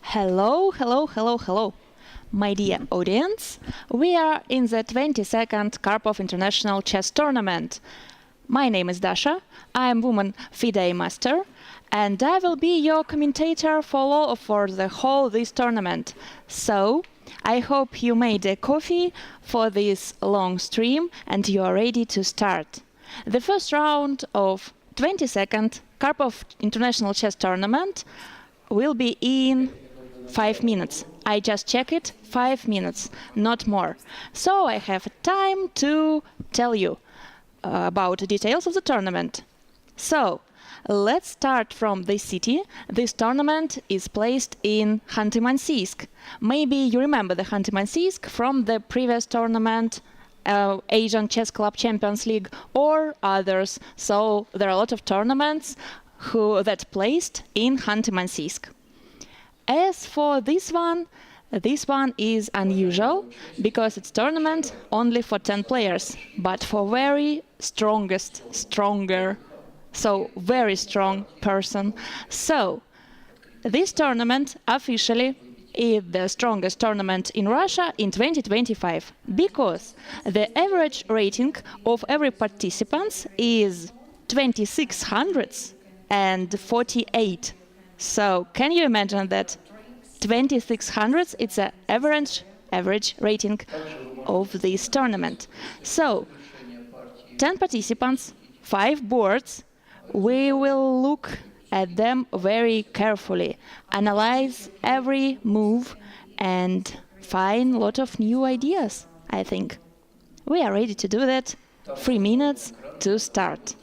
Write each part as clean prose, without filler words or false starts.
Hello, hello, hello, hello. My dear audience, we are in the 22nd Karpov International Chess Tournament. My name is Dasha, I am Woman FIDE Master, and I will be your commentator for the whole this tournament. So, I hope you made a coffee for this long stream and you are ready to start. The first round of 22nd Karpov International Chess Tournament will be in 5 minutes. I just check it, 5 minutes, not more. So I have time to tell you about the details of the tournament. So, let's start from this city. This tournament is placed in Khanty-Mansiysk. Maybe you remember the Khanty-Mansiysk from the previous tournament, Asian Chess Club Champions League or others. So there are a lot of tournaments that placed in Khanty-Mansiysk. As for this one is unusual because it's tournament only for 10 players, but for very stronger, so very strong person. So this tournament officially is the strongest tournament in Russia in 2025 because the average rating of every participant is 2648. So can you imagine that 2600 it's an average rating of this tournament. So 10 participants, 5 boards. We will look at them very carefully, analyze every move and find a lot of new ideas, I think. We are ready to do that. 3 minutes to start.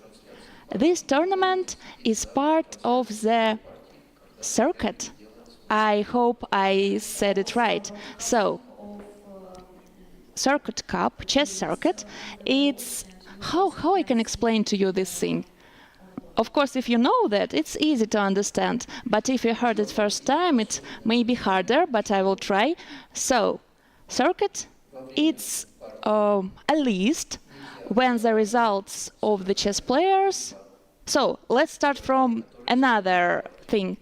This tournament is part of the circuit. I hope I said it right. So, Circuit Cup, chess circuit, it's how I can explain to you this thing. Of course, if you know that, it's easy to understand. But if you heard it first time, it may be harder, but I will try. So, circuit, it's a list when the results of the chess players. So, let's start from another thing.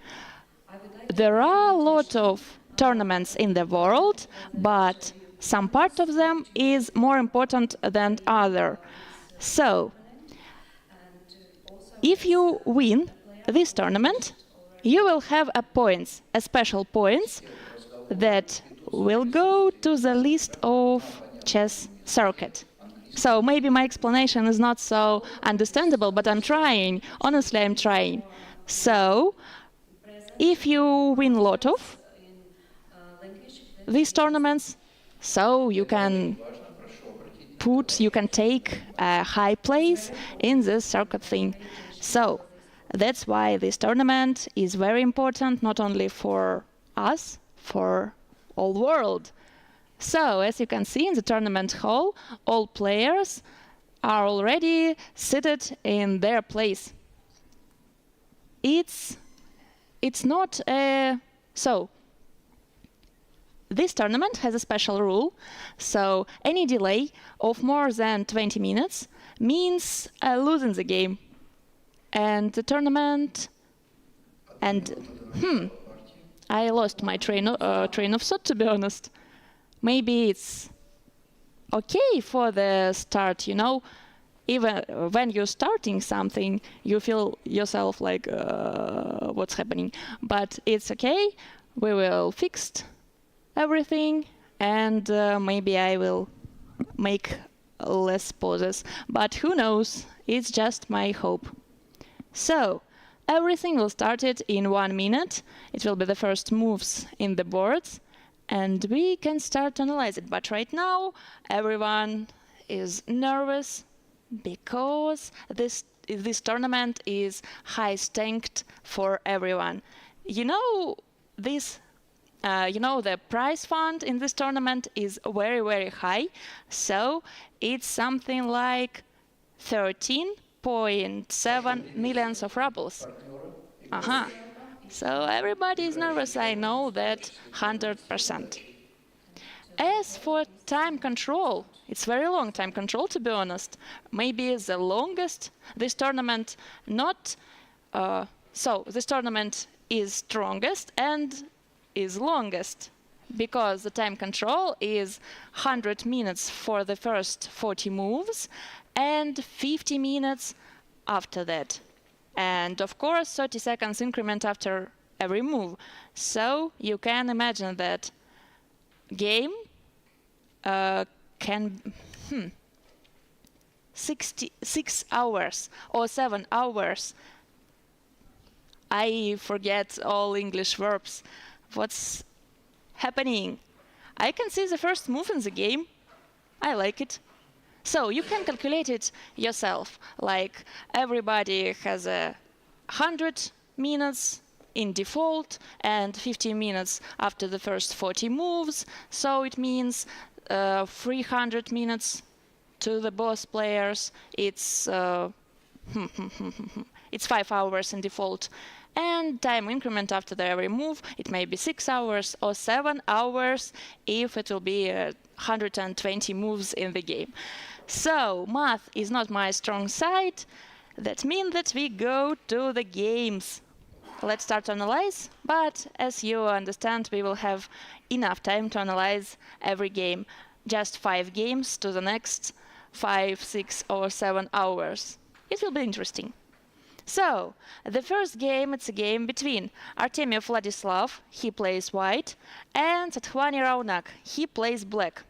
There are a lot of tournaments in the world, but some part of them is more important than other. So, if you win this tournament, you will have a special points that will go to the list of chess circuit. So maybe my explanation is not so understandable, but I'm trying. Honestly, I'm trying. So, if you win a lot of these tournaments, so you can take a high place in this circuit thing. So that's why this tournament is very important, not only for us, for all world. So as you can see in the tournament hall, all players are already seated in their place. It's not so this tournament has a special rule. So any delay of more than 20 minutes means losing the game. And the tournament I lost my train of thought, to be honest. Maybe it's okay for the start, you know. Even when you're starting something, you feel yourself like, what's happening? But it's okay, we will fix everything, and maybe I will make less pauses. But who knows, it's just my hope. So, everything will start it in 1 minute. It will be the first moves in the boards, and we can start to analyze it. But right now, everyone is nervous, because this tournament is high staked for everyone. You know the prize fund in this tournament is very high, so it's something like 13.7 millions of rubles. So everybody is nervous, I know that 100%. As for time control, it's very long time control, to be honest. Maybe the longest. This tournament this tournament is strongest, and is longest because the time control is 100 minutes for the first 40 moves and 50 minutes after that. And of course 30 seconds increment after every move. So you can imagine that game can 6 hours or 7 hours. I forget all English verbs. What's happening? I can see the first move in the game. I like it. So you can calculate it yourself. Like everybody has 100 minutes in default and 15 minutes after the first 40 moves. So it means 300 minutes to the both players. It's 5 hours in default. And time increment after every move, it may be 6 hours or 7 hours if it will be 120 moves in the game. So math is not my strong side. That means that we go to the games. Let's start to analyze, but as you understand, we will have enough time to analyze every game. Just 5 games to the next 5, 6 or 7 hours. It will be interesting. So, the first game, it's a game between Artemiev Vladislav, he plays white, and Satvani Raunak, he plays black.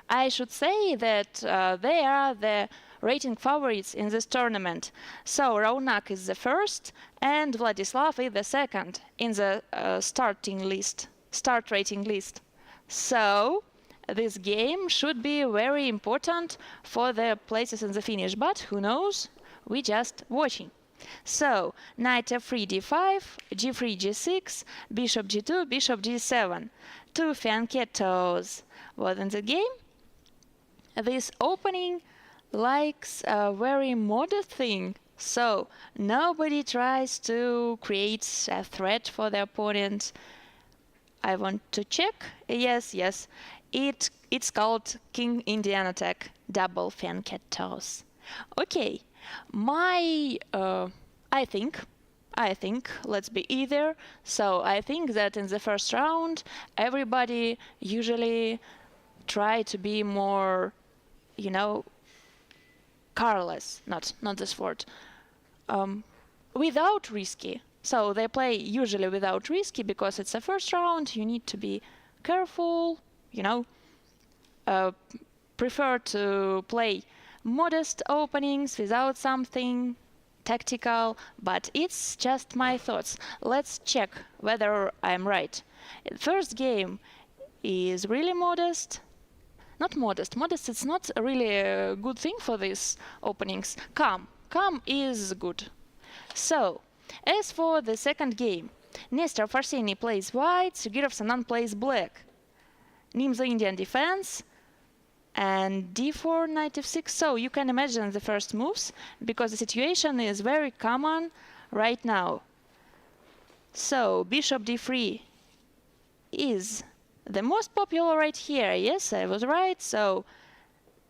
I should say that they are the rating favorites in this tournament. So Raunak is the first and Vladislav is the second in the start rating list. So this game should be very important for the places in the finish, but who knows? We just watching. So knight f3 d5, g3 g6, bishop g2, bishop g7. 2 fianchettos. What in the game? This opening likes a very modest thing. So nobody tries to create a threat for the opponent. I want to check. Yes. It's called King Indian attack, double fianchettos. Okay, I think, let's be either. So I think that in the first round, everybody usually try to be more, careless, not this word, without risky. So they play usually without risky because it's the first round. You need to be careful, prefer to play modest openings without something tactical, but it's just my thoughts. Let's check whether I'm right. First game is really modest. Not modest. Modest is not really a good thing for these openings. Calm is good. So, as for the second game, Nestor Farsini plays white, Sugirov Sanan plays black. Nimzo Indian defense, and d4, knight f6. So you can imagine the first moves, because the situation is very common right now. So bishop d3 is the most popular right here. Yes, I was right. So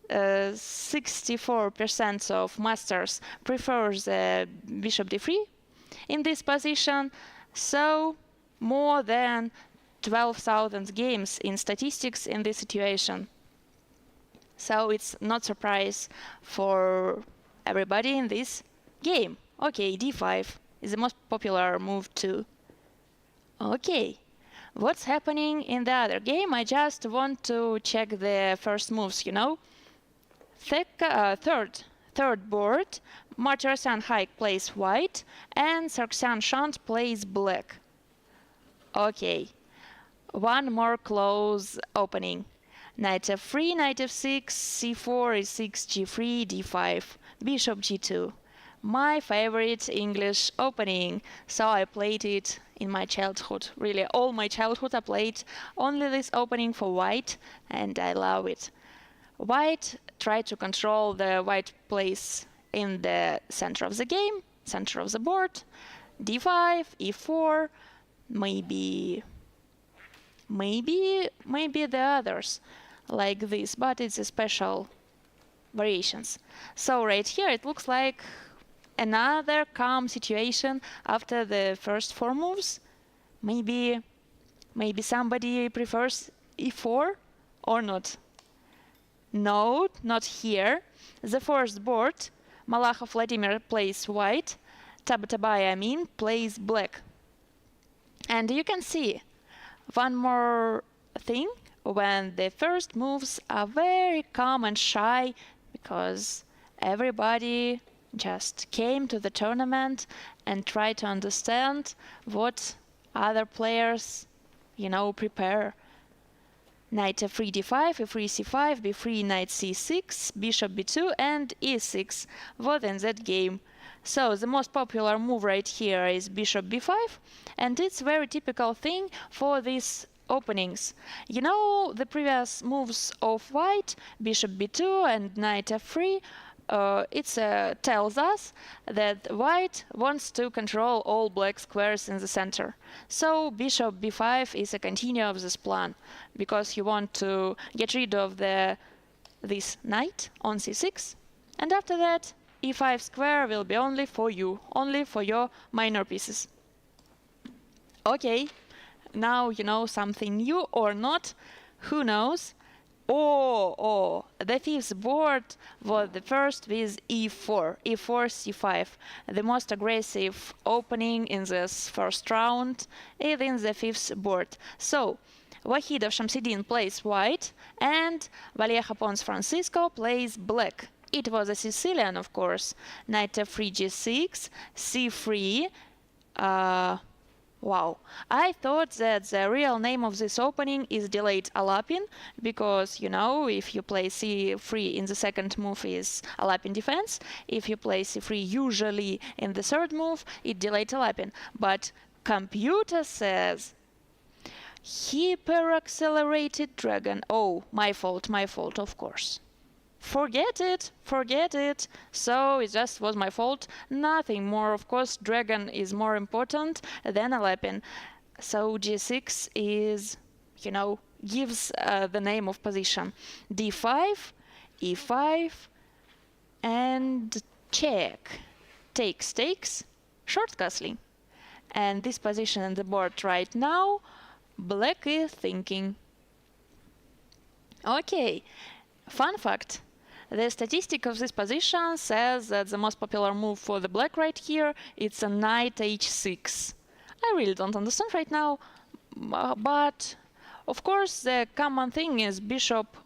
64% of masters prefers bishop d3 in this position. So more than 12,000 games in statistics in this situation. So it's not surprise for everybody in this game. Okay, d5 is the most popular move too. Okay, what's happening in the other game? I just want to check the first moves, Third board, Martirosyan Haik plays white and Sargsyan Shant plays black. Okay, one more close opening. Knight f3, knight f6, c4, e6, g3, d5, bishop g2. My favorite English opening, so I played it in my childhood. Really, all my childhood I played only this opening for white, and I love it. White tried to control the white place in the center of the game, center of the board. d5, e4, maybe the others like this, but it's a special variations. So right here it looks like another calm situation after the first 4 moves. Maybe Maybe somebody prefers e4 or not? No, not here. The first board, Malakhov Vladimir plays white, Tabatabai Amin plays black. And you can see one more thing, when the first moves are very calm and shy, because everybody just came to the tournament and tried to understand what other players, prepare. Knight f3 d5, f3 c5, b3 knight c6, bishop b2 and e6 was in that game. So the most popular move right here is bishop b5, and it's very typical thing for these openings. The previous moves of white, bishop b2 and knight f3, it tells us that white wants to control all black squares in the center. So bishop b5 is a continue of this plan, because you want to get rid of this knight on c6, and after that e5 square will be only for you, only for your minor pieces. Okay, now you know something new or not, who knows? Oh, the fifth board was the first with e4, c5. The most aggressive opening in this first round is in the fifth board. So, Wahidov Shamsidin plays white and Vallejo Pons Francisco plays black. It was a Sicilian, of course. Knight f3, g6, c3. Wow, I thought that the real name of this opening is delayed Alapin, because, if you play c3 in the second move is Alapin defense. If you play c3 usually in the third move, it delayed Alapin. But computer says hyper-accelerated dragon. Oh, my fault, of course. Forget it. So it just was my fault. Nothing more. Of course, dragon is more important than Alapin. So g6 is, gives the name of position. d5, e5, and check. Takes, short castling. And this position in the board right now, black is thinking. Okay, fun fact. The statistic of this position says that the most popular move for the black right here, it's a knight h6. I really don't understand right now, but of course the common thing is bishop,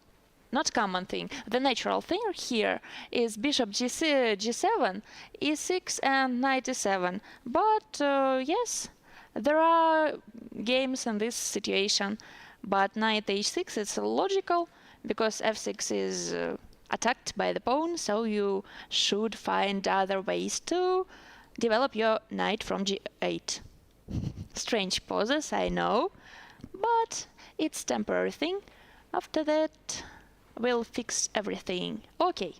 not common thing, the natural thing here is bishop g7, e6 and knight e7. But yes, there are games in this situation, but knight h6 is logical, because f6 is attacked by the pawn, so you should find other ways to develop your knight from g8. Strange poses, I know, but it's temporary thing. After that, we'll fix everything. Okay.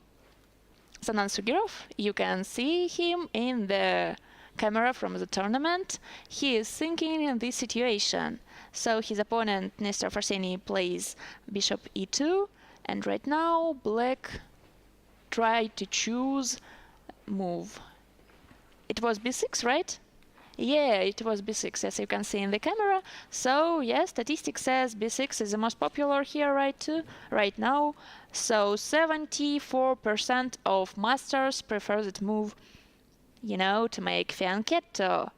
Sanan Sugirov, you can see him in the camera from the tournament. He is thinking in this situation. So his opponent, Nestor Farseni, plays bishop e2, and right now black tried to choose move. It was b6, right? Yeah, it was b6, as you can see in the camera. So yes, statistics says b6 is the most popular here right now. So 74% of masters prefer that move, to make fianchetto.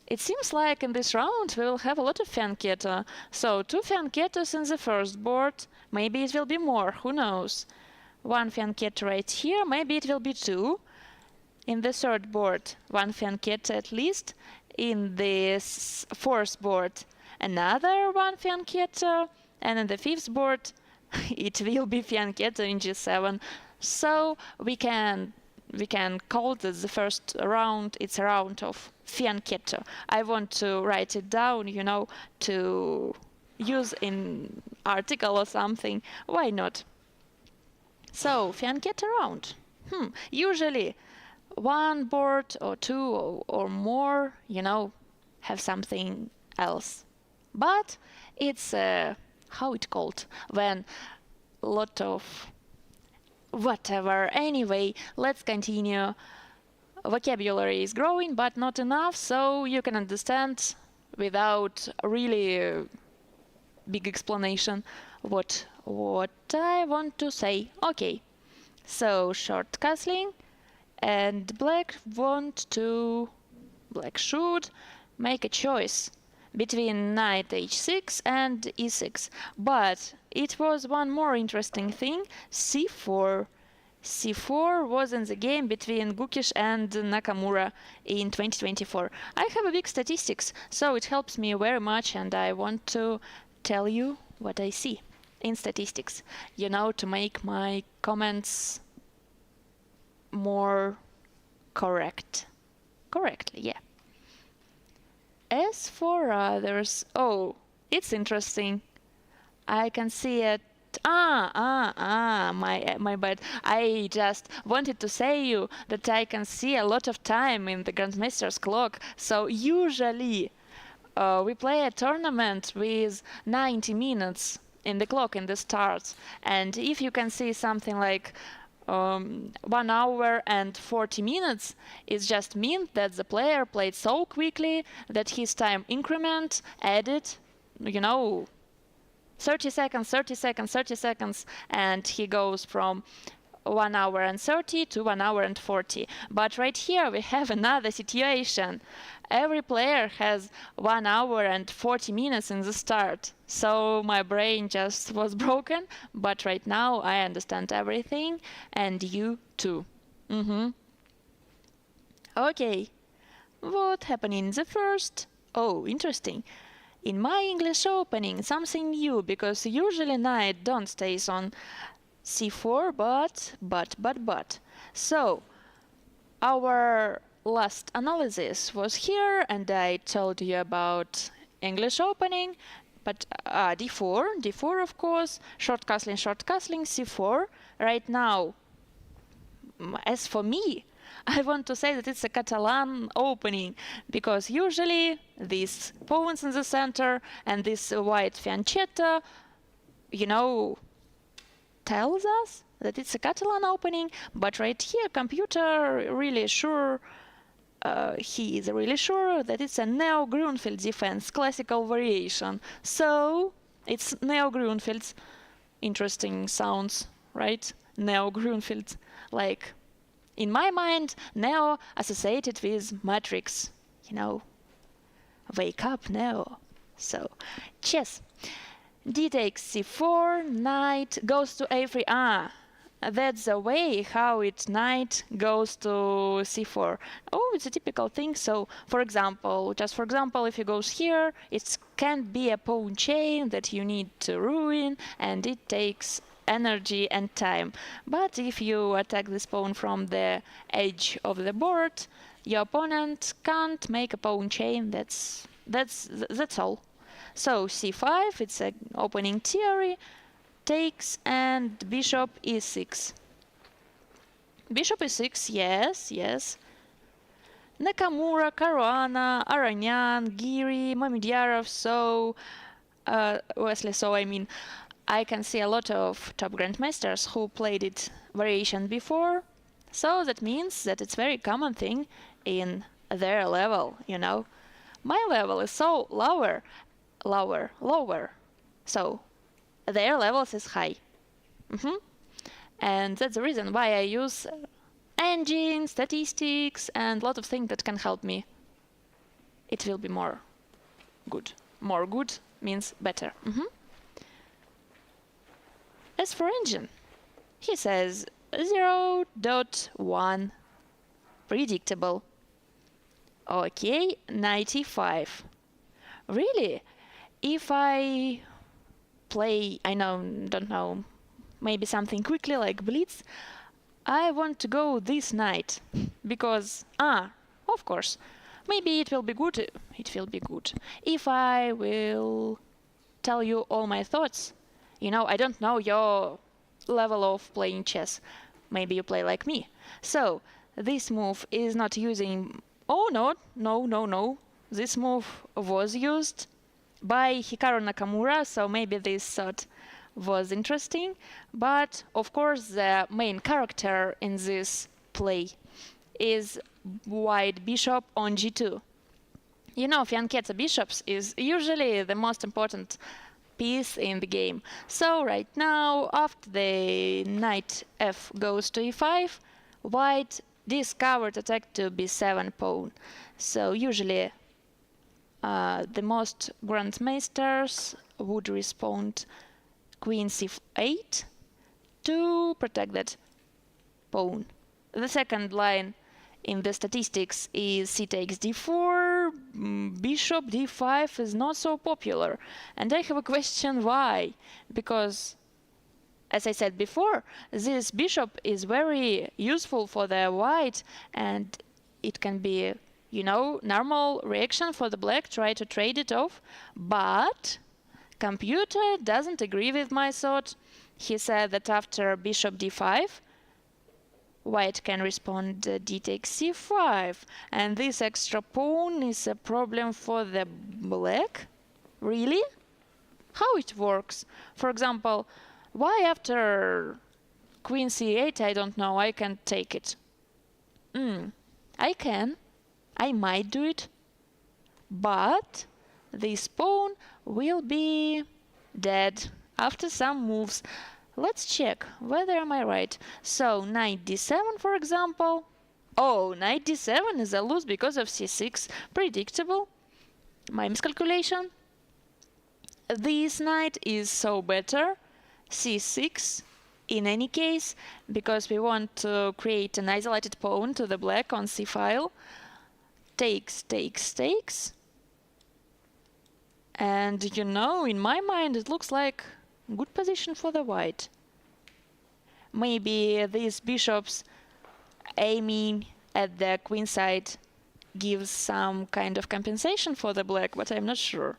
It seems like in this round we will have a lot of fianchetto. So 2 fianchettos in the first board, maybe it will be more, who knows. 1 fianchetto right here, maybe it will be 2. In the third board, 1 fianchetto at least. In this fourth board, another 1 fianchetto. And in the fifth board, it will be fianchetto in g7. So we can call this the first round, it's a round of fianchetto. I want to write it down, to use in article or something. Why not? So, fianchetto round. Usually 1 board or 2 or more, have something else. But it's, how it called? When lot of whatever. Anyway, let's continue. Vocabulary is growing, but not enough, so you can understand without really big explanation what I want to say. Okay, so short castling, and black should make a choice between knight h6 and e6. But it was one more interesting thing, c4. C4 was in the game between Gukish and Nakamura in 2024. I have a big statistics, so it helps me very much, and I want to tell you what I see in statistics, to make my comments more correctly, yeah. As for others, it's interesting. I can see it. My bad. I just wanted to say you that I can see a lot of time in the Grandmaster's clock. So usually we play a tournament with 90 minutes in the clock in the start. And if you can see something like 1 hour and 40 minutes, it just means that the player played so quickly that his time increment added, 30 seconds, 30 seconds, 30 seconds, and he goes from 1 hour and 30 to 1 hour and 40. But right here we have another situation. Every player has 1 hour and 40 minutes in the start. So my brain just was broken, but right now I understand everything, and you too. Okay, what happened in the first? Oh, interesting. In my English opening, something new, because usually knight don't stays on c4, but. So, our last analysis was here, and I told you about English opening, but d4 of course, short castling, c4. Right now, as for me, I want to say that it's a Catalan opening, because usually these pawns in the center and this white fianchetto, tells us that it's a Catalan opening, but right here computer really sure, he is really sure that it's a Neo-Grunfeld defense, classical variation. So it's Neo-Grunfeld. Interesting sounds, right? Neo-Grunfeld, like, in my mind, Neo associated with Matrix, wake up, Neo. So, chess. D takes c4, knight goes to a3. That's the way how knight goes to c4. Oh, it's a typical thing. So, for example, if he goes here, it can be a pawn chain that you need to ruin, and it takes energy and time. But if you attack this pawn from the edge of the board, your opponent can't make a pawn chain. That's all. So c5, it's an opening theory, takes, and bishop e6. Bishop e6, yes. Nakamura, Caruana, Aranyan, Giri, Mamediyarov, Wesley. I can see a lot of top grandmasters who played it variation before, so that means that it's very common thing in their level, My level is so lower. So their levels is high. And that's the reason why I use engine, statistics, and a lot of things that can help me. It will be more good. More good means better. As for engine, he says 0.1, predictable. Okay, 95. Really? If I play, don't know, maybe something quickly like blitz, I want to go this knight, because, of course, maybe it will be good. If I will tell you all my thoughts, I don't know your level of playing chess. Maybe you play like me. So, this move is not using... Oh, no. This move was used by Hikaru Nakamura, so maybe this thought was interesting. But, of course, the main character in this play is white bishop on g2. You know, fianchetto bishops is usually the most important piece in the game. So right now, after the knight f goes to e5, white discovered attack to b7 pawn. So usually the most grandmasters would respond queen c8 to protect that pawn. The second line in the statistics is c takes d4, bishop d5 is not so popular. And I have a question why. Because, as I said before, this bishop is very useful for the white, and it can be, you know, normal reaction for the black, try to trade it off. But computer doesn't agree with my thought. He said that after bishop d5, white can respond d takes c5, and this extra pawn is a problem for the black? Really? How it works? For example, why after queen c8, I don't know, I can take it? I can. I might do it. But this pawn will be dead after some moves. Let's check whether am I right. So knight d7, for example. Oh, knight d7 is a lose because of c6. Predictable. My miscalculation. This knight is so better. c6 in any case, because we want to create an isolated pawn to the black on c file. Takes, takes, takes. And you know, in my mind, it looks like good position for the white. Maybe these bishops aiming at the queen side gives some kind of compensation for the black, but I'm not sure.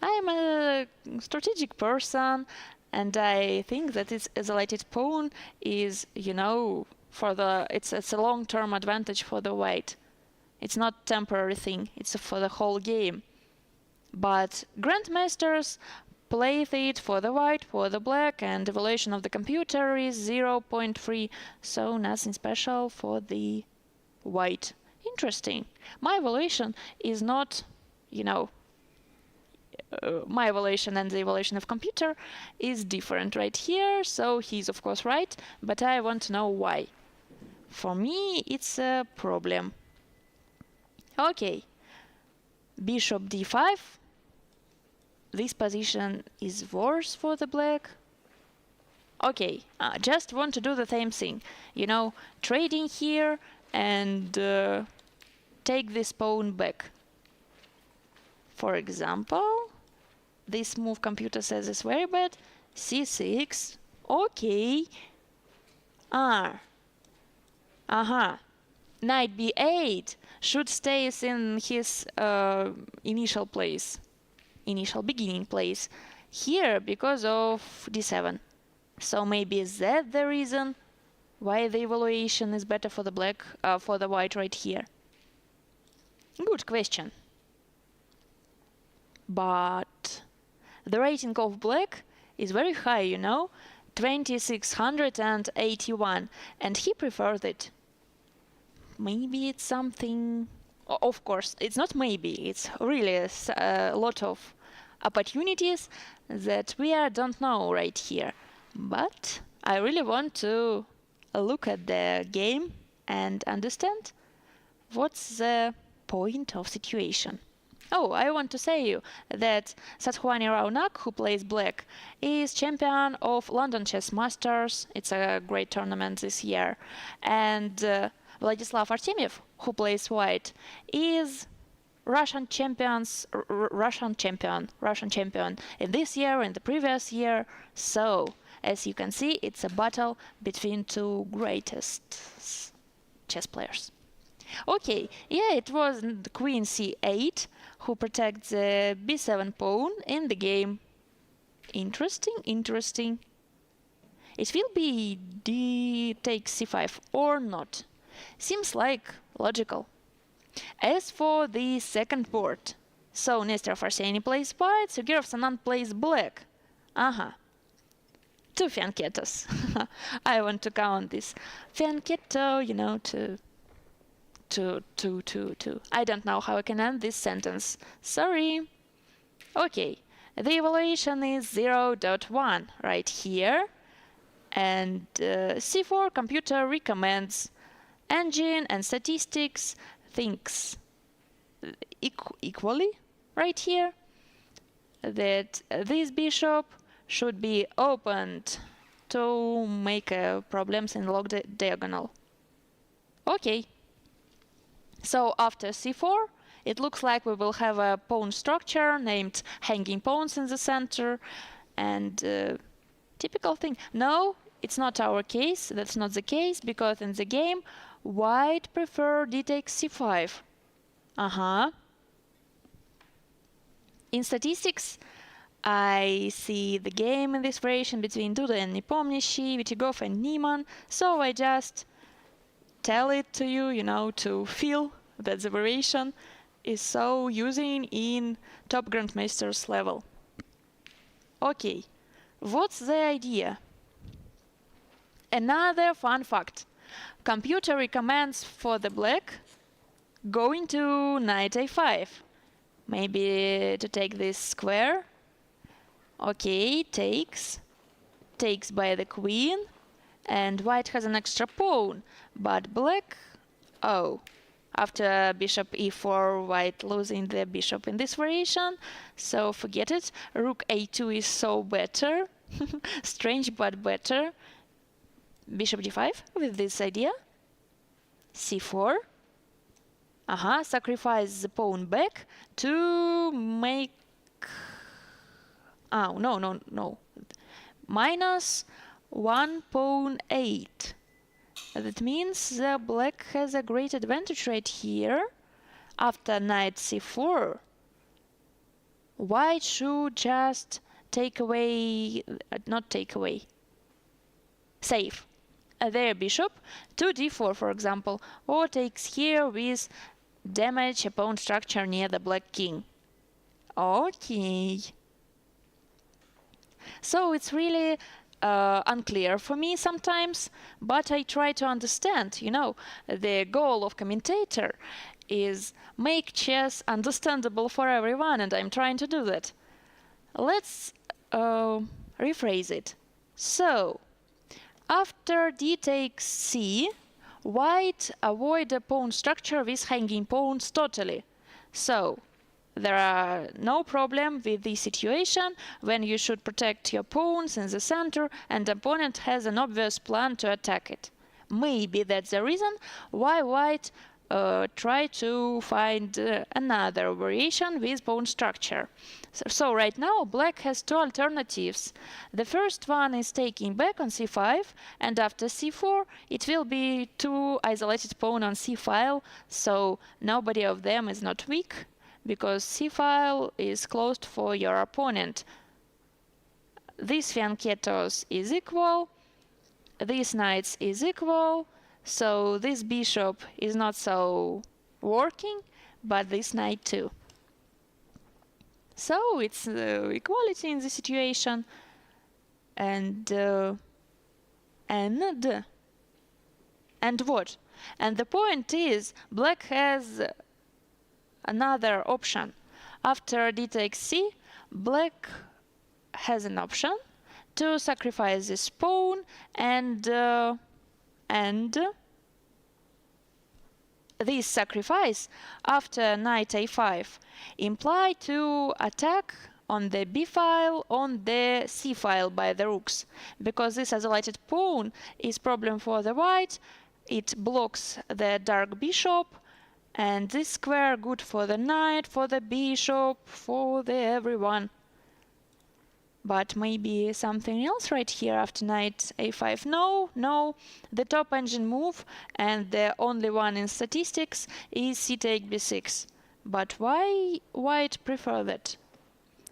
I'm a strategic person, and I think that this isolated pawn is, you know, it's a long-term advantage for the white. It's not temporary thing, it's for the whole game. But grandmasters play it for the white, for the black, and evaluation of the computer is 0.3, so nothing special for the white. Interesting. My evaluation is not, you know, my evaluation and the evaluation of computer is different right here, so he's of course right, but I want to know why. For me, it's a problem. Okay, bishop d5. This position is worse for the black. Okay, just want to do the same thing. You know, trading here and take this pawn back. For example, this move computer says is very bad. c6. Okay. Knight b8 should stay in his initial place. Initial beginning place here because of d7. So maybe is that the reason why the evaluation is better for the black, for the white right here? Good question. But the rating of black is very high, you know, 2681, and he preferred it. Maybe it's something. Of course, it's not maybe. It's really a lot of opportunities that we don't know right here. But I really want to look at the game and understand what's the point of situation. Oh, I want to say you that Sathwani Raunak, who plays black, is champion of London Chess Masters. It's a great tournament this year. And Vladislav Artemiev, who plays white, is Russian champion in this year and the previous year. So, as you can see, it's a battle between two greatest chess players. Okay, yeah, it was the queen c8 who protects the b7 pawn in the game. Interesting, interesting. It will be d takes c5 or not. Seems like logical. As for the second board, so Nesterov Arsenij plays white, Sergei Sanan plays black. Two fianchettos. I want to count this fianchetto, you know, to I don't know how I can end this sentence. Sorry. Okay, the evaluation is 0.1 right here. And C4 computer recommends engine and statistics thinks equally right here that this bishop should be opened to make problems in log diagonal. Okay. So after c4, it looks like we will have a pawn structure named hanging pawns in the center, and typical thing. No, it's not our case. That's not the case, because in the game, white prefer d takes c5. In statistics, I see the game in this variation between Duda and Nepomniachtchi, Vitigov and Niemann, so I just tell it to you, to feel that the variation is so using in top grandmasters level. Okay, what's the idea? Another fun fact. Computer recommends for the black going to knight a5. Maybe to take this square. Okay, takes by the queen, and white has an extra pawn, but black, after bishop e4, white losing the bishop in this variation, so forget it. Rook a2 is so better, strange but better. Bishop d5 with this idea, c4, sacrifice the pawn back to make, no, minus 1 pawn 8. That means the black has a great advantage right here. After knight c4, white should just save their bishop to d4, for example, or takes here with damage a pawn structure near the black king. Okay. So it's really unclear for me sometimes, but I try to understand. The goal of commentator is make chess understandable for everyone, and I'm trying to do that. Let's rephrase it. So, after d takes c, white avoid a pawn structure with hanging pawns totally. So, there are no problem with this situation when you should protect your pawns in the center and opponent has an obvious plan to attack it. Maybe that's the reason why white try to find another variation with pawn structure. So right now black has two alternatives. The first one is taking back on c5, and after c4 it will be two isolated pawn on c file, so nobody of them is not weak, because c-file is closed for your opponent. This fianchettos is equal, this knights is equal, so this bishop is not so working, but this knight too. So it's equality in the situation, and what? And the point is, black has another option. After d takes c, black has an option to sacrifice this pawn, and this sacrifice after knight a5 imply to attack on the b file, on the c file by the rooks, because this isolated pawn is problem for the white. It blocks the dark bishop, and this square good for the knight, for the bishop, for the everyone. But maybe something else right here after knight a5. No, the top engine move, and the only one in statistics is c take b6. But why white prefer that?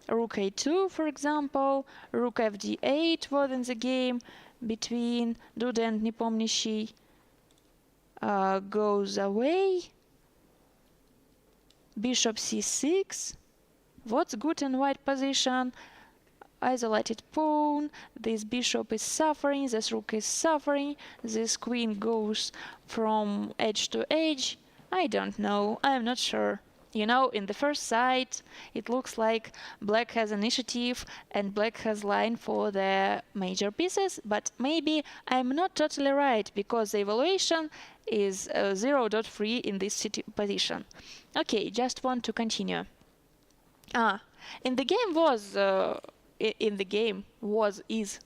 Rook a2, for example, rook fd8 was in the game between Duda and Nepomniachtchi. Goes away. Bishop c6. What's good in white position? Isolated pawn. This bishop is suffering, this rook is suffering, this queen goes from edge to edge. I don't know. I'm not sure. In the first sight, it looks like black has initiative and black has line for the major pieces, but maybe I'm not totally right because the evaluation is 0.3 in this position. Okay, just want to continue. In the game is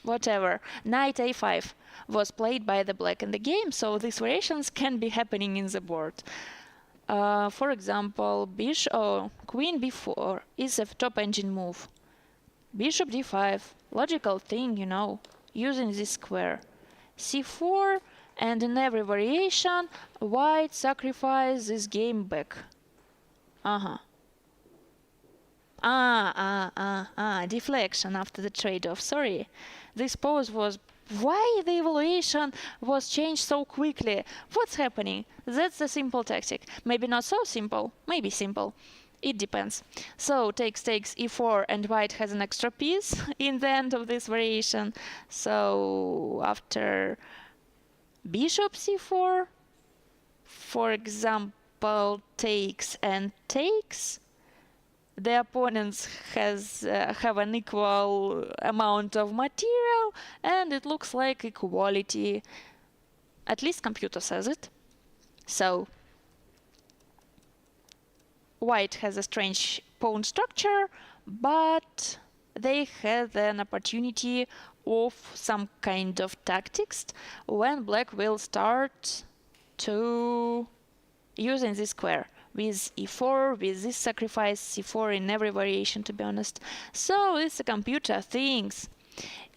whatever, knight a5 was played by the black in the game, so these variations can be happening in the board. For example, queen b4 is a top engine move. Bishop d5, logical thing, using this square. c4, and in every variation, white sacrifices this game back. Deflection after the trade-off, sorry. This pose was... Why the evaluation was changed so quickly? What's happening? That's a simple tactic. Maybe not so simple, maybe simple. It depends. So takes e4 and white has an extra piece in the end of this variation. So after bishop c4, for example, takes and takes, the opponents have an equal amount of material, and it looks like equality. At least computer says it. So white has a strange pawn structure, but they had an opportunity of some kind of tactics when black will start to using this square with e4, with this sacrifice c4 in every variation, to be honest. So it's a computer things.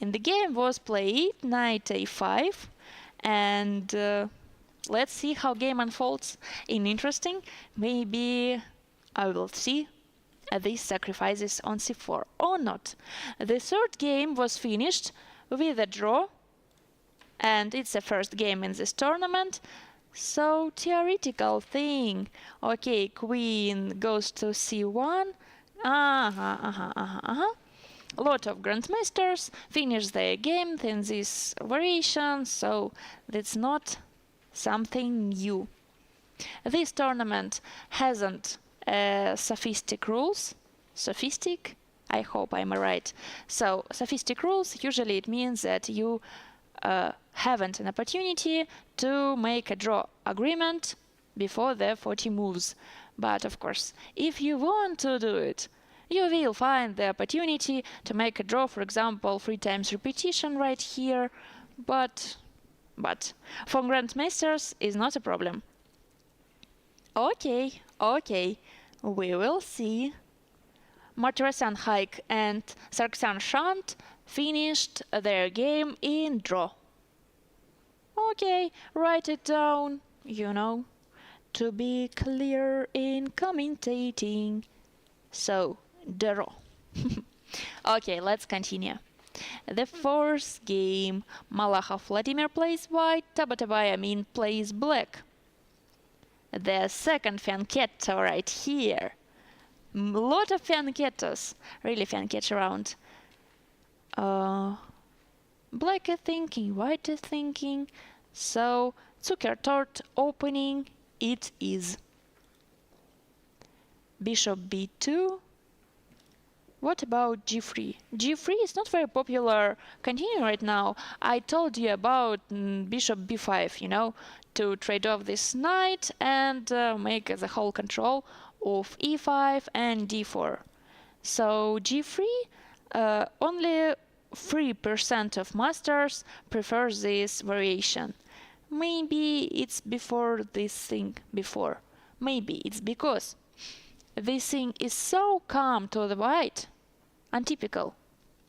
In the game was played knight a5, and let's see how game unfolds. Interesting, maybe I will see these sacrifices on c4 or not. The third game was finished with a draw, and it's the first game in this tournament. So theoretical thing. Okay, queen goes to c1. Lot of grandmasters finish their game in this variation, so that's not something new. This tournament hasn't sophistic rules. Sophistic? I hope I'm right. So sophistic rules, usually it means that you haven't an opportunity to make a draw agreement before the 40 moves. But of course, if you want to do it, you will find the opportunity to make a draw, for example, 3 times repetition right here. But for grandmasters is not a problem. Okay, we will see. Martirosyan Haik and Sargsyan Shant finished their game in draw. Okay, write it down, to be clear in commentating. So, draw. Okay, let's continue. The fourth game, Malakov Vladimir plays white, Tabatabai plays black. The second fianchetto right here. Lot of fianchettos, really fianchetto around. Black is thinking, white is thinking, so Zuckertort opening it is. Bishop b2. What about g3? g3 is not very popular continuing right now. I told you about bishop b5, to trade off this knight and make the whole control of e5 and d4. So g3, only 3% of masters prefer this variation. Maybe it's before this thing before. Maybe it's because this thing is so calm to the white, untypical.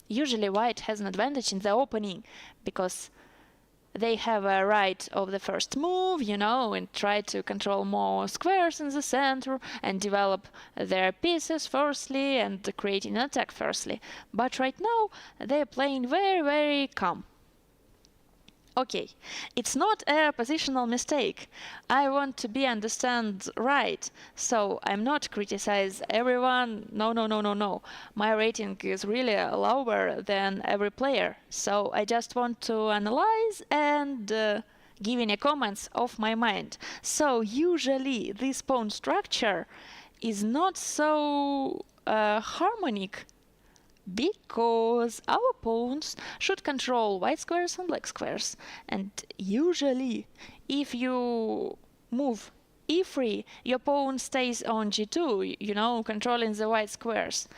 Usually white has an advantage in the opening because they have a right of the first move, and try to control more squares in the center and develop their pieces firstly and create an attack firstly. But right now they're playing very, very calm. Okay, it's not a positional mistake. I want to be understand right, so I'm not criticize everyone. No. My rating is really lower than every player, so I just want to analyze and giving a comments of my mind. So usually this pawn structure is not so harmonic, because our pawns should control white squares and black squares. And usually, if you move e3, your pawn stays on g2, controlling the white squares.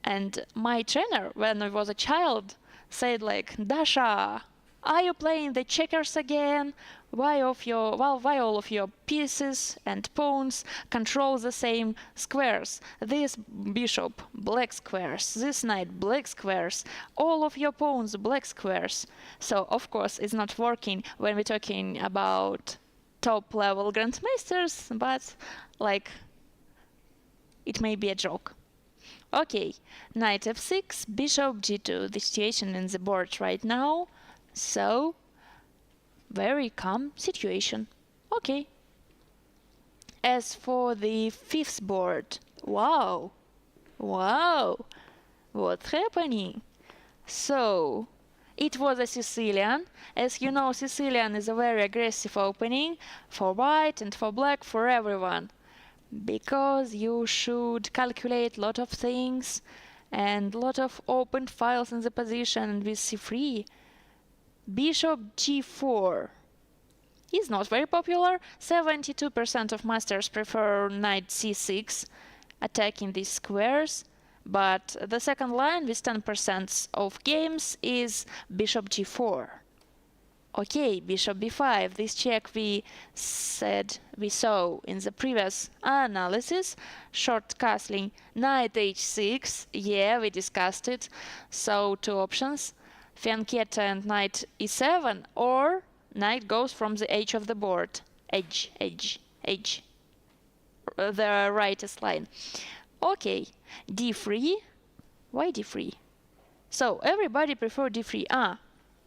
And my trainer, when I was a child, said like, Dasha, are you playing the checkers again? Why all of your pieces and pawns control the same squares? This bishop, black squares. This knight, black squares. All of your pawns, black squares. So, of course, it's not working when we're talking about top-level grandmasters, but, like, it may be a joke. Okay, knight f6, bishop g2. The situation in the board right now. So, very calm situation. Okay. As for the fifth board, wow, what's happening? So, it was a Sicilian. As you know, Sicilian is a very aggressive opening for white and for black, for everyone. Because you should calculate a lot of things and a lot of open files in the position, and with c3. Bishop g4 is not very popular. 72% of masters prefer knight c6, attacking these squares. But the second line with 10% of games is bishop g4. Okay, bishop b5. This check we saw in the previous analysis. Short castling, knight h6. Yeah, we discussed it. So two options. Fianchetto and knight e7, or knight goes from the edge of the board. Edge. The rightest line. Okay, d3. Why d3? So, everybody prefer d3.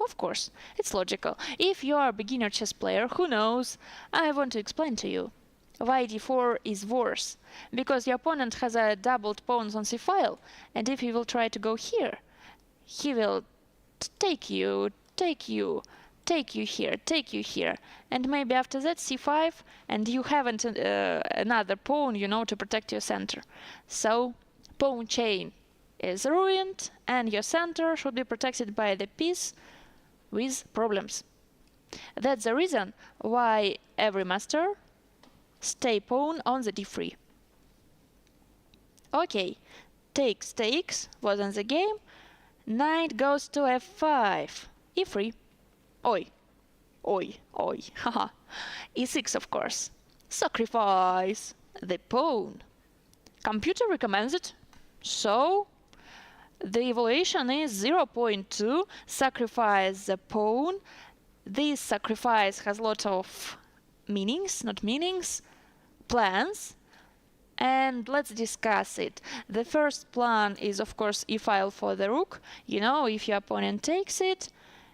Of course, it's logical. If you are a beginner chess player, who knows, I want to explain to you why d4 is worse. Because your opponent has a doubled pawns on c file, and if he will try to go here, he will take you here, and maybe after that c5, and you haven't another pawn, to protect your center. So pawn chain is ruined, and your center should be protected by the piece with problems. That's the reason why every master stay pawn on the d3. Okay, takes was in the game. Knight goes to f5, e3, oi, haha, e6 of course, sacrifice the pawn. Computer recommends it, so the evaluation is 0.2, sacrifice the pawn. This sacrifice has a lot of plans. And let's discuss it. The first plan is, of course, e-file for the rook. If your opponent takes it,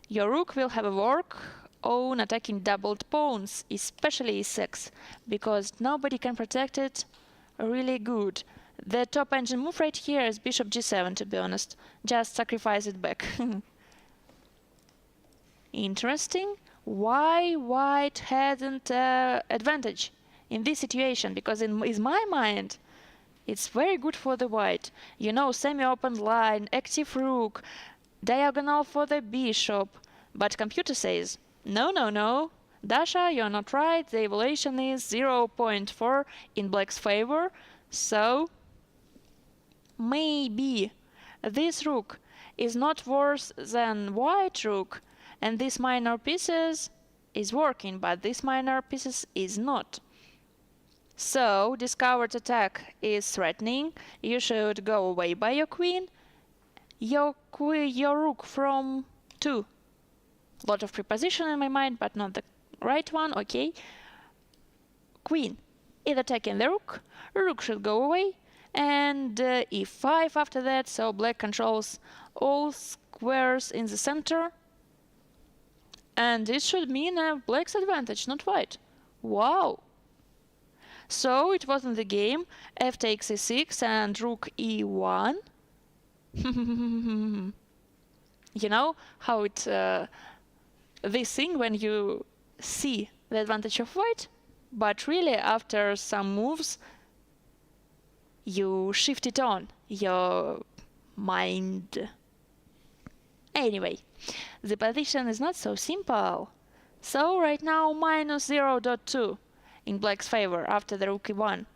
your rook will have a work on attacking doubled pawns, especially e6, because nobody can protect it really good. The top engine move right here is bishop g7, to be honest. Just sacrifice it back. Interesting. Why white hadn't advantage in this situation? Because in my mind, it's very good for the white. Semi-open line, active rook, diagonal for the bishop. But computer says, no, Dasha, you're not right. The evaluation is 0.4 in black's favor. So maybe this rook is not worse than white rook, and this minor pieces is working, but this minor pieces is not. So, discovered attack is threatening. You should go away by your queen. Your rook from 2. Lot of preposition in my mind, but not the right one. Okay. Queen is attacking the rook. Rook should go away. And e5 after that, so black controls all squares in the center. And it should mean black's advantage, not white. Wow! So it was in the game, f takes e6 and rook e1. You know how it this thing when you see the advantage of white, but really after some moves you shift it on your mind. Anyway, the position is not so simple. So right now minus 0.2 in black's favor after the rook e1.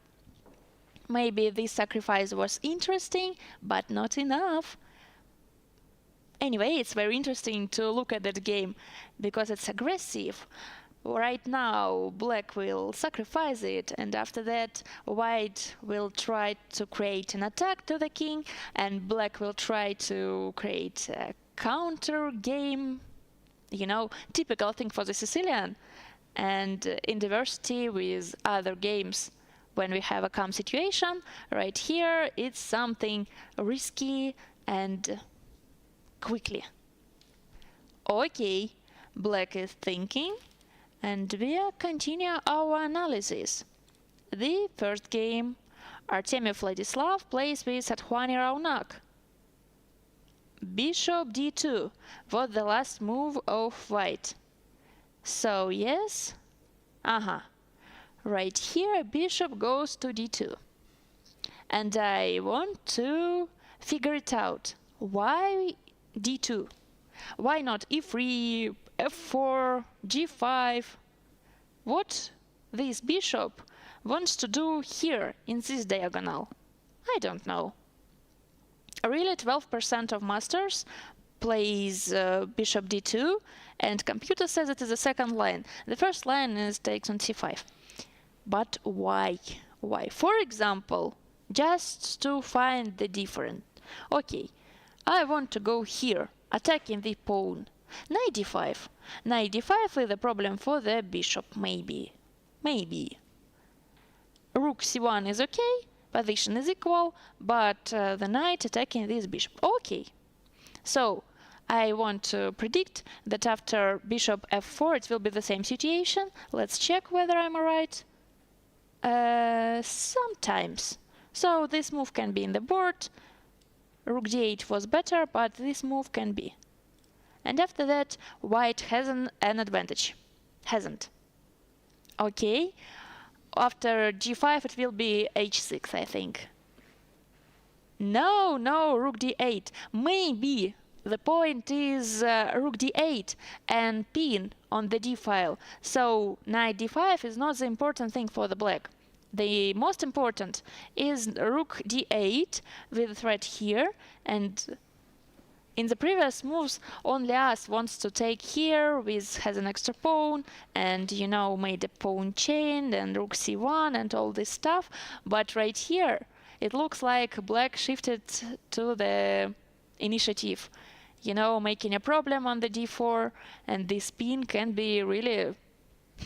Maybe this sacrifice was interesting, but not enough. Anyway, it's very interesting to look at that game because it's aggressive. Right now black will sacrifice it, and after that white will try to create an attack to the king, and black will try to create a counter game. You know, typical thing for the Sicilian, and in diversity with other games. When we have a calm situation, right here it's something risky and quickly. Okay, black is thinking, and we continue our analysis. The first game, Artemiev Vladislav plays with Sathwani Raunak. Bishop d2 was the last move of white. So yes, right here bishop goes to d2. And I want to figure it out. Why d2? Why not e3, f4, g5? What this bishop wants to do here in this diagonal? I don't know. Really, 12% of masters plays bishop d2, and computer says it is the second line. The first line is takes on c5. But why? Why? For example, just to find the difference. Okay, I want to go here, attacking the pawn. Knight d5. Knight d5 is a problem for the bishop, maybe. Maybe. Rook c1 is okay, position is equal, but the knight attacking this bishop. Okay. So, I want to predict that after bishop f4 it will be the same situation. Let's check whether I'm right. Sometimes. So this move can be in the board. Rook d8 was better, but this move can be. And after that, white has an advantage. Hasn't. Okay. After g5 it will be h6, I think. No, rook d8. Maybe the point is rook d8 and pin on the d file. So knight d5 is not the important thing for the black. The most important is rook d8 with a threat here, and in the previous moves only As wants to take here with has an extra pawn, and you know, made a pawn chain and rook c1 and all this stuff. But right here it looks like black shifted to the initiative, you know, making a problem on the d4, and this pin can be really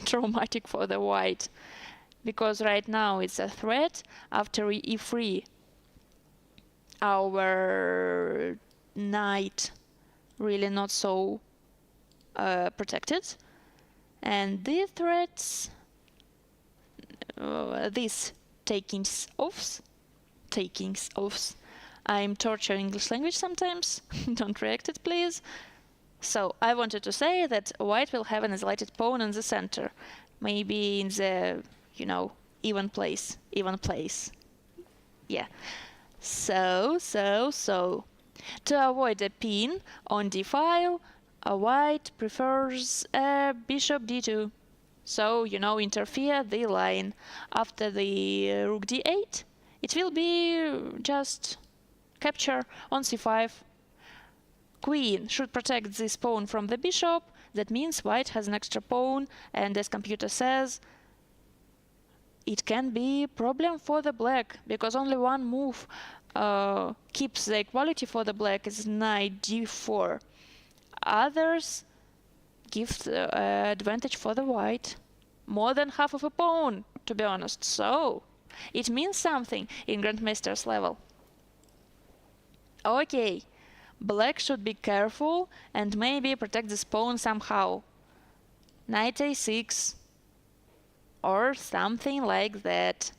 traumatic for the white, because right now it's a threat. After e3 our knight really not so protected, and these threats, these takings offs. I'm torturing English language sometimes. Don't react it, please. So I wanted to say that white will have an isolated pawn in the center, maybe in the, you know, even place. Yeah. So to avoid a pin on d file, a white prefers a bishop d2. So, you know, interfere the line. After the rook d8, it will be just capture on c5. Queen should protect this pawn from the bishop. That means white has an extra pawn, and as computer says, it can be a problem for the black, because only one move keeps the equality for the black, is knight d4. Others give the advantage for the white. More than half of a pawn, to be honest. So it means something in Grandmaster's level. Okay, black should be careful and maybe protect this pawn somehow. Knight a6 or something like that.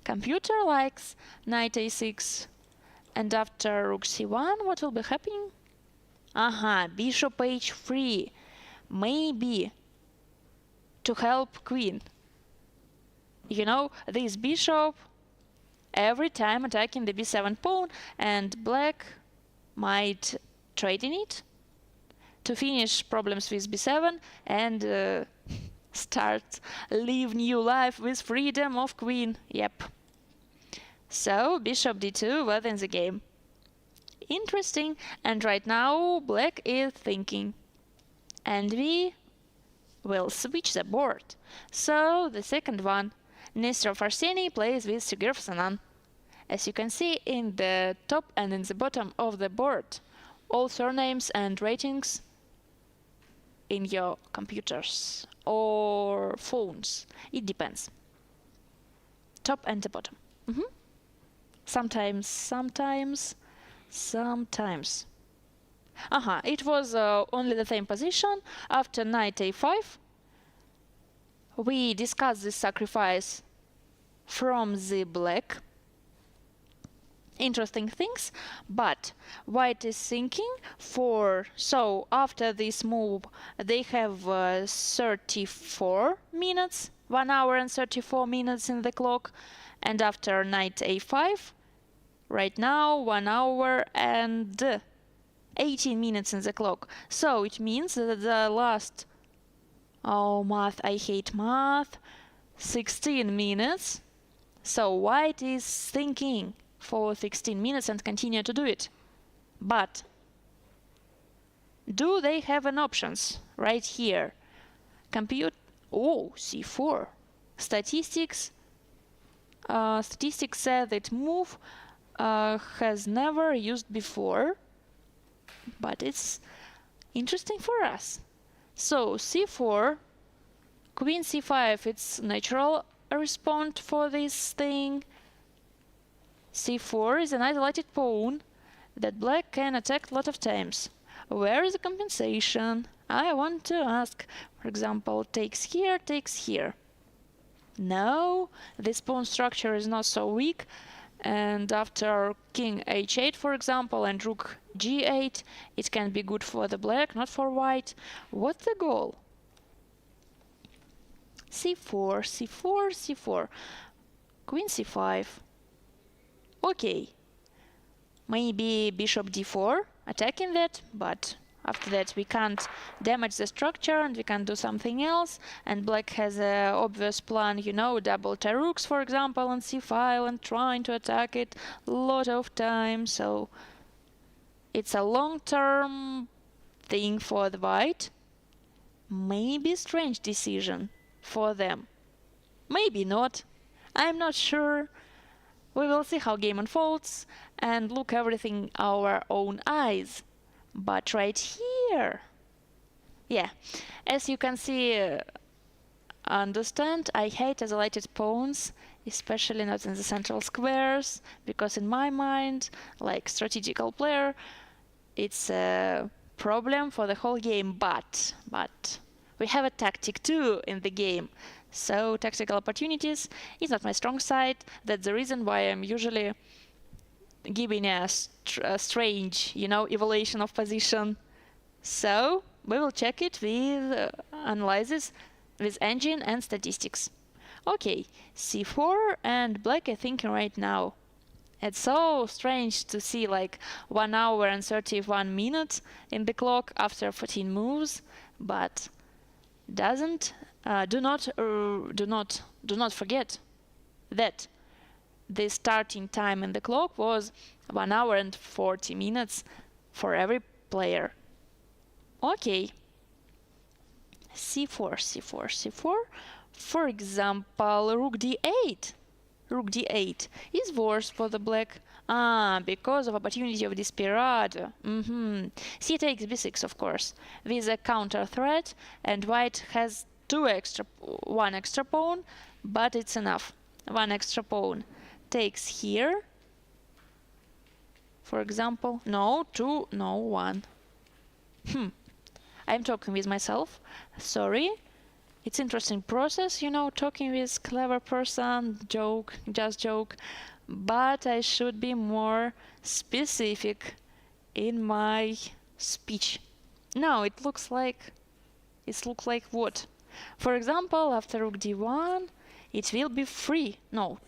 Computer likes knight a6. And after rook c1, what will be happening? Bishop h3. maybe to help queen. You know, this bishop every time attacking the b7 pawn, and black might trade in it to finish problems with b7 and start live new life with freedom of queen. Yep. So bishop d2 was in the game. Interesting. And right now black is thinking, and we will switch the board. So the second one, Nestor Farseni plays with Sergei Sanan. As you can see in the top and in the bottom of the board, all surnames and ratings in your computers or phones. It depends. Top and the bottom. Sometimes. It was only the same position. After knight a5, we discussed this sacrifice from the black. Interesting things, but white is thinking so after this move they have 34 minutes, 1 hour and 34 minutes in the clock, and after knight a5, right now 1 hour and 18 minutes in the clock. So it means that the last, math, I hate math, 16 minutes. So white is thinking for 16 minutes and continue to do it. But do they have an options right here? Compute c4. Statistics say that move has never used before, but it's interesting for us. So c4, queen c5, it's natural response for this thing. c4 is an isolated pawn that black can attack a lot of times. Where is the compensation? I want to ask. For example, takes here. No, this pawn structure is not so weak, and after king h8, for example, and rook g8, it can be good for the black, not for white. What's the goal? c4, queen c5. Okay, maybe bishop d4, attacking that, but after that we can't damage the structure and we can do something else, and black has a obvious plan, you know, double tie rooks, for example, on c5 and trying to attack it a lot of time. So it's a long-term thing for the white. Maybe strange decision for them, maybe not, I'm not sure. We will see how game unfolds and look everything our own eyes. But right here, yeah, as you can see, understand, I hate isolated pawns, especially not in the central squares, because in my mind, like strategical player, it's a problem for the whole game. But we have a tactic too in the game. So tactical opportunities is not my strong side. That's the reason why I'm usually giving a strange, evaluation of position. So we will check it with analysis, with engine and statistics. Okay, c4, and black is thinking right now. It's so strange to see like 1 hour and 31 minutes in the clock after 14 moves, but do not forget that the starting time in the clock was 1 hour and 40 minutes for every player. Okay, c4. For example, rook d8. Rook d8 is worse for the black. Because of opportunity of desperado. C takes b6, of course, with a counter threat, and white has one extra pawn, but it's enough. One extra pawn takes here, for example. One. I'm talking with myself. Sorry. It's interesting process, talking with clever person, just joke. But I should be more specific in my speech. Now it looks like It looks like what? For example, after rook d1, it will be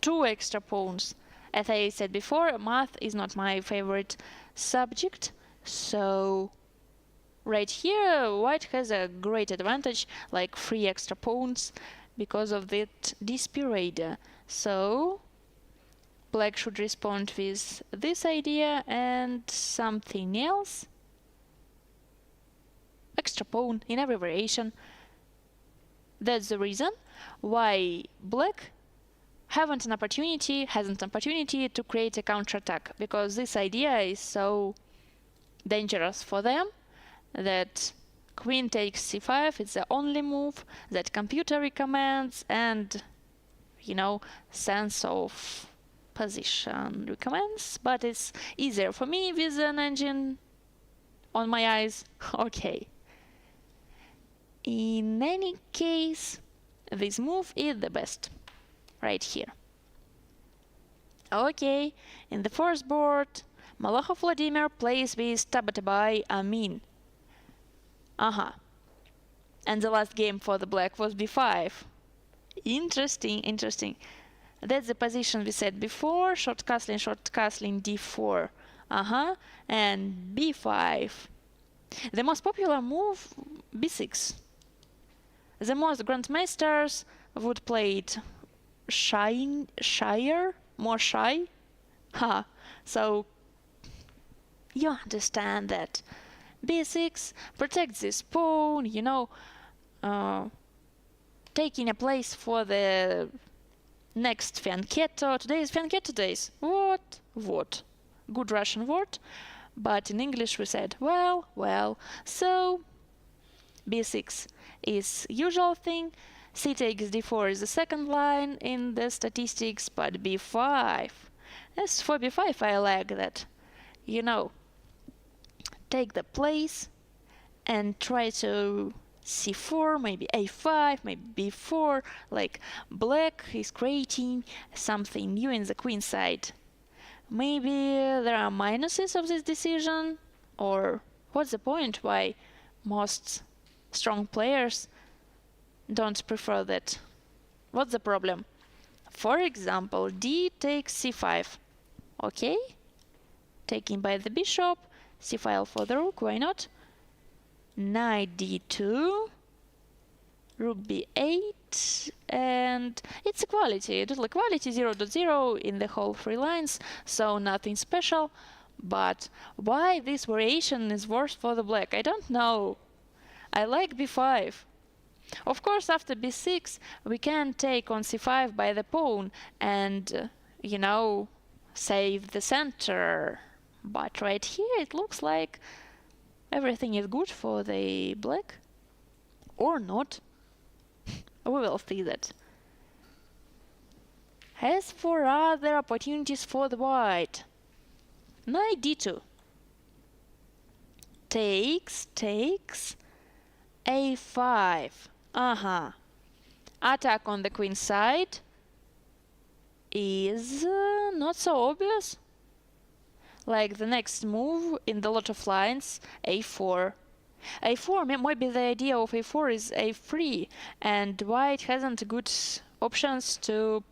two extra pawns. As I said before, math is not my favorite subject, so right here white has a great advantage, like 3 extra pawns, because of that dispirade. So black should respond with this idea and something else. Extra pawn in every variation. That's the reason why black hasn't an opportunity to create a counterattack, because this idea is so dangerous for them that queen takes c5 is the only move that computer recommends, and sense of position recommends, but it's easier for me with an engine on my eyes. Okay. In any case, this move is the best right here. Okay, in the first board, Malakhov Vladimir plays with Tabatabai Amin. And the last game for the black was b5. Interesting. That's the position we said before. Short castling d4. And b5. The most popular move, b6. The most grandmasters would play it more shy. So you understand that b6 protects this pawn, taking a place for the next fianchetto. Today is fianchetto days. What? Good Russian word, but in English we said well. So b6 is usual thing. C takes d4 is the second line in the statistics, but b5. As for b5, I like that. Take the place and try to c4, maybe a5, maybe b4. Like black is creating something new in the queen side. Maybe there are minuses of this decision, or what's the point? Why most strong players don't prefer that? What's the problem? For example, d takes c5. Okay, taking by the bishop, c5 for the rook, why not? Knight d2, rook b8, and it's equality, total equality 0.0 in the whole 3 lines, so nothing special. But why this variation is worse for the black? I don't know. I like b5. Of course, after b6, we can take on c5 by the pawn and, save the center. But right here, it looks like everything is good for the black. Or not. We will see that. As for other opportunities for the white, knight d2. Takes a5. Attack on the queen side is not so obvious. Like the next move in the lot of lines, a4. a4, maybe the idea of a4 is a3, and white hasn't good options to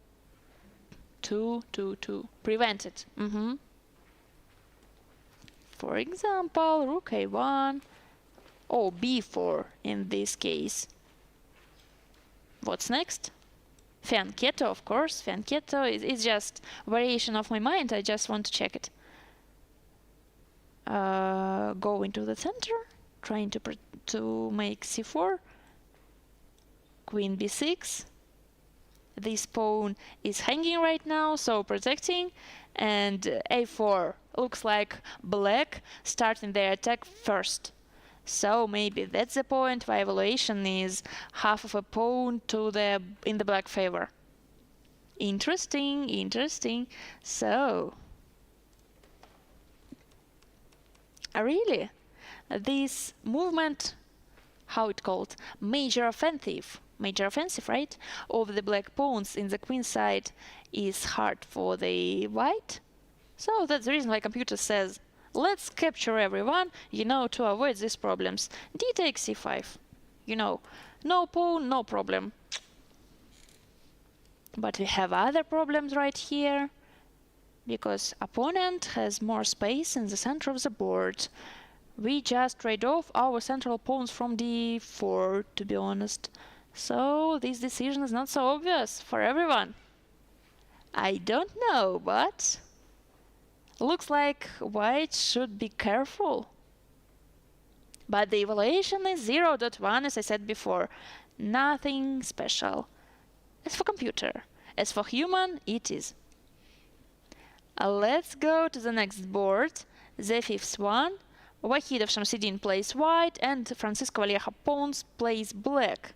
prevent it. For example, rook a1, or b4 in this case. What's next? Fianchetto, of course. Fianchetto is just variation of my mind. I just want to check it. Go into the center, trying to make c4. Queen b6. This pawn is hanging right now, so protecting. And a4 looks like black starting their attack first. So maybe that's the point why evaluation is half of a pawn in the black favor. Interesting. So really, this movement, how it called, major offensive, right, of the black pawns in the queen side is hard for the white. So that's the reason why computer says, let's capture everyone, to avoid these problems. D takes c5. You know, no pawn, no problem. But we have other problems right here, because opponent has more space in the center of the board. We just trade off our central pawns from d4, to be honest. So this decision is not so obvious for everyone. I don't know, but looks like white should be careful. But the evaluation is 0.1, as I said before. Nothing special. As for computer. As for human, it is. Let's go to the next board, the fifth one. Wahidov Shamsidin plays white and Francisco Vallejo pawns plays black.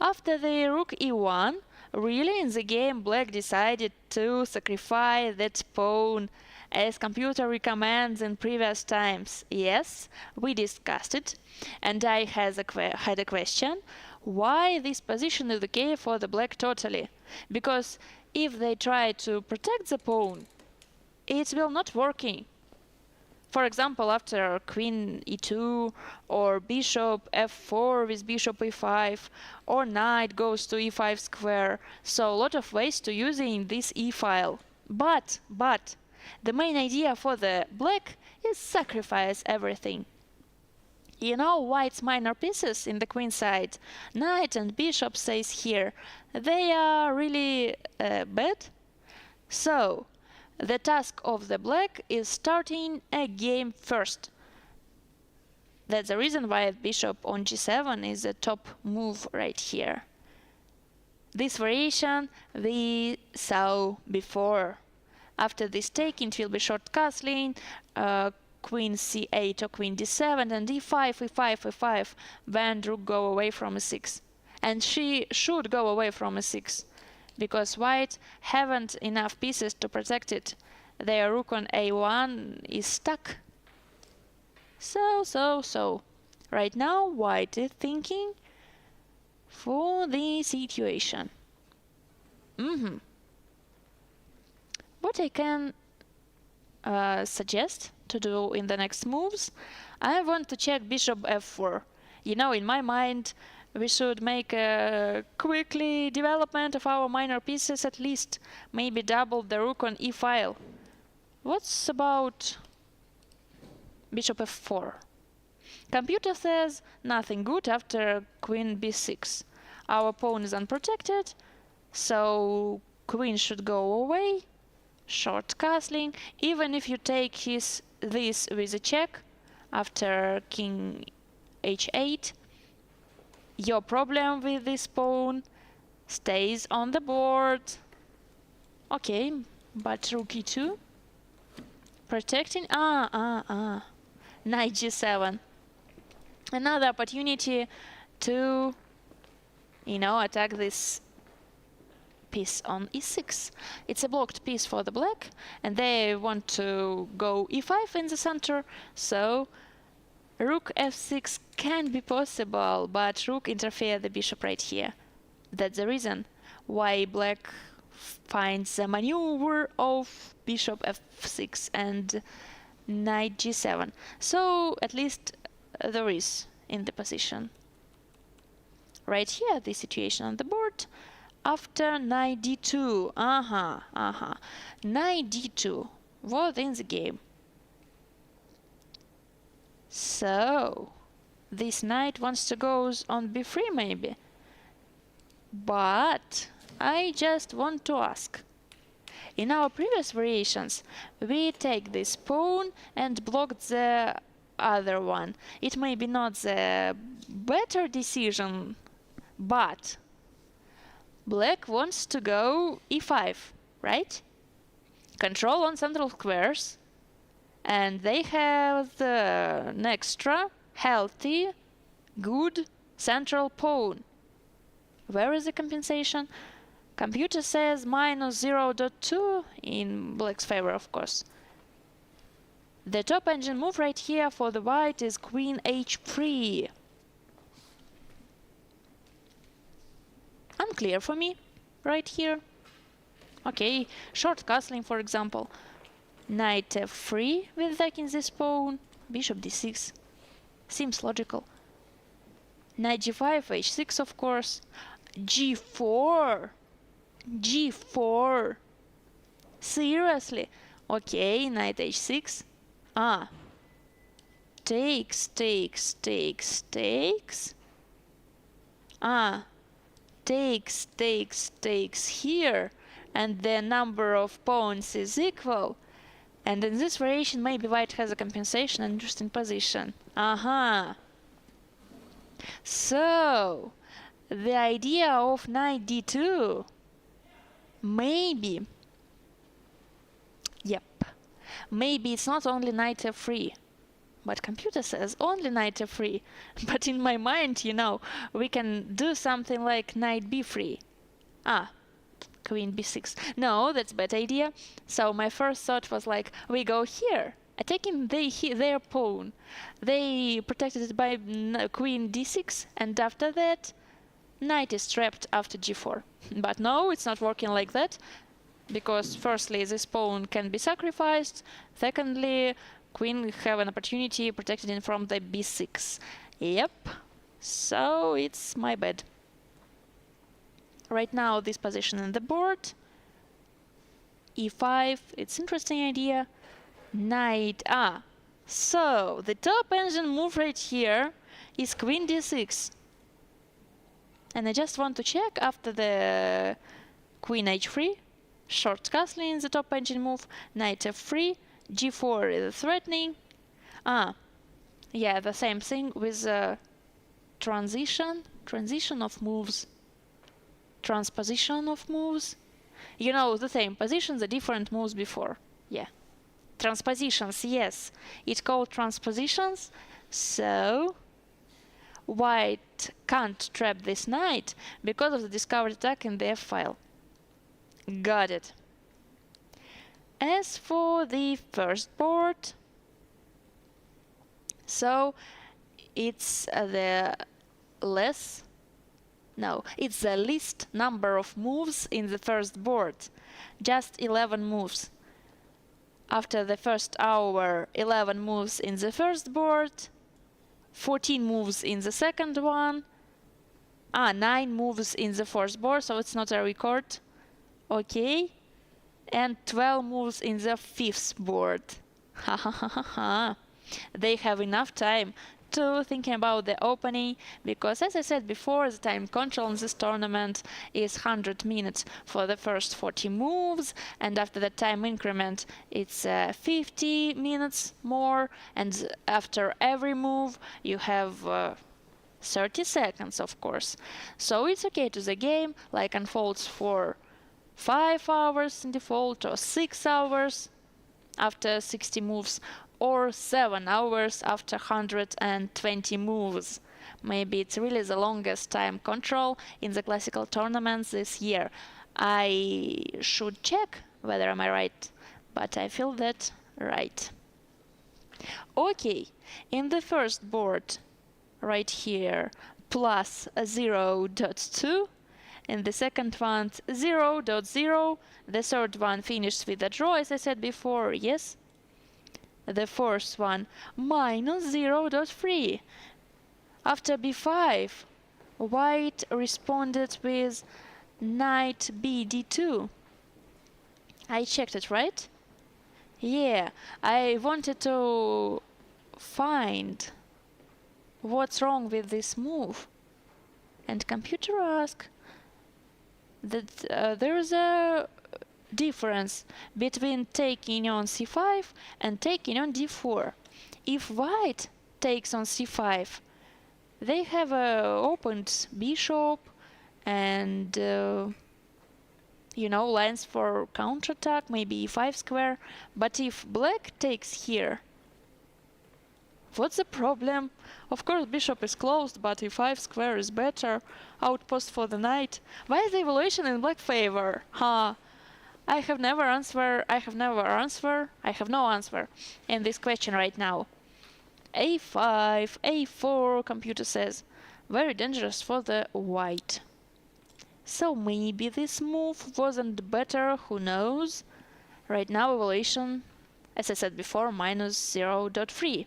After the rook e1, really in the game black decided to sacrifice that pawn, as computer recommends in previous times. Yes, we discussed it, and I had a question. Why this position is okay for the black totally? Because if they try to protect the pawn, it will not working. For example, after queen e2 or bishop f4 with bishop e5 or knight goes to e5 square. So a lot of ways to using this e-file. But the main idea for the black is sacrifice everything. You know white's minor pieces in the queen side, knight and bishop says here, they are really bad. So the task of the black is starting a game first. That's the reason why bishop on g7 is the top move right here. This variation we saw before. After this taking, it will be short castling, queen c8 or queen d7 and e5, e5, e5, when rook go away from e6. And she should go away from e6. Because white haven't enough pieces to protect it. Their rook on a1 is stuck. So. Right now, white is thinking for the situation. What I can suggest to do in the next moves, I want to check bishop f4. You know, in my mind, we should make a quickly development of our minor pieces, at least maybe double the rook on e-file. What's about bishop f4? Computer says nothing good after queen b6. Our pawn is unprotected, so queen should go away. Short castling. Even if you take this with a check after king h8, your problem with this pawn stays on the board. Okay, but rook e2. Protecting. Knight g7. Another opportunity to, attack this piece on e6. It's a blocked piece for the black, and they want to go e5 in the center, so rook f6 can be possible, but rook interfere the bishop right here. That's the reason why black finds the maneuver of bishop f6 and knight g7. So at least there is in the position. Right here, the situation on the board. After knight d2, knight d2 was in the game. So this knight wants to go on b3 maybe. But I just want to ask. In our previous variations, we take this pawn and block the other one. It may be not the better decision, but black wants to go e5, right? Control on central squares, and they have an extra, healthy, good central pawn. Where is the compensation? Computer says minus 0.2 in black's favor, of course. The top engine move right here for the white is queen h3. Unclear for me, right here. Okay, short castling, for example. Knight f3 with attacking this pawn. Bishop d6. Seems logical. Knight g5, h6, of course. g4. g4. Seriously? Okay, knight h6. Ah. Takes. Ah. Takes here. And the number of pawns is equal. And in this variation, maybe white has a compensation and interesting position. Aha. So, the idea of knight d2, maybe, yep, maybe it's not only knight f3, but computer says only knight f3. But in my mind, you know, we can do something like knight b3. Ah, queen b6. No, that's a bad idea. So my first thought was like, we go here, attacking their pawn. They protected it by queen d6, and after that, knight is trapped after g4. But no, it's not working like that, because firstly, this pawn can be sacrificed. Secondly, queen have an opportunity protected it from the b6. Yep, so it's my bad. Right now, this position in the board, e5, it's interesting idea. Knight, so the top engine move right here is queen d6. And I just want to check after the queen h3, short castling in the top engine move, knight f3, g4 is threatening. Yeah, the same thing with transition of moves. Transposition of moves. You know, the same position, the different moves before. Yeah. Transpositions, yes. It's called transpositions. So, white can't trap this knight because of the discovered attack in the f file. Got it. As for the first board, so it's it's the least number of moves in the first board. Just 11 moves. After the first hour, 11 moves in the first board, 14 moves in the second one, 9 moves in the fourth board, so it's not a record. Okay. And 12 moves in the fifth board. Ha ha ha ha ha. They have enough time to thinking about the opening, because as I said before, the time control in this tournament is 100 minutes for the first 40 moves, and after the time increment it's 50 minutes more, and after every move you have 30 seconds, of course. So it's okay to the game, like unfolds for 5 hours in default, or 6 hours after 60 moves, or 7 hours after 120 moves. Maybe it's really the longest time control in the classical tournaments this year. I should check whether am I right, but I feel that right. Okay, in the first board, right here, plus 0.2. In the second one, 0.0. The third one finished with a draw, as I said before, yes. The fourth one, minus 0.3. After b5, white responded with knight bd2. I checked it, right? Yeah, I wanted to find what's wrong with this move. And computer asked that there's a difference between taking on c5 and taking on d4. If white takes on c5, they have opened bishop and lines for counterattack, maybe e5 square. But if black takes here, what's the problem? Of course bishop is closed, but e5 square is better. Outpost for the knight. Why is the evaluation in black favor? I have no answer in this question right now. a5, a4, computer says. Very dangerous for the white. So maybe this move wasn't better, who knows? Right now evaluation, as I said before, minus 0.3.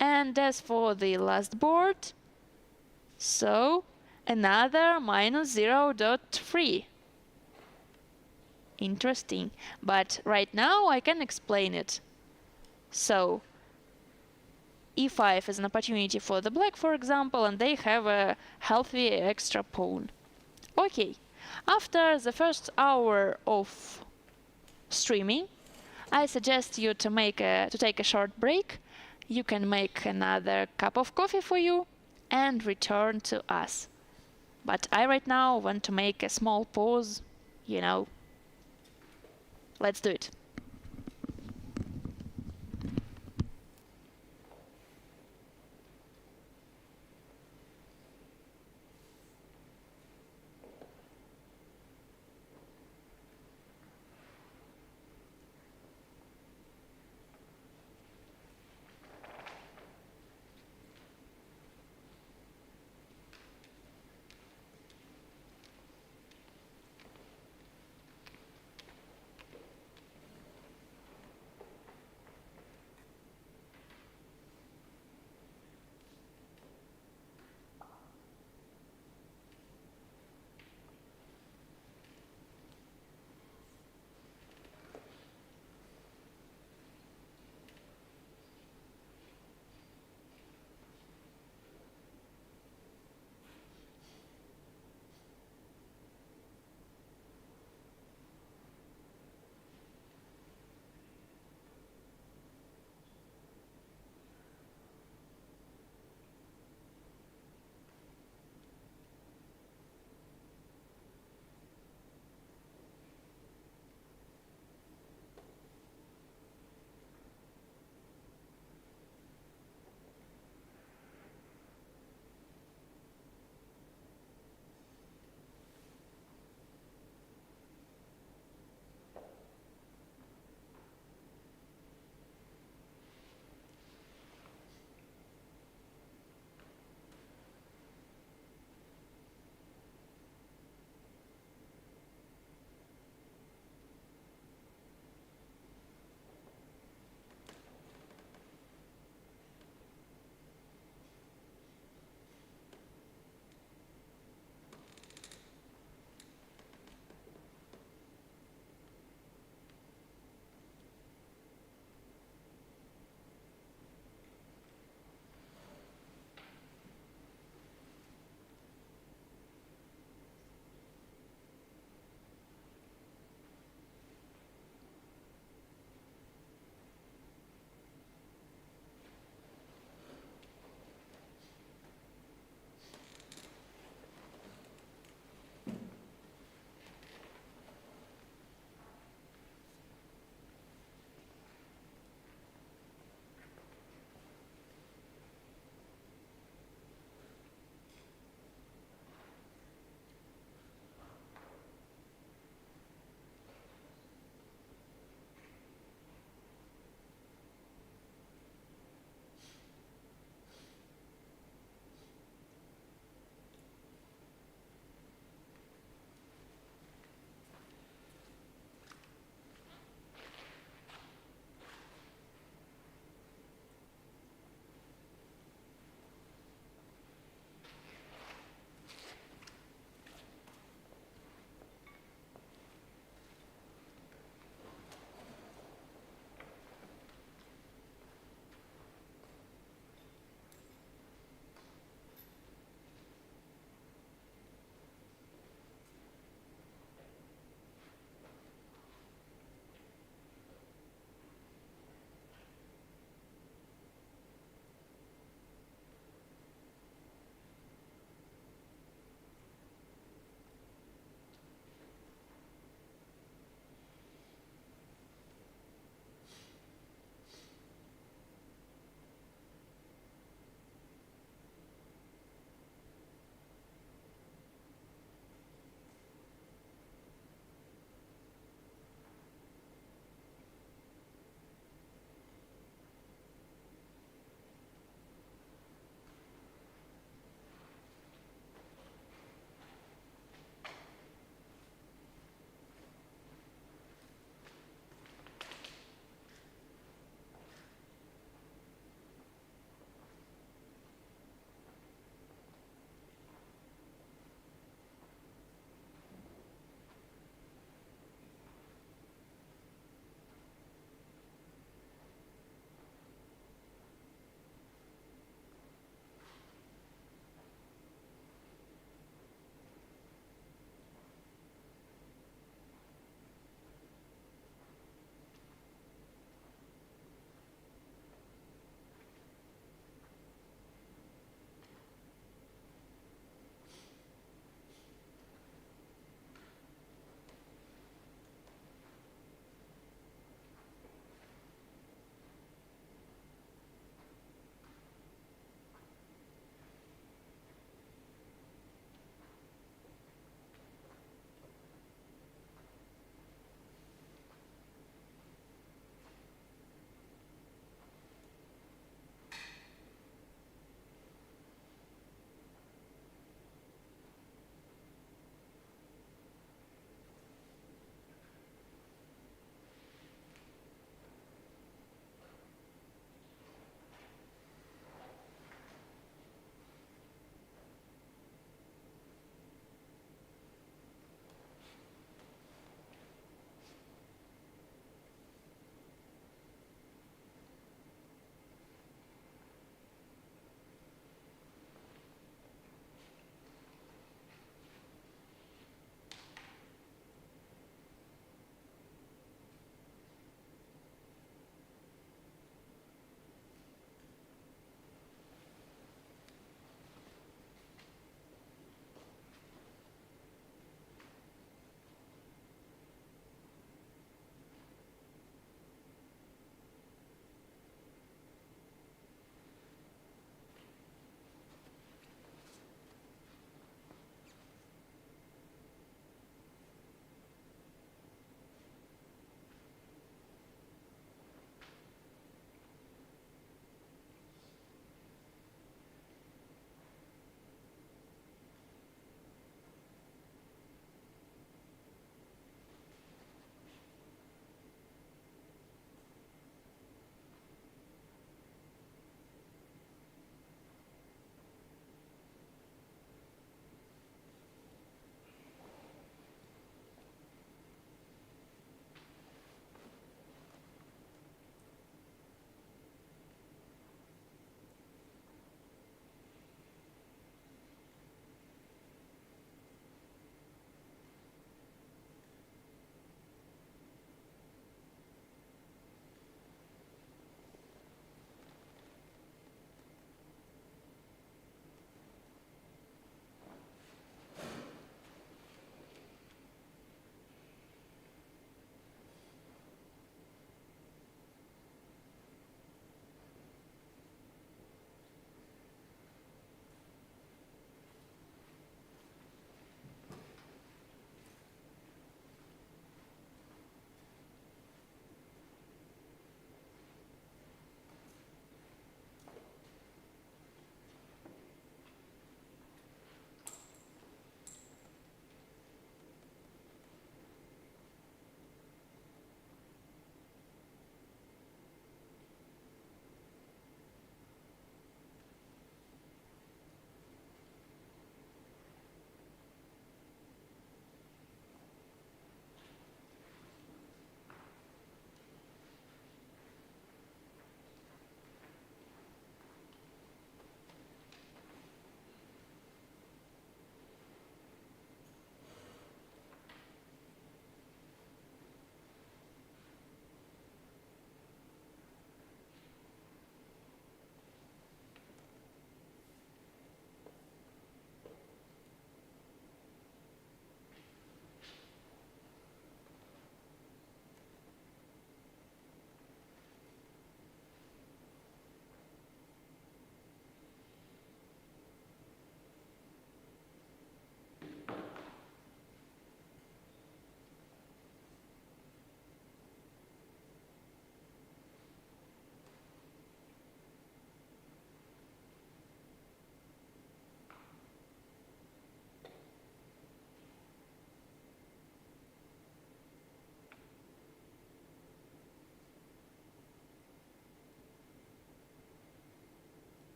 And as for the last board, So another minus 0.3. Interesting. But right now I can explain it. So e5 is an opportunity for the black, for example, and they have a healthy extra pawn. Okay, after the first hour of streaming, I suggest you to take a short break. You can make another cup of coffee for you and return to us. But I right now want to make a small pause, you know. Let's do it.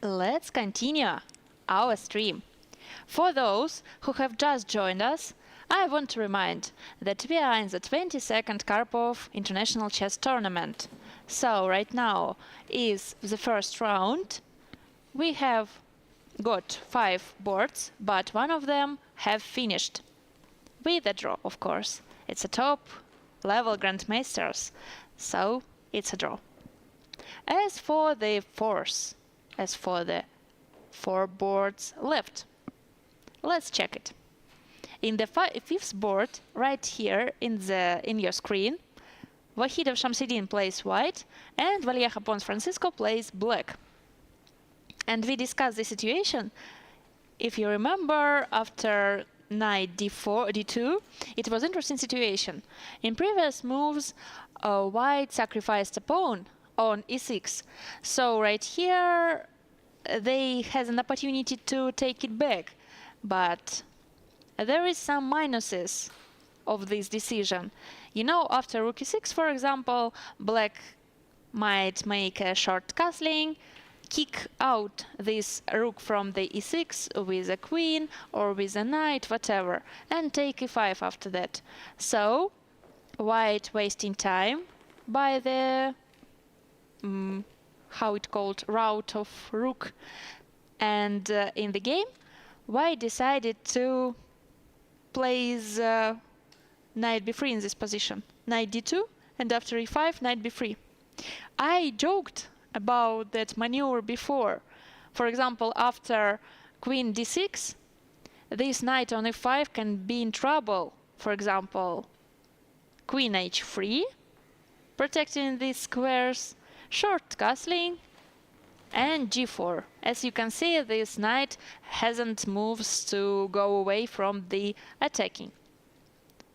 Let's continue our stream. For those who have just joined us, I want to remind that we are in the 22nd Karpov International Chess Tournament. So right now is the first round. We have got 5 boards, but one of them have finished. With a draw, of course. It's a top level Grandmasters, so it's a draw. As for the 4 boards left, let's check it. In the 5th board, right here in your screen, Vahidov Shamsidin plays white and Vallejo Pons Francisco plays black. And we discussed the situation. If you remember, after knight d4, d2, it was interesting situation. In previous moves, white sacrificed a pawn on e6. So right here, they has an opportunity to take it back. But there is some minuses of this decision. You know, after rook e6, for example, black might make a short castling, kick out this rook from the e6 with a queen or with a knight, whatever, and take e5 after that. So, white wasting time by the how it called route of rook, and in the game, white decided to place knight b3 in this position, knight d2, and after e5, knight b3. I joked about that maneuver before. For example, after queen d6, this knight on e5 can be in trouble. For example, queen h3, protecting these squares, short castling, and g4. As you can see, this knight hasn't moves to go away from the attacking.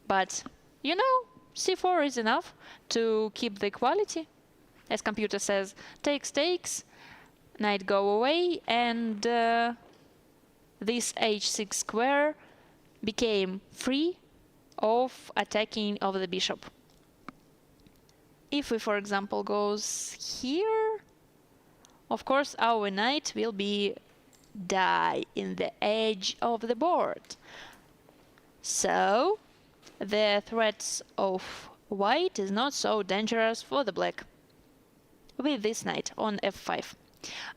But, you know, c4 is enough to keep the equality. As computer says, takes, knight go away, and this h6 square became free of attacking of the bishop. If we, for example, goes here, of course our knight will be die in the edge of the board. So the threats of white is not so dangerous for the black with this knight on f5.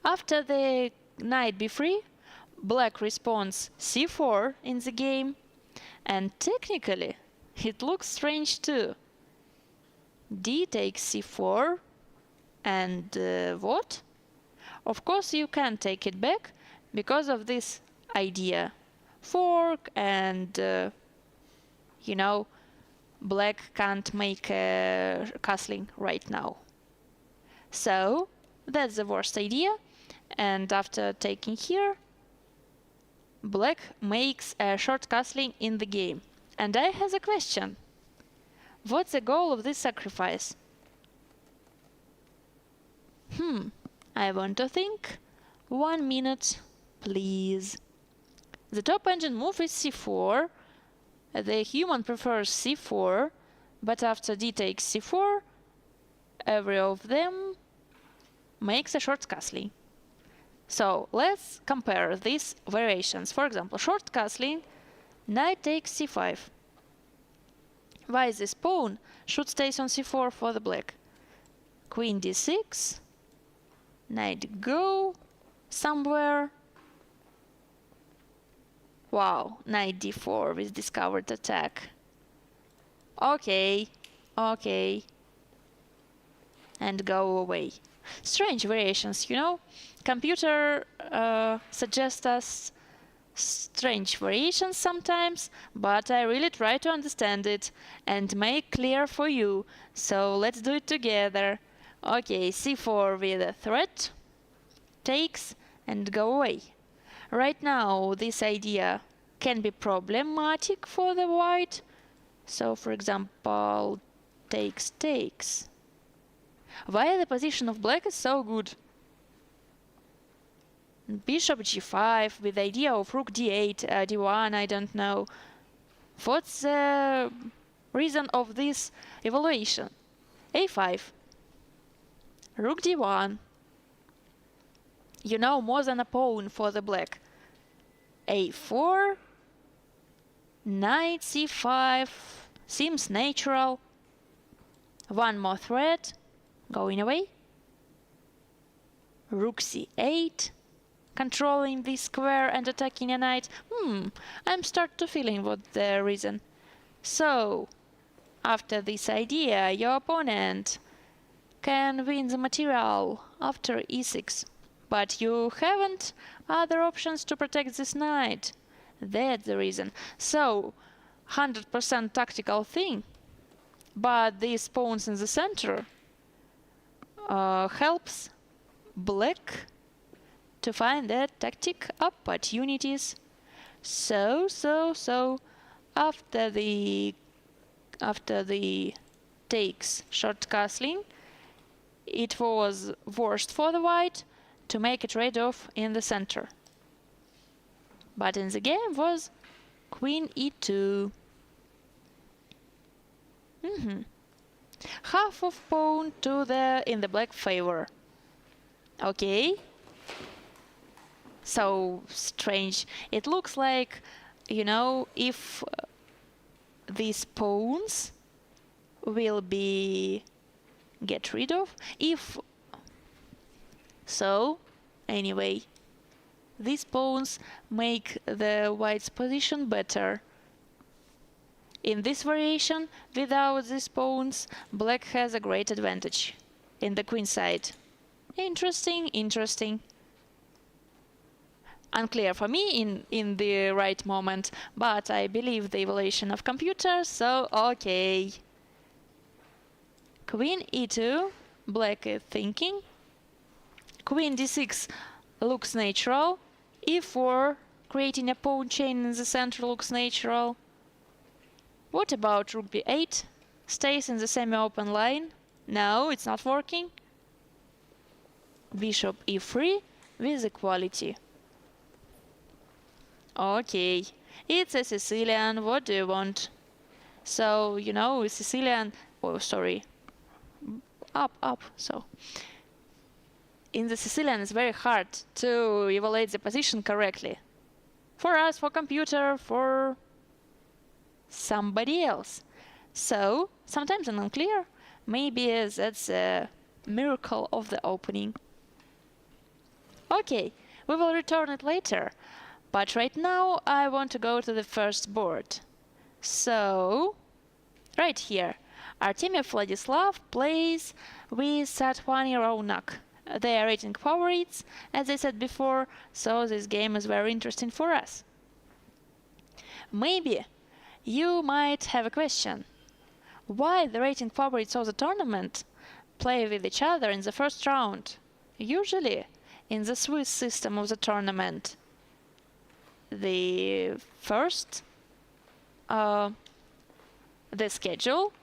After the knight b3, black responds c4 in the game, and technically it looks strange too. D takes c4, and what? Of course you can take it back because of this idea. Fork, and you know, black can't make a castling right now. So that's the worst idea, and after taking here, black makes a short castling in the game. And I have a question. What's the goal of this sacrifice? I want to think. 1 minute, please. The top engine move is c4. The human prefers c4, but after d takes c4, every of them makes a short castling. So let's compare these variations. For example, short castling, knight takes c5. Why this pawn should stay on c4 for the black? Queen d6, knight go somewhere. Wow, knight d4 with discovered attack. Okay, and go away. Strange variations, you know? Computer suggests us strange variations sometimes, but I really try to understand it and make clear for you. So let's do it together. Okay, c4 with a threat, takes, and go away. Right now, this idea can be problematic for the white. So, for example, takes. Why the position of black is so good? Bishop g5 with the idea of rook d8, d1, I don't know. What's the reason of this evaluation? a5, rook d1. more than a pawn for the black. a4, knight c5, seems natural. One more threat, going away. Rook c8, controlling the square and attacking a knight. I'm start to feeling what the reason. So, after this idea, your opponent can win the material after e6. But you haven't other options to protect this knight. That's the reason. So, 100% tactical thing. But these pawns in the center helps black to find the tactic opportunities. So after the takes short castling, it was worst for the white to make a trade-off in the center. But in the game was queen e2. Half of pawn to in the black favor. Okay. So strange. It looks like, if these pawns will be get rid of. If so, anyway, these pawns make the white's position better. In this variation, without these pawns, black has a great advantage in the queen side. Interesting. Unclear for me in the right moment, but I believe the evaluation of computer, so okay. Queen e2, black is thinking. Queen d6 looks natural. e4, creating a pawn chain in the center, looks natural. What about rook b8? Stays in the semi-open line. No, it's not working. Bishop e3 with equality. Okay, it's a Sicilian, what do you want? So, Sicilian, up, so. In the Sicilian, it's very hard to evaluate the position correctly. For us, for computer, for somebody else. So, sometimes it's unclear. Maybe that's a miracle of the opening. Okay, we will return it later. But right now I want to go to the first board. So, right here, Artemiev Vladislav plays with Satvani Raunak. They are rating favorites, as I said before, so this game is very interesting for us. Maybe you might have a question. Why the rating favorites of the tournament play with each other in the first round? Usually, in the Swiss system of the tournament, the schedule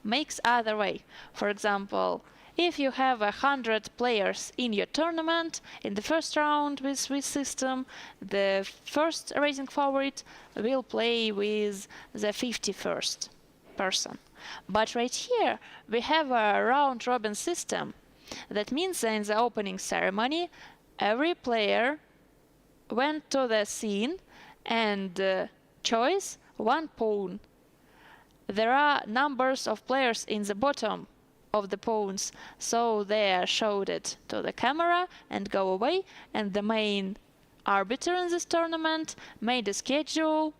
makes other way. For example, if you have 100 players in your tournament, in the first round with Swiss system, the first rating favorite will play with the 51st person. But right here, we have a round-robin system. That means that in the opening ceremony, every player went to the scene and chose one pawn. There are numbers of players in the bottom of the pawns, so they are showed it to the camera and go away, and the main arbiter in this tournament made a schedule,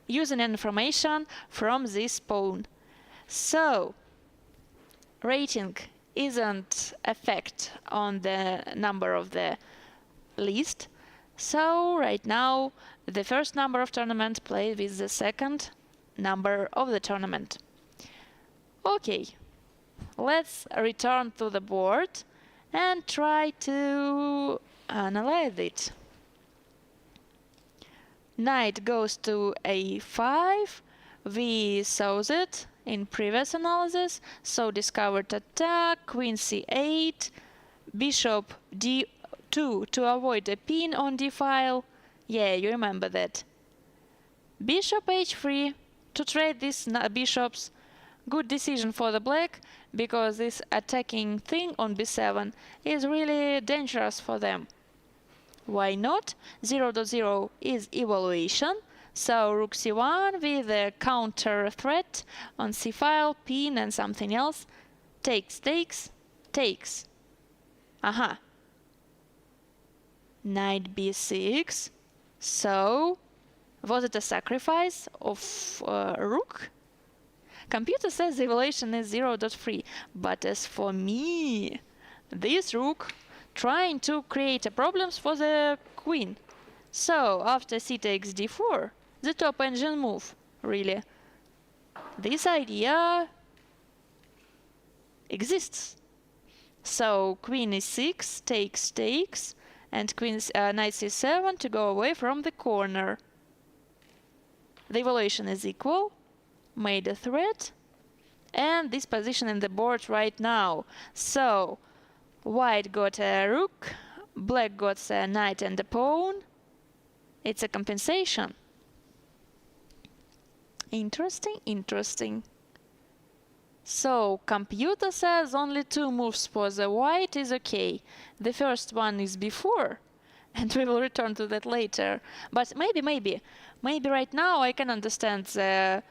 using information from this pawn. So, rating isn't effect on the number of the list. So right now the first number of tournament played with the second number of the tournament. Okay, let's return to the board and try to analyze it. Knight goes to a5. We saw that in previous analysis, so discovered attack, queen c8, bishop d2 to avoid a pin on d file. Yeah, you remember that. Bishop h3 to trade these bishops. Good decision for the black, because this attacking thing on b7 is really dangerous for them. Why not? 0.0 is evaluation, so rook c1 with a counter threat on c file, pin and something else. Takes, takes, takes. Aha. Knight b6. So, was it a sacrifice of rook? Computer says the evaluation is 0.3, but as for me, this rook trying to create problems for the queen. So, after c takes d4, the top engine move, really. This idea exists. So, queen e6 takes, takes, and knight c7 to go away from the corner. The evaluation is equal, made a threat, and this position in the board right now. So, white got a rook, black got a knight and a pawn. It's a compensation. Interesting, interesting. So, computer says only 2 moves for the white is okay. The first one is before, and we will return to that later. But maybe right now I can understand the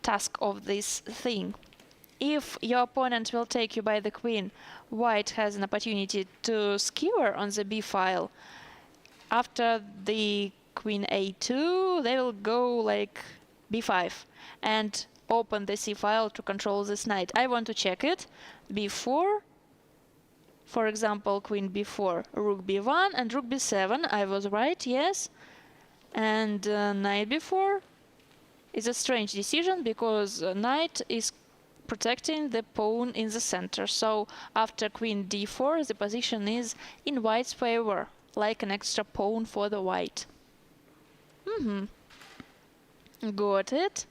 task of this thing. If your opponent will take you by the queen, white has an opportunity to skewer on the b file. After the queen a2, they will go like b5 and open the c file to control this knight. I want to check it. b4, for example, queen b4, rook b1 and rook b7. I was right, yes. And knight b4 is a strange decision, because knight is protecting the pawn in the center. So after queen d4, the position is in white's favor, like an extra pawn for the white. Got it.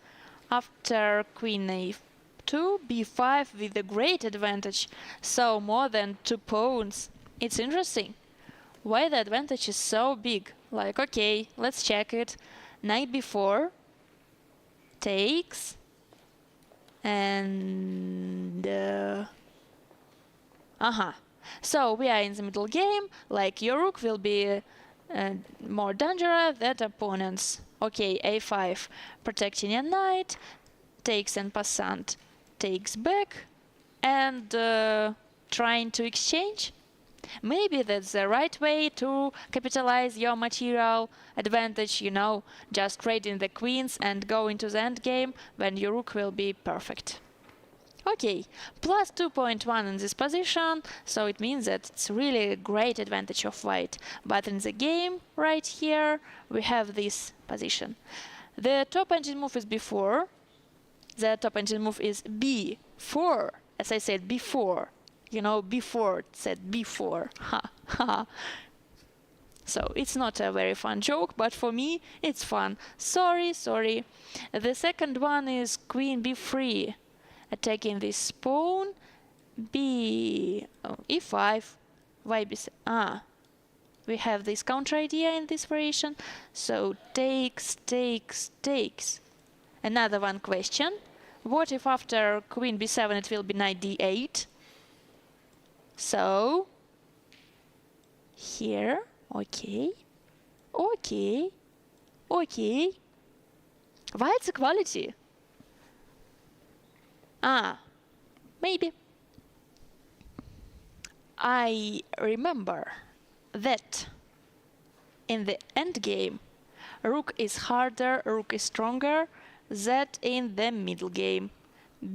After queen a2, b5 with a great advantage, so more than 2 pawns. It's interesting. Why the advantage is so big? Like, okay, let's check it. Knight b4 takes, and so we are in the middle game. Like, your rook will be more dangerous than opponents. Okay, a5, protecting a knight, takes and passant takes back, and trying to exchange. Maybe that's the right way to capitalize your material advantage, you know, just trading the queens and go into the endgame when your rook will be perfect. Okay, plus 2.1 in this position, so it means that it's really a great advantage of white. But in the game, right here, we have this position. The top engine move is b4. The top engine move is b4. As I said, before. You know, before it said before. Ha ha. So it's not a very fun joke, but for me it's fun. Sorry. The second one is queen b3, attacking this pawn. e5. Why b7? We have this counter idea in this variation. So takes. Another one question. What if after queen b7 it will be knight d8? So here, okay. Why it's equality? Maybe. I remember that in the endgame, rook is harder, rook is stronger than in the middle game.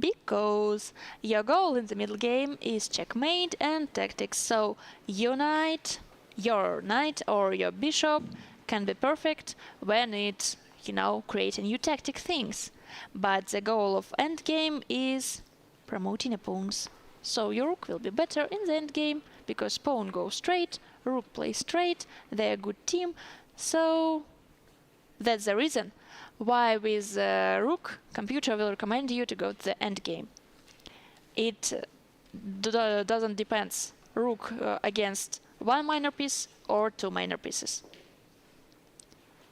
Because your goal in the middle game is checkmate and tactics, so your knight or your bishop can be perfect when it's, you know, creating new tactic things. But the goal of endgame is promoting a pawns. So your rook will be better in the endgame, because pawn goes straight, rook plays straight, they're a good team, so that's the reason why with rook, computer will recommend you to go to the endgame. It doesn't depend rook against 1 minor piece or 2 minor pieces.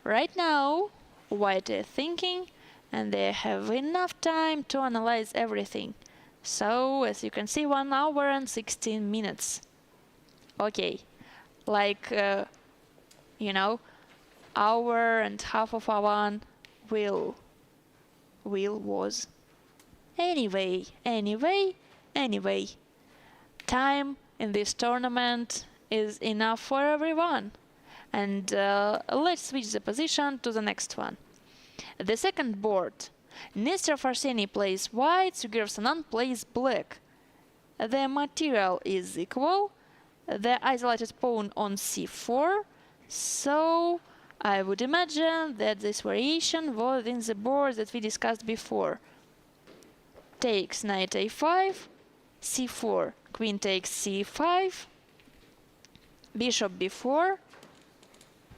Right now, white is thinking and they have enough time to analyze everything. So, as you can see, 1 hour and 16 minutes. Okay, like, you know, hour and half of a one will was. Anyway, time in this tournament is enough for everyone. And let's switch the position to the next one. The second board. Nestor Farseni plays white, Sugirovsanan plays black. The material is equal. The isolated pawn on c4. So I would imagine that this variation was in the board that we discussed before. Takes knight a5, c4, queen takes c5, bishop b4,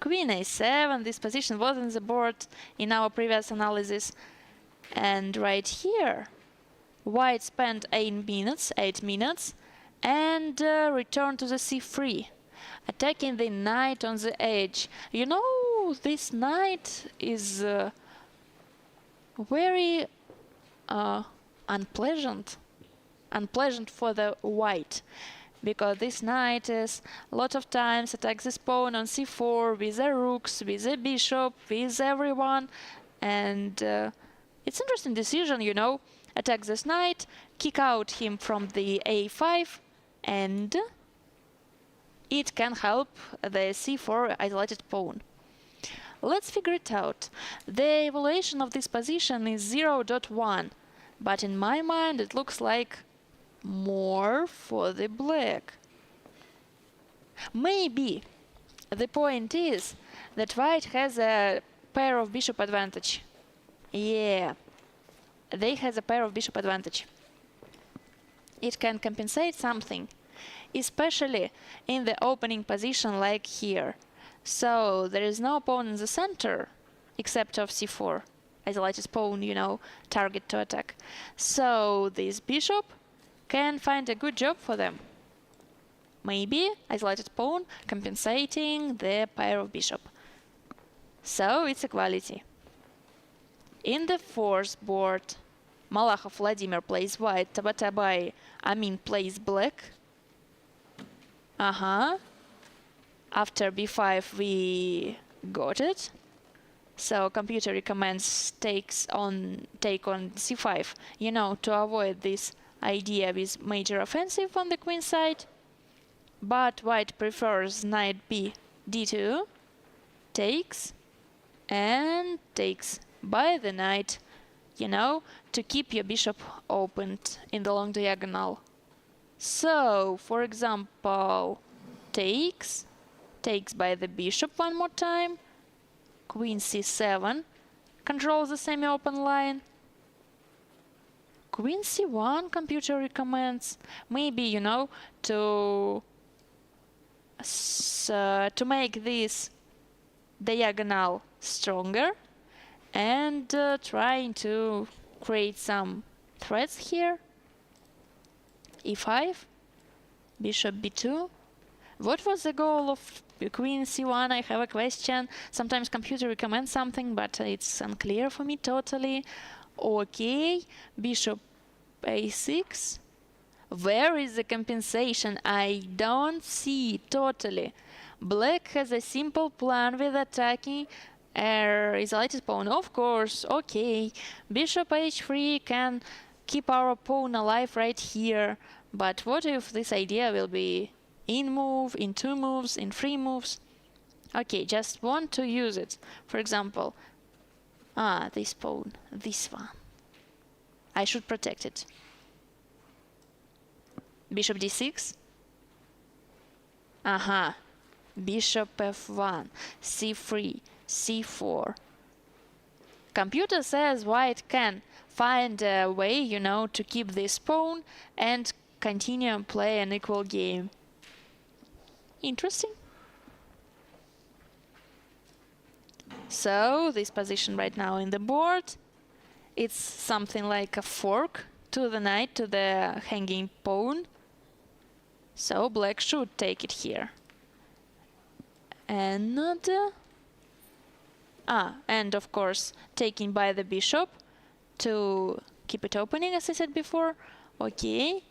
queen a7. This position was in the board in our previous analysis. And right here, white spent 8 minutes, and returned to the c3, attacking the knight on the edge. You know, this knight is very unpleasant for the white, because this knight is a lot of times attacks this pawn on c4 with the rooks, with the bishop, with everyone, and it's interesting decision, you know. Attack this knight, kick out him from the a5, and it can help the c4 isolated pawn. Let's figure it out. The evaluation of this position is 0.1, but in my mind it looks like more for the black. Maybe the point is that white has a pair of bishop advantage. Yeah, they has a pair of bishop advantage. It can compensate something, especially in the opening position like here. So there is no pawn in the center except of c4, isolated pawn, you know, target to attack. So this bishop can find a good job for them. Maybe isolated pawn compensating the pair of bishop. So it's equality. In the fourth board, Malakhov Vladimir plays white, Tabatabai Amin plays black. After b5 we got it. So computer recommends take on c5, you know, to avoid this idea with major offensive on the queen side. But white prefers knight b d2, takes, and takes by the knight, you know, to keep your bishop opened in the long diagonal. So, for example, takes by the bishop one more time, queen c7 controls the semi-open line, queen c1 computer recommends, maybe, you know, to make this diagonal stronger, and trying to create some threats here. e5, bishop b2. What was the goal of queen c1? I have a question. Sometimes computer recommends something, but it's unclear for me totally. Okay, bishop a6. Where is the compensation? I don't see totally. Black has a simple plan with attacking isolated pawn, of course. Okay, bishop h3 can keep our pawn alive right here. But what if this idea will be in move, in 2 moves, in 3 moves? Okay, just want to use it. For example, this pawn, this one. I should protect it. Bishop d6. Bishop f1, c3, c4. Computer says white can find a way, you know, to keep this pawn and continue and play an equal game. Interesting. So this position right now in the board, it's something like a fork to the knight, to the hanging pawn. So black should take it here. And And of course, taking by the bishop to keep it opening, as I said before. Okay.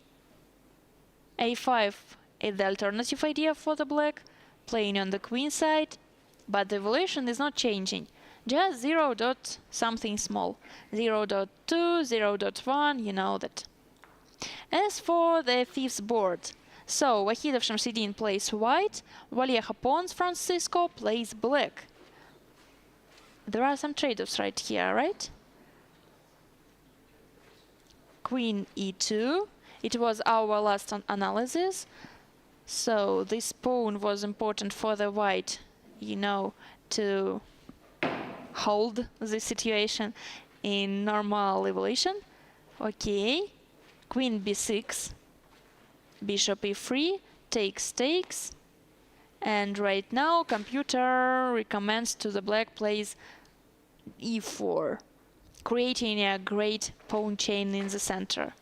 A5 is the alternative idea for the black, playing on the queen side, but the evolution is not changing. Just 0 dot something small. 0.2, 0.1, you know that. As for the fifth board, so Wahidov Shamsidin plays white, Vallejo Pons Francisco plays black. There are some trade-offs right here, right? Queen e2. It was our last analysis. So this pawn was important for the white, you know, to hold the situation in normal evolution. Okay. Queen b6. Bishop e3. Takes. And right now computer recommends to the black plays e4, creating a great pawn chain in the center.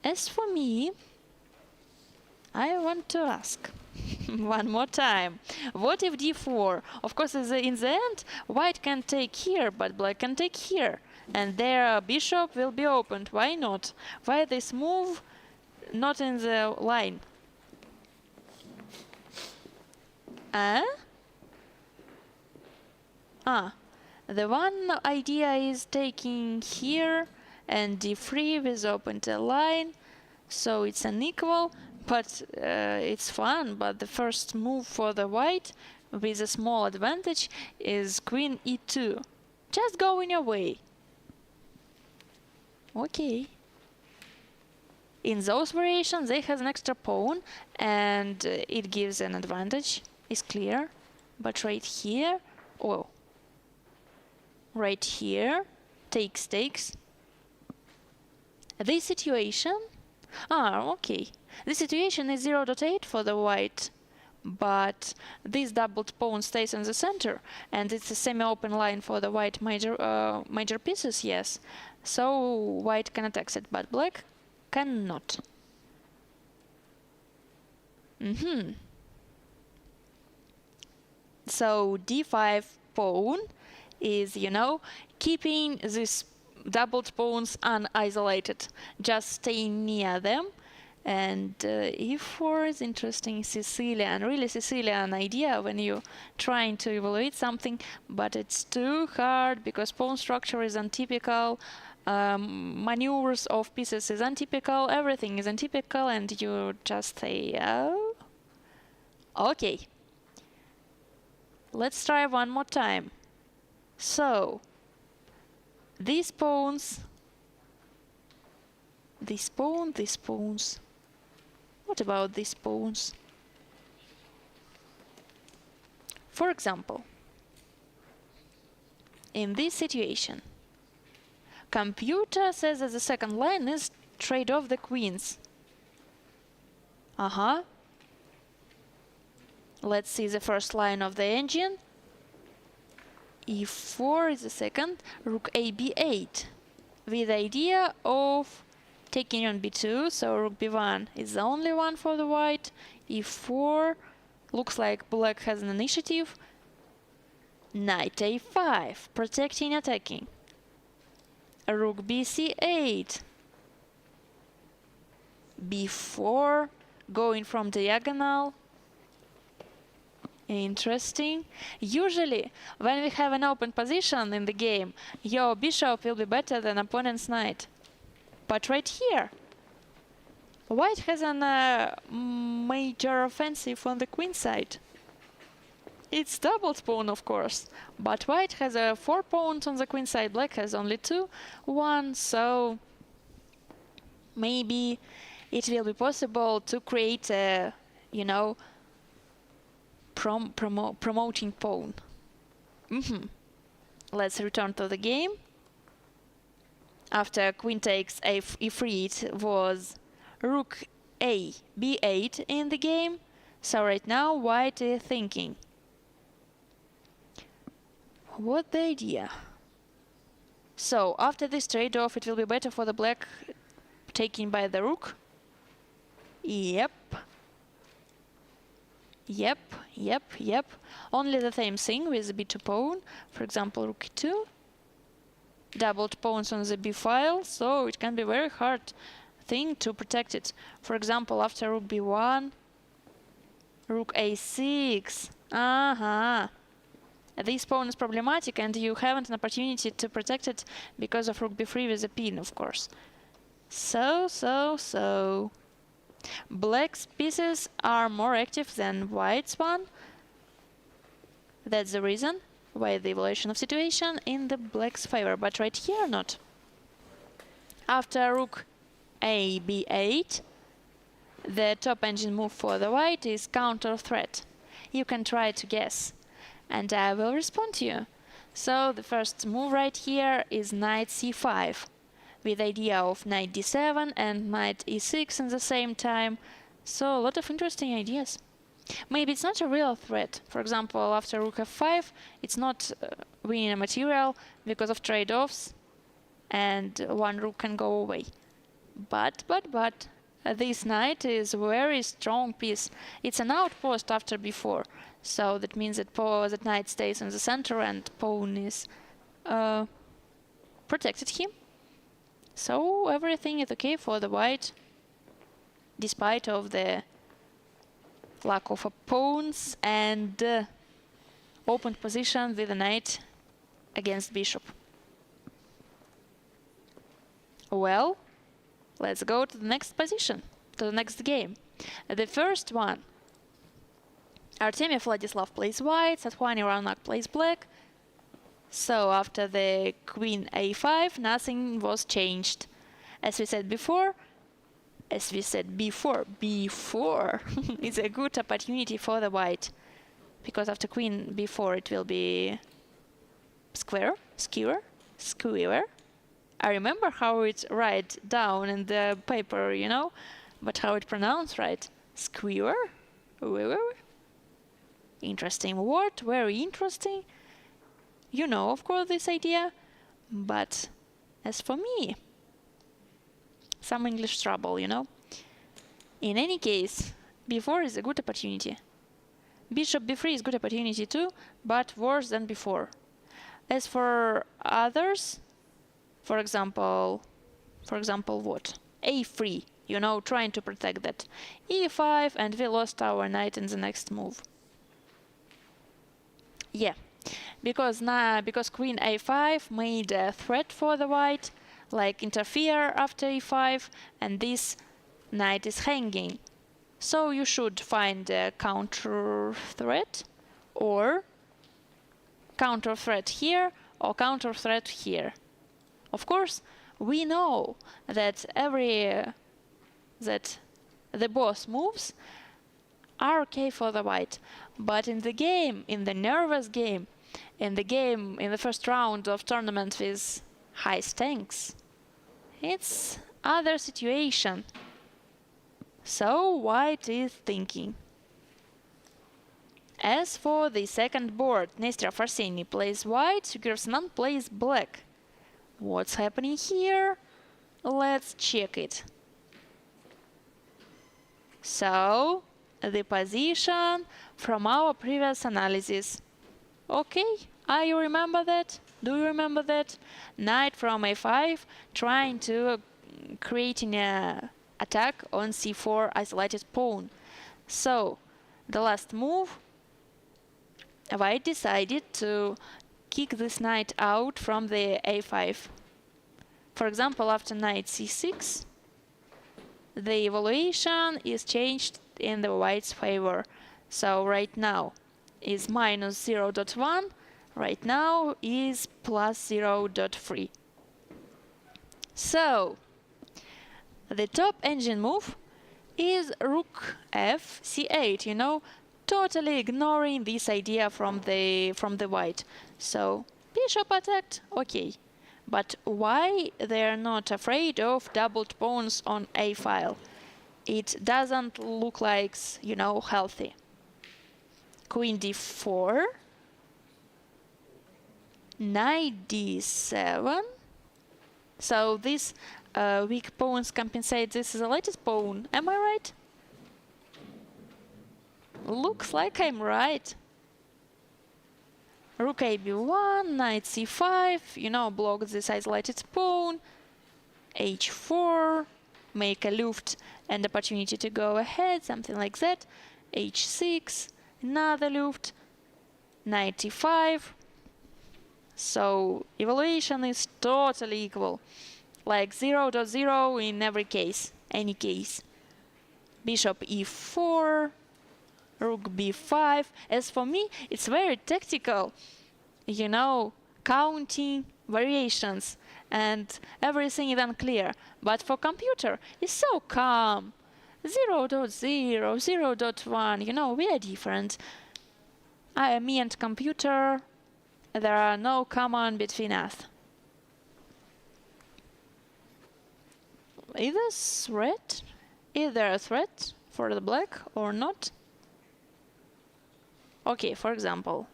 As for me, I want to ask one more time, what if d4? Of course, in the end, white can take here, but black can take here, and their bishop will be opened. Why not? Why this move not in the line? The one idea is taking here and d3 with open the line, so it's unequal, but it's fun. But the first move for the white with a small advantage is queen e2, just going away. Okay. In those variations they have an extra pawn and it gives an advantage, it's clear. But right here, right here, takes. This situation, okay. This situation is 0.8 for the white, but this doubled pawn stays in the center, and it's a semi-open line for the white major pieces, yes. So white can attack it, but black cannot. So d5 pawn is, you know, keeping these doubled pawns unisolated, just staying near them. And e4 is interesting, Sicilian, really Sicilian idea when you're trying to evaluate something, but it's too hard because pawn structure is untypical, maneuvers of pieces is untypical, everything is untypical, and you just say, oh, okay. Let's try one more time. So, these pawns, these pawns. What about these pawns? For example, in this situation, computer says that the second line is trade off the queens. Let's see the first line of the engine. e4 is the second, rook a b8, with the idea of taking on b2, so rook b1 is the only one for the white. e4, looks like black has an initiative. Knight a5, protecting, attacking. Rook bc8, b4, going from diagonal. Interesting. Usually, when we have an open position in the game, your bishop will be better than opponent's knight. But right here, white has a major offensive on the queen side. It's doubled pawn, of course, but white has 4 pawns on the queen side, black has only 2, 1, so maybe it will be possible to create a, you know, promoting pawn. Let's return to the game. After queen takes e3, it was rook a b8 in the game. So right now white is thinking, what the idea? So after this trade-off, it will be better for the black taking by the rook. Yep. Yep, yep, yep. Only the same thing with the b2 pawn. For example, rook e2. Doubled pawns on the b file, so it can be very hard thing to protect it. For example, after rook b1, rook a6. This pawn is problematic, and you haven't an opportunity to protect it because of rook b3 with a pin, of course. So. Black's pieces are more active than white's one. That's the reason why the evaluation of situation in the black's favor, but right here not. After rook a b8, the top engine move for the white is counter threat. You can try to guess, and I will respond to you. So the first move right here is knight c5, with idea of knight d7 and knight e6 at the same time. So a lot of interesting ideas. Maybe it's not a real threat. For example, after rook f5, it's not winning a material because of trade-offs, and one rook can go away. But this knight is a very strong piece. It's an outpost after b4, so that means that that knight stays in the center and pawn is protected him. So everything is okay for the white, despite of the lack of pawns and open position with the knight against bishop. Well, let's go to the next position, to the next game. The first one, Artemy Vladislav plays white, Satvani Ranak plays black. So after the queen a5, nothing was changed. As we said before, b4 is a good opportunity for the white, because after queen b4 it will be square. I remember how it's write down in the paper, you know, but how it pronounced right? Skewer? Interesting word, very interesting. You know, of course, this idea, but as for me, some English trouble, you know. In any case, b4 is a good opportunity. Bishop b3 is good opportunity too, but worse than before. As for others, for example what? a3, you know, trying to protect that. e5, and we lost our knight in the next move. Yeah. Because queen a5 made a threat for the white, like interfere after e5, and this knight is hanging. So you should find a counter threat, or counter threat here, or counter threat here. Of course, we know that the both moves are okay for the white, but in the game, in the nervous game, in the first round of tournament with high stakes, it's other situation. So white is thinking. As for the second board, Nesterov Arseny plays white, Sugirovsanan plays black. What's happening here? Let's check it. So, the position from our previous analysis. Okay, you remember that? Do you remember that? Knight from a5, trying to creating a attack on c4 isolated pawn. So, the last move, white decided to kick this knight out from the a5. For example, after knight c6, the evaluation is changed in the white's favor. So right now is minus 0.1, right now is plus 0.3. So the top engine move is rook f c8, you know, totally ignoring this idea from the white. So bishop attacked, okay. But why they're not afraid of doubled pawns on a file? It doesn't look like, you know, healthy. Queen d4, knight d7. So these weak pawns compensate this isolated pawn. Am I right? Looks like I'm right. Rook ab1, knight c5, you know, block this isolated pawn. h4, make a luft and opportunity to go ahead, something like that. h6, another luft, knight e5. So evaluation is totally equal, like 0.0 in every case, any case. Bishop e4, rook b5. As for me, it's very tactical, you know, counting variations and everything is unclear. But for computer, it's so calm. 0.0, 0.1, you know, we are different. Me and computer, there are no common between us. Is there a threat for the black or not? Okay, for example,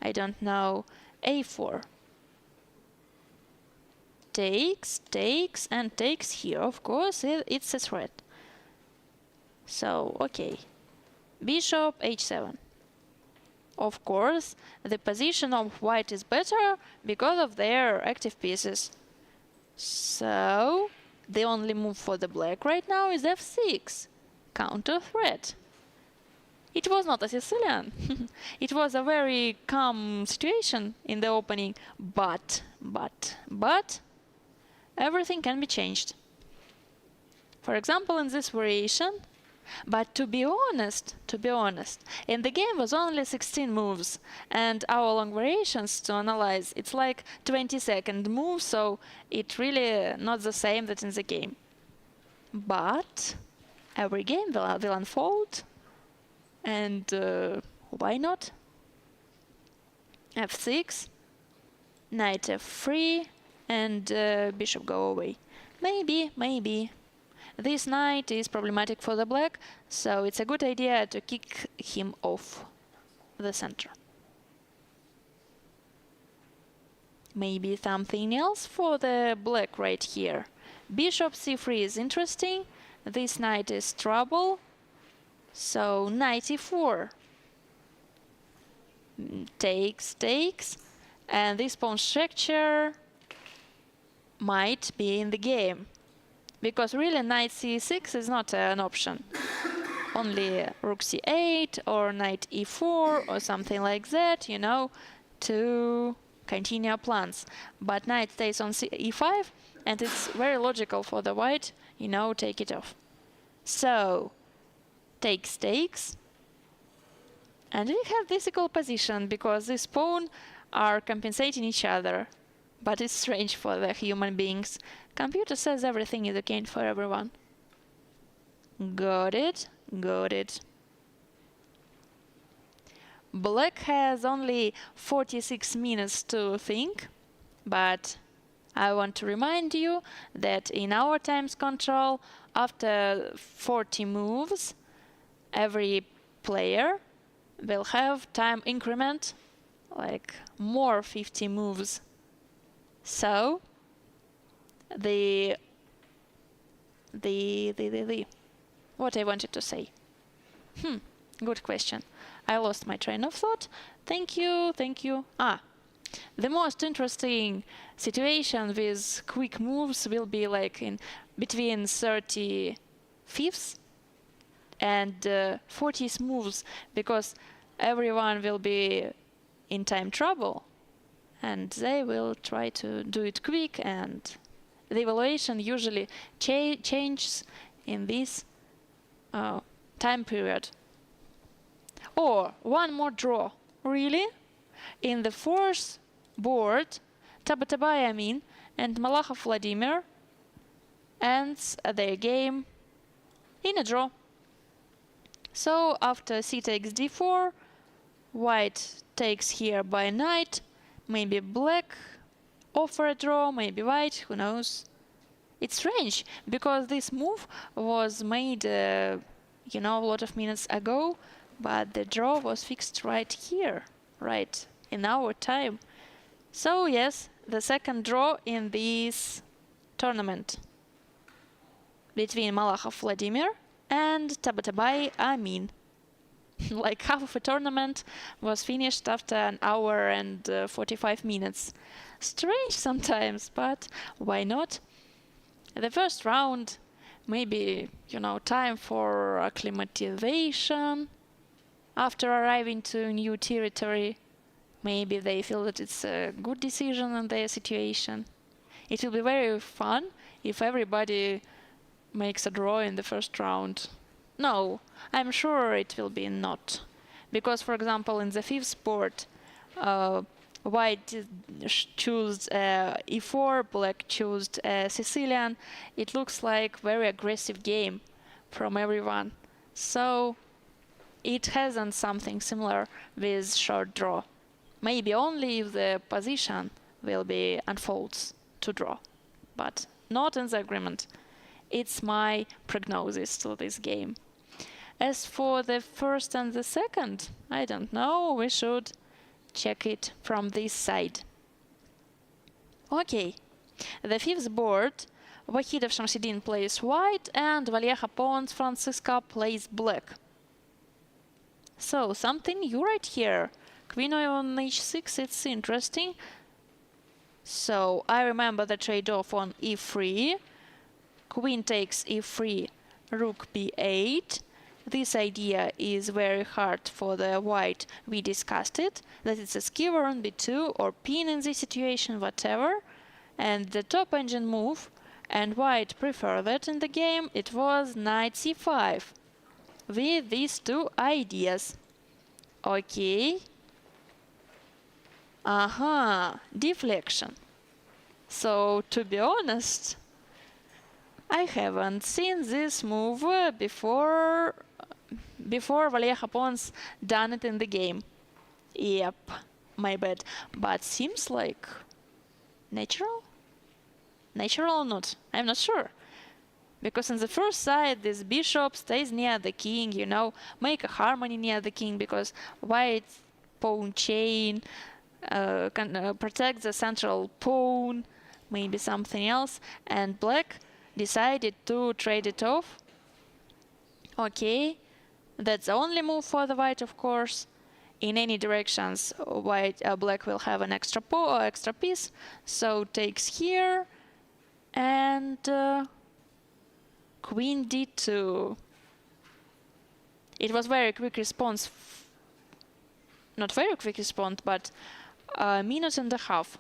I don't know, a4. Takes, and takes here, of course, it's a threat. So, okay. Bishop h7. Of course, the position of white is better because of their active pieces. So, the only move for the black right now is f6. Counter threat. It was not a Sicilian. It was a very calm situation in the opening, but everything can be changed. For example, in this variation, but to be honest, in the game was only 16 moves, and our long variations to analyze, it's like 20-second move, so it really not the same that in the game. But every game will unfold. And why not? f6, knight f3, and bishop go away. Maybe. This knight is problematic for the black, so it's a good idea to kick him off the center. Maybe something else for the black right here. Bishop c3 is interesting. This knight is trouble. So knight e4 takes, and this pawn structure might be in the game, because really knight c6 is not an option. Only rook c8 or knight e4 or something like that, you know, to continue plans. But knight stays on e5, and it's very logical for the white, you know, take it off. So takes, and we have this equal position because this pawn are compensating each other. But it's strange for the human beings. Computer says everything is okay for everyone. Got it. Black has only 46 minutes to think, but I want to remind you that in our times control, after 40 moves, every player will have time increment, like more 50 moves. So what I wanted to say. Good question. I lost my train of thought. Thank you. The most interesting situation with quick moves will be like in between 35th and 40th moves, because everyone will be in time trouble and they will try to do it quick, and the evaluation usually changes in this time period. Or one more draw. Really? In the fourth board, Tabatabai and Malakhov Vladimir ends their game in a draw. So after c takes d4, white takes here by knight, maybe black offer a draw, maybe white, who knows. It's strange, because this move was made, a lot of minutes ago, but the draw was fixed right here, right in our time. So yes, the second draw in this tournament between Malakhov Vladimir and Tabatabai Amin. Like half of a tournament was finished after an hour and 45 minutes. Strange sometimes, but why not? The first round, maybe, time for acclimatization. After arriving to new territory, maybe they feel that it's a good decision in their situation. It will be very fun if everybody makes a draw in the first round. No, I'm sure it will be not. Because, for example, in the fifth board, white chose e4, black chose Sicilian. It looks like very aggressive game from everyone. So it hasn't something similar with short draw. Maybe only if the position will be unfolds to draw, but not in the agreement. It's my prognosis to this game. As for the first and the second, I don't know, we should check it from this side. Okay, the fifth board, Wahidov Shamsidin plays white and Valieja Pons Francisca plays black. So, something new right here. Queen on h6, it's interesting. So, I remember the trade-off on e3. Queen takes e3, rook b8. This idea is very hard for the white. We discussed it, that it's a skewer on b2 or pin in this situation, whatever. And the top engine move, and white preferred that in the game, it was knight c5. With these two ideas. Okay. Deflection. So, to be honest, I haven't seen this move before Valieja Pons done it in the game. Yep, my bad. But seems like natural? Natural or not? I'm not sure. Because on the first side, this bishop stays near the king, make a harmony near the king, because white pawn chain can protect the central pawn, maybe something else, and black decided to trade it off. Okay, that's the only move for the white, of course. In any directions, black will have an extra piece, so takes here, and Queen d2. It was very quick response. Not very quick response, but a minute and a half.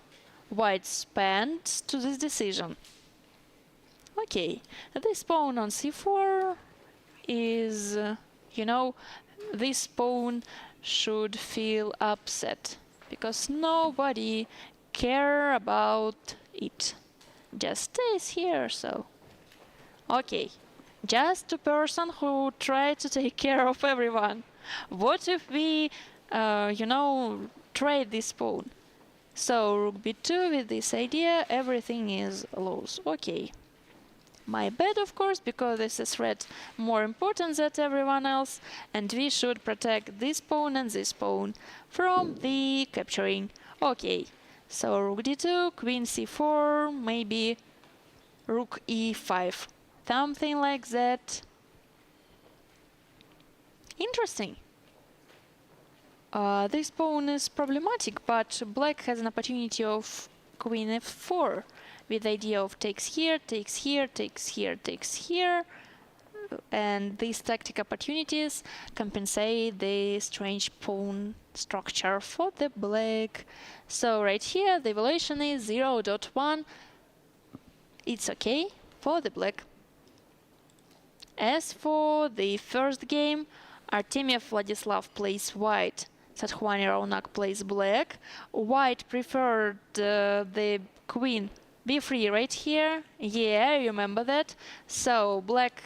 White spent to this decision. Okay, this pawn on c4 is, this pawn should feel upset because nobody care about it. Just stays here, so. Okay, just a person who tried to take care of everyone. What if we, trade this pawn? So rook b2 with this idea, everything is loose. Okay. My bad, of course, because this is threat more important than everyone else, and we should protect this pawn and this pawn from the capturing. Okay, so rook d2, queen c4, maybe rook e5. Something like that. Interesting. This pawn is problematic, but black has an opportunity of queen f4 with the idea of takes here, takes here, takes here, takes here. And these tactic opportunities compensate the strange pawn structure for the black. So right here the evaluation is 0.1. It's okay for the black. As for the first game, Artemiev Vladislav plays white, Sathwani Raunak plays black. White preferred the queen b3 right here. Yeah, I remember that. So black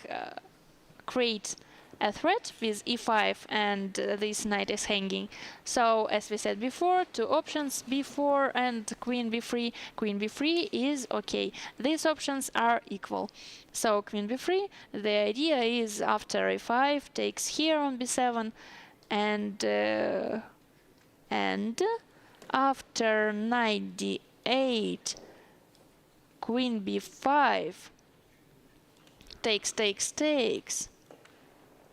create a threat with e5 and this knight is hanging. So as we said before, two options, b4 and queen b3. Queen b3 is okay. These options are equal. So queen b3, the idea is after e5 takes here on b7 and after knight d8 queen b5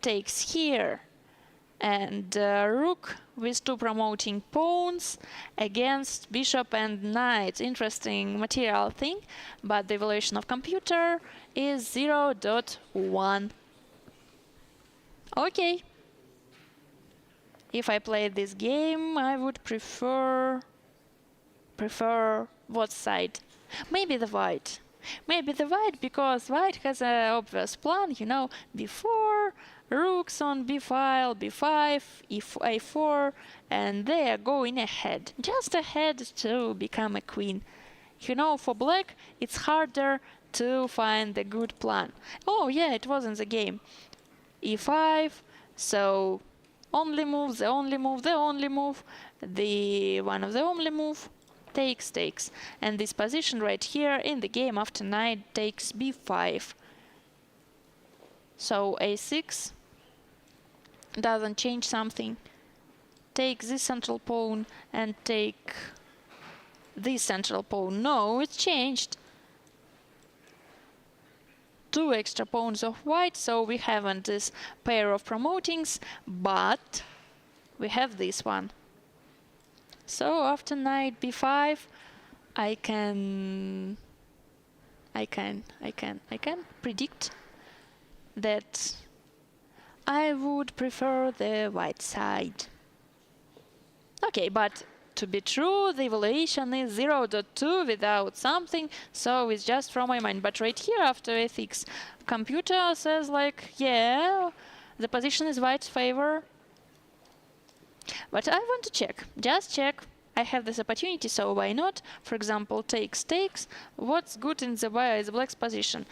takes here, and rook with 2 promoting pawns against bishop and knight. Interesting material thing, but the evaluation of computer is 0.1. Okay. If I play this game, I would prefer what side? Maybe the white. Maybe the white, because white has an obvious plan, you know, b4, rooks on b5, b5, a4, and they are going ahead, just ahead to become a queen. You know, for black, it's harder to find the good plan. Oh yeah, it was in the game. e5, so only move, the only move, the only move, the one of the only move, takes, and this position right here in the game after knight takes b5. So a6 doesn't change something. Take this central pawn and take this central pawn. No, it's changed. 2 extra pawns of white, so we haven't this pair of promotings, but we have this one. So after knight b5, I can predict that I would prefer the white side. Okay, but to be true, the evaluation is 0.2 without something, so it's just from my mind. But right here, after ethics, computer says like, yeah, the position is white's favor. But I want to check, just check. I have this opportunity, so why not? For example, takes. What's good in the black's position?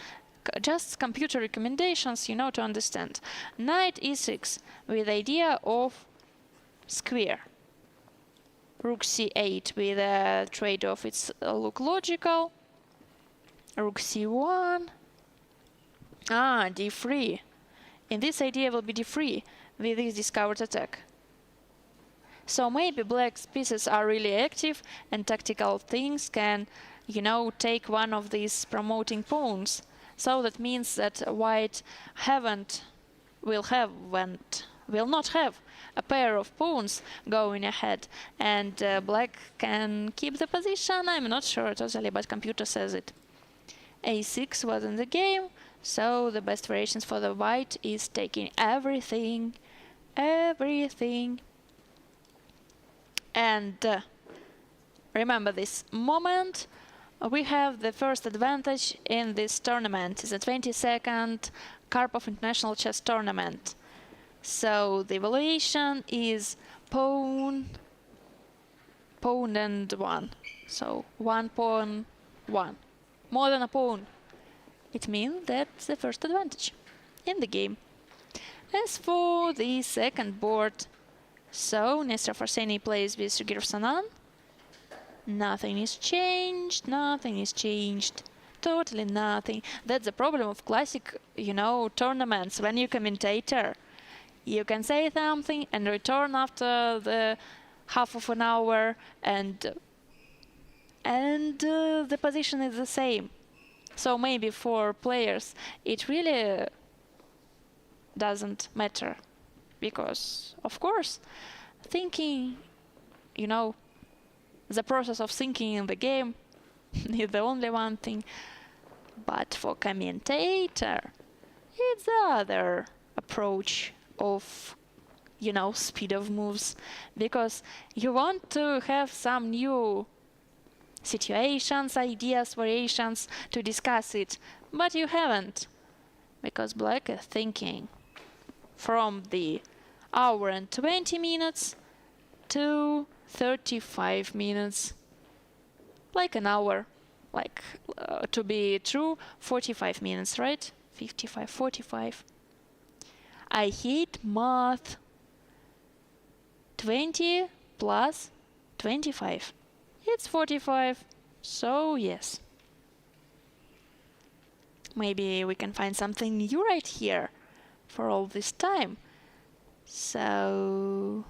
Just computer recommendations, you know, to understand. Knight e6 with idea of square. Rook c8 with a trade-off. It's look logical. Rook c1. d3. In this idea will be d3 with this discovered attack. So maybe black's pieces are really active and tactical things can, you know, take one of these promoting pawns. So that means that white will not have a pair of pawns going ahead, and black can keep the position. I'm not sure totally, but computer says it. a6 was in the game, so the best variations for the white is taking everything. And remember this moment. We have the first advantage in this tournament, the 22nd Karpov International Chess Tournament. So the evaluation is pawn and 1. So 1 pawn 1. More than a pawn. It means that's the first advantage in the game. As for the second board, so Nestor Farseni plays with Sugir Sanan. Nothing is changed. Totally nothing. That's the problem of classic, you know, tournaments. When you commentator, you can say something and return after the half of an hour, and the position is the same. So maybe for players it really doesn't matter, because of course thinking, you know, the process of thinking in the game is the only one thing. But for commentator, it's the other approach of, you know, speed of moves, because you want to have some new situations, ideas, variations to discuss it, but you haven't, because black is thinking from the hour and 20 minutes to 35 minutes, like an hour, like to be true, 45 minutes, right? 55, 45. I hate math. 20 plus 25. It's 45, so yes. Maybe we can find something new right here for all this time. So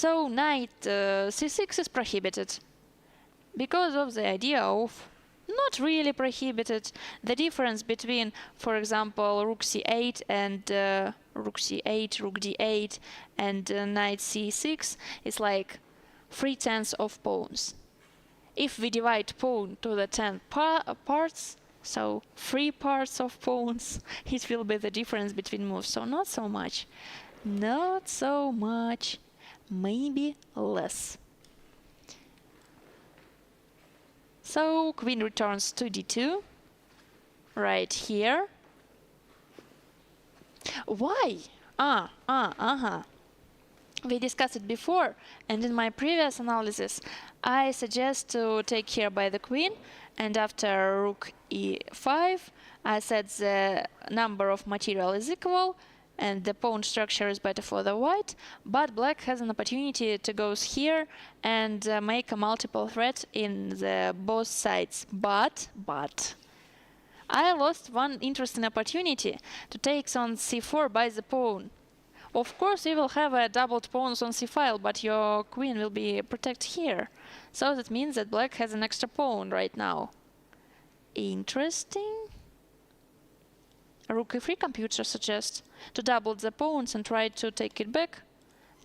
knight c6 is prohibited because of the idea of not really prohibited. The difference between, for example, rook c8 and rook c8, rook d8, and knight c6 is like 3/10 of pawns. If we divide pawn to the 10 parts, so 3 parts of pawns, it will be the difference between moves. So not so much. Not so much. Maybe less. So queen returns to d2. Right here. Why? We discussed it before, and in my previous analysis I suggest to take here by the queen, and after rook e5 I said the number of material is equal and the pawn structure is better for the white, but black has an opportunity to go here and make a multiple threat in the both sides. But I lost one interesting opportunity to take on c4 by the pawn. Of course, you will have a doubled pawns on c5, but your queen will be protected here. So that means that black has an extra pawn right now. Interesting. Rook e3 computer suggests to double the pawns and try to take it back.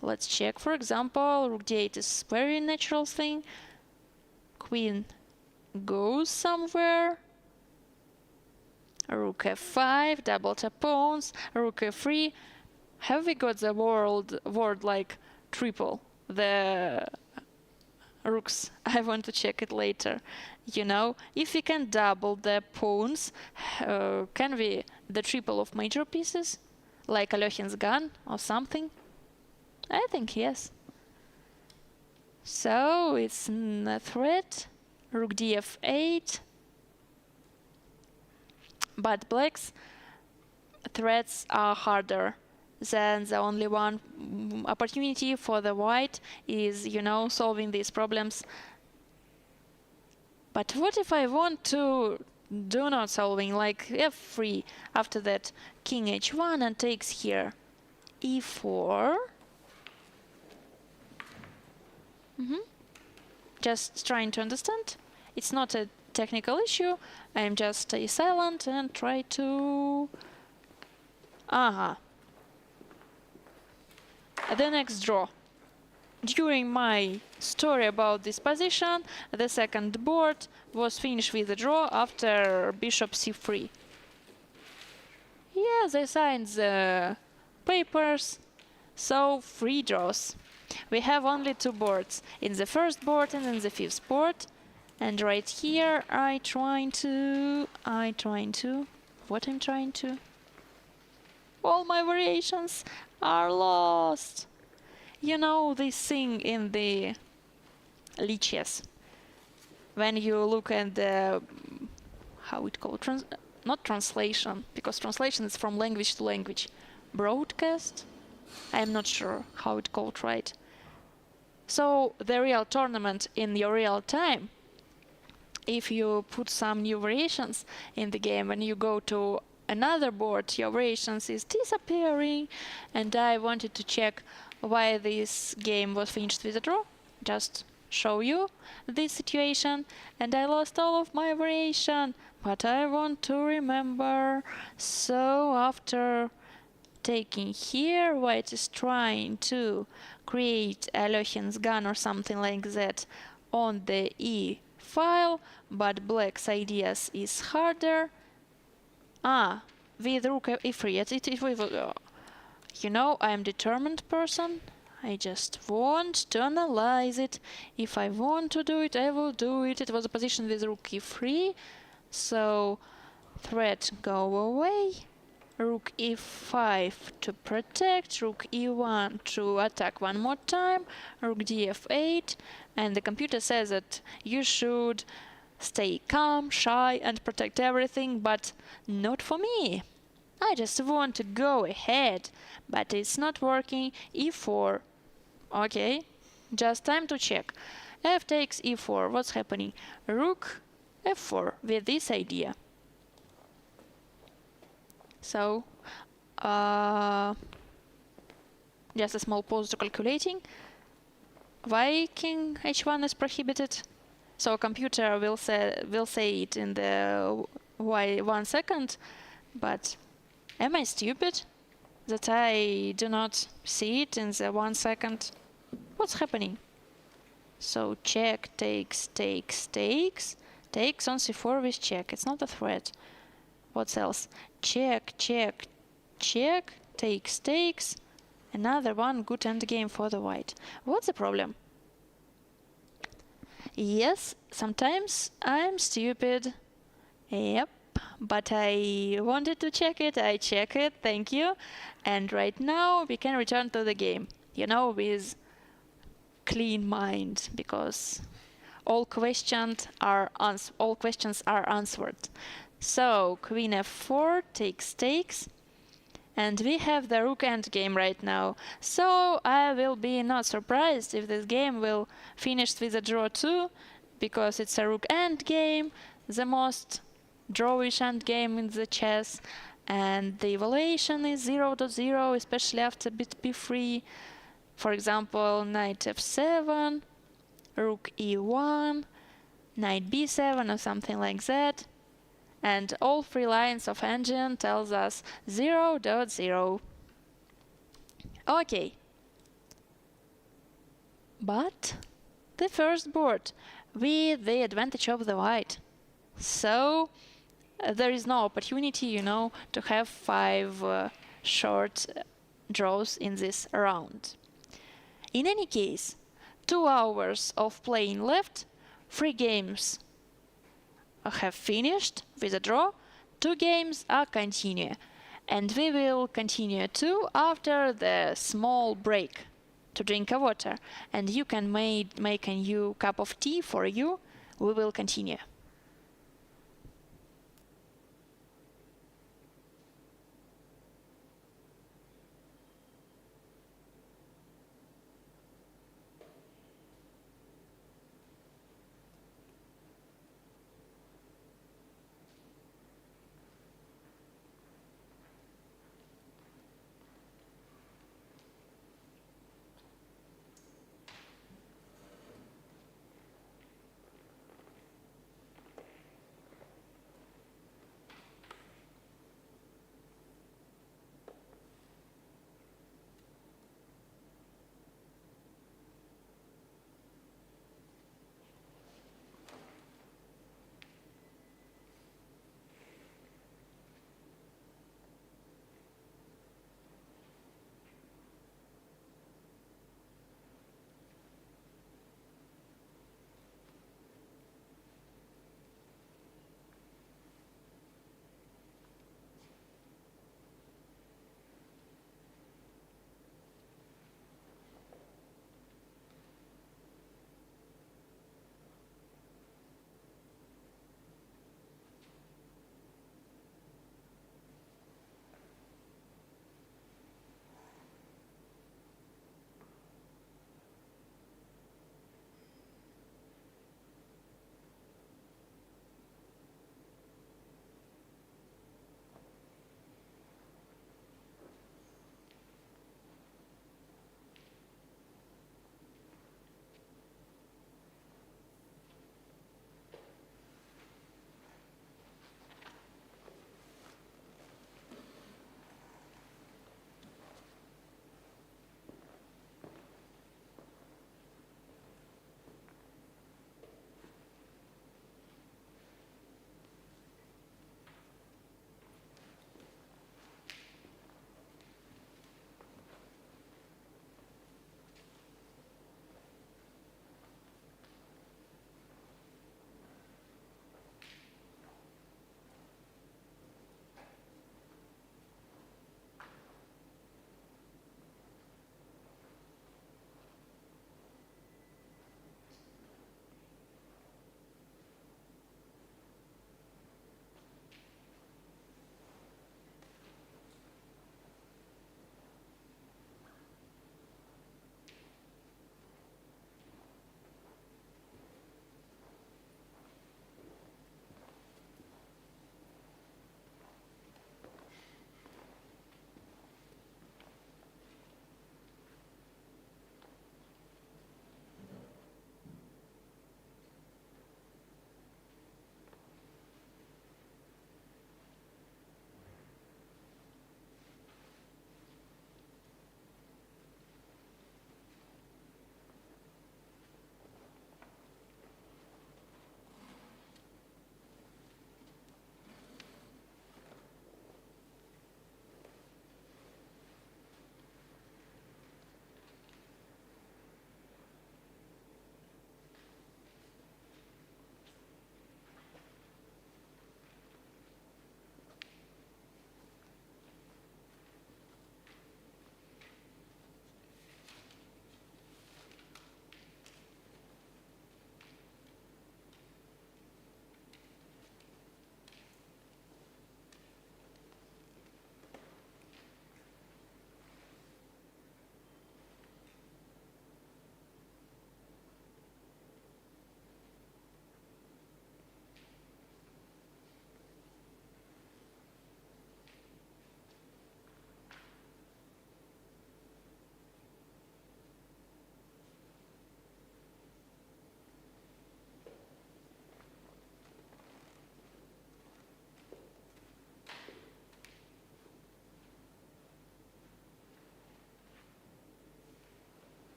Let's check. For example, rook d8 is very natural thing. Queen goes somewhere. Rook f5, double the pawns. Rook f3. Have we got the word like triple? The rooks. I want to check it later. You know, if we can double the pawns, can we the triple of major pieces, like Alekhin's gun or something? I think yes. So it's a threat. Rook df8. But black's threats are harder. Then the only one opportunity for the white is, you know, solving these problems. But what if I want to do not solving, like f3, after that king h1 and takes here e4. Just trying to understand. It's not a technical issue. I'm just stay silent and try to... The next draw. During my story about this position, the second board was finished with a draw after bishop c3. Yes, I signed the papers, so 3 draws. We have only 2 boards, in the first board and in the fifth board. And right here what I'm trying to... All my variations are lost. You know this thing in the liches. When you look at the... how it called? Not translation, because translation is from language to language. Broadcast? I'm not sure how it called right. So the real tournament in your real time, if you put some new variations in the game, when you go to another board, your variations is disappearing, and I wanted to check why this game was finished with a draw. Just show you this situation, and I lost all of my variation, but I want to remember. So after taking here, white is trying to create Alekhin's gun or something like that on the E file, but black's ideas is harder. With rook e3, you know, I'm determined person. I just want to analyze it. If I want to do it, I will do it. It was a position with rook e3, so threat go away. Rook e5 to protect, rook e1 to attack one more time, rook df8, and the computer says that you should stay calm, shy, and protect everything, but not for me. I just want to go ahead, but it's not working. e4. Okay, just time to check. F takes e4. What's happening? Rook f4 with this idea. So, just a small pause to calculating. Why king h1 is prohibited? So computer will say it in the 1 second, but am I stupid? that I do not see it in the 1 second. What's happening? So check takes on c4 with check. It's not a threat. What else? Check takes. Another one good endgame for the white. What's the problem? Yes, sometimes I'm stupid. Yep, but I wanted to check it. I check it, thank you. And right now we can return to the game, with clean mind, because all questions are answered. So queen f4 takes, and we have the rook endgame right now. So I will be not surprised if this game will finish with a draw too, because it's a rook endgame, the most drawish endgame in the chess, and the evaluation is 0.0, especially after bit b3. For example, knight f7, rook e1, knight b7 or something like that. And all 3 lines of engine tells us 0.0. Okay. But the first board with the advantage of the white. So there is no opportunity, to have 5 short draws in this round. In any case, 2 hours of playing left, 3 games have finished with a draw, 2 games are continue, and we will continue too after the small break to drink a water, and you can make a new cup of tea for you. We will continue.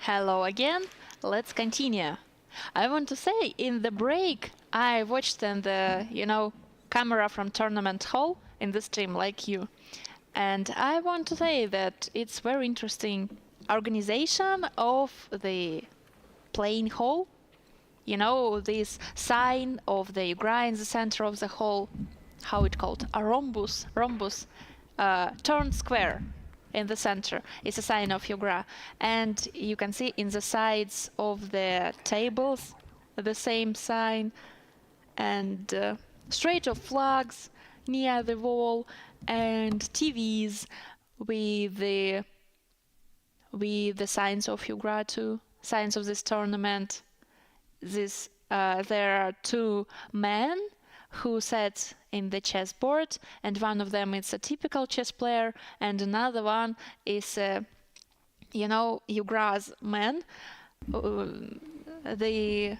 Hello again. Let's continue. I want to say, in the break, I watched in the, camera from tournament hall in the stream like you. And I want to say that it's very interesting organization of the playing hall. This sign of the Ugra in the center of the hall, how it called? A rhombus, turned square in the center. It's a sign of Ugra. And you can see in the sides of the tables the same sign, and straight of flags near the wall, and TVs with the signs of Ugra too, signs of this tournament. There are two men who sat in the chessboard, and one of them is a typical chess player, and another one is Ugra's man. The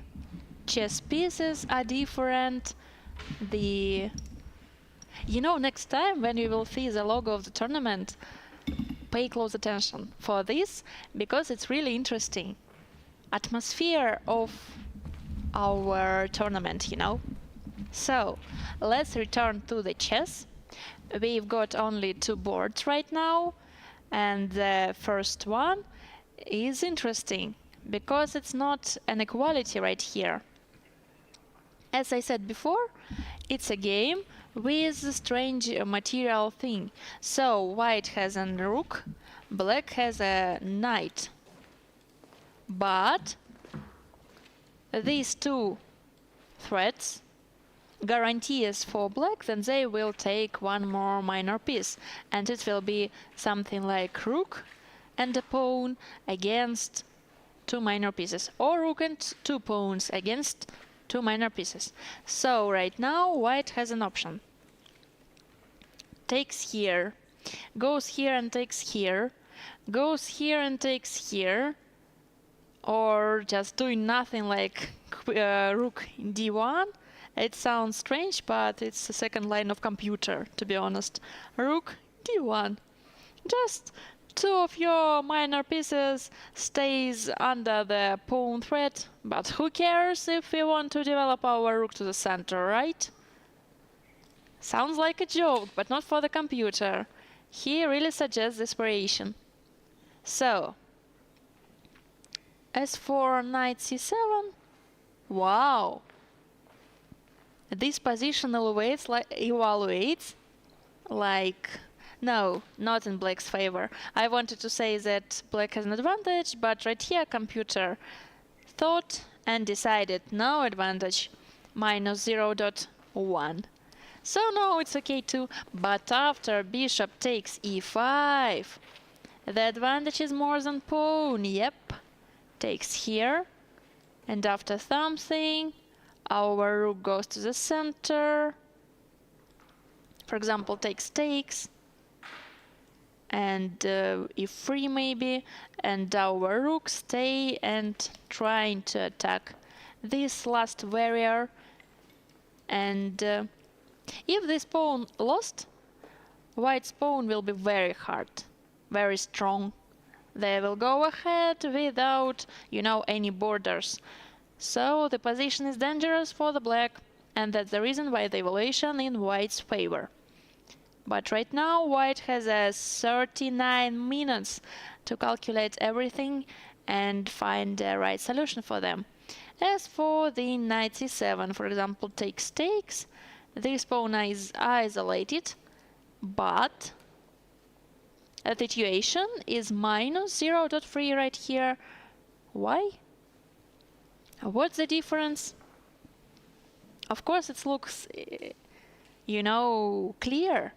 chess pieces are different. Next time when you will see the logo of the tournament, pay close attention for this, because it's really interesting atmosphere of our tournament. So let's return to the chess. We've got only two boards right now, and the first one is interesting because it's not an equality right here. As I said before, it's a game with a strange material thing. So white has a rook, black has a knight. But these two threats guarantees for black that they will take one more minor piece, and it will be something like rook and a pawn against two minor pieces, or rook and two pawns against two minor pieces. So right now white has an option. Takes here, goes here and takes here, goes here and takes here, or just doing nothing like rook in d1. It sounds strange, but it's the second line of computer, to be honest. Rook d1. Just two of your minor pieces stays under the pawn threat, but who cares if we want to develop our rook to the center, right? Sounds like a joke, but not for the computer. He really suggests this variation. So, as for knight c7, wow! This position evaluates like no, not in black's favor. I wanted to say that black has an advantage, but right here computer thought and decided no advantage, minus 0.1. So no, it's okay too, but after bishop takes e5, the advantage is more than pawn, yep. Takes here, and after something, our rook goes to the center. For example, takes, and e3 maybe, and our rook stay and trying to attack this last warrior. And if this pawn lost, white's pawn will be very hard, very strong. They will go ahead without, any borders. So the position is dangerous for the black, and that's the reason why the evaluation in white's favor. But right now white has 39 minutes to calculate everything and find the right solution for them. As for the knight c7, for example, takes, this pawn is isolated, but the situation is minus 0.3 right here. Why? What's the difference? Of course it looks, clear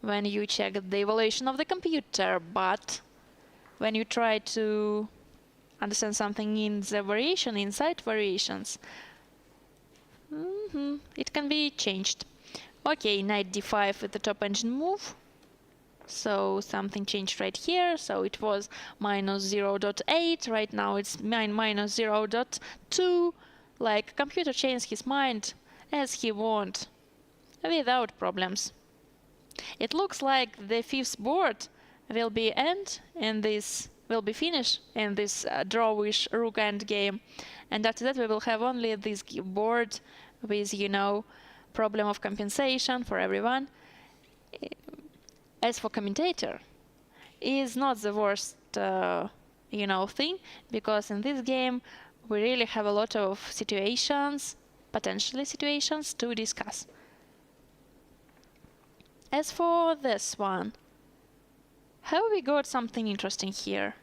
when you check the evaluation of the computer, but when you try to understand something in the variation, inside variations, it can be changed. Okay, knight d5 with the top engine move. So something changed right here. So it was minus 0.8. Right now it's minus 0.2. Like computer changed his mind as he want, without problems. It looks like the fifth board will be end in this will be finished in this drawish rook endgame, and after that we will have only this board with, problem of compensation for everyone. As for commentator, is not the worst thing, because in this game we really have a lot of potentially situations to discuss. As for this one, have we got something interesting here?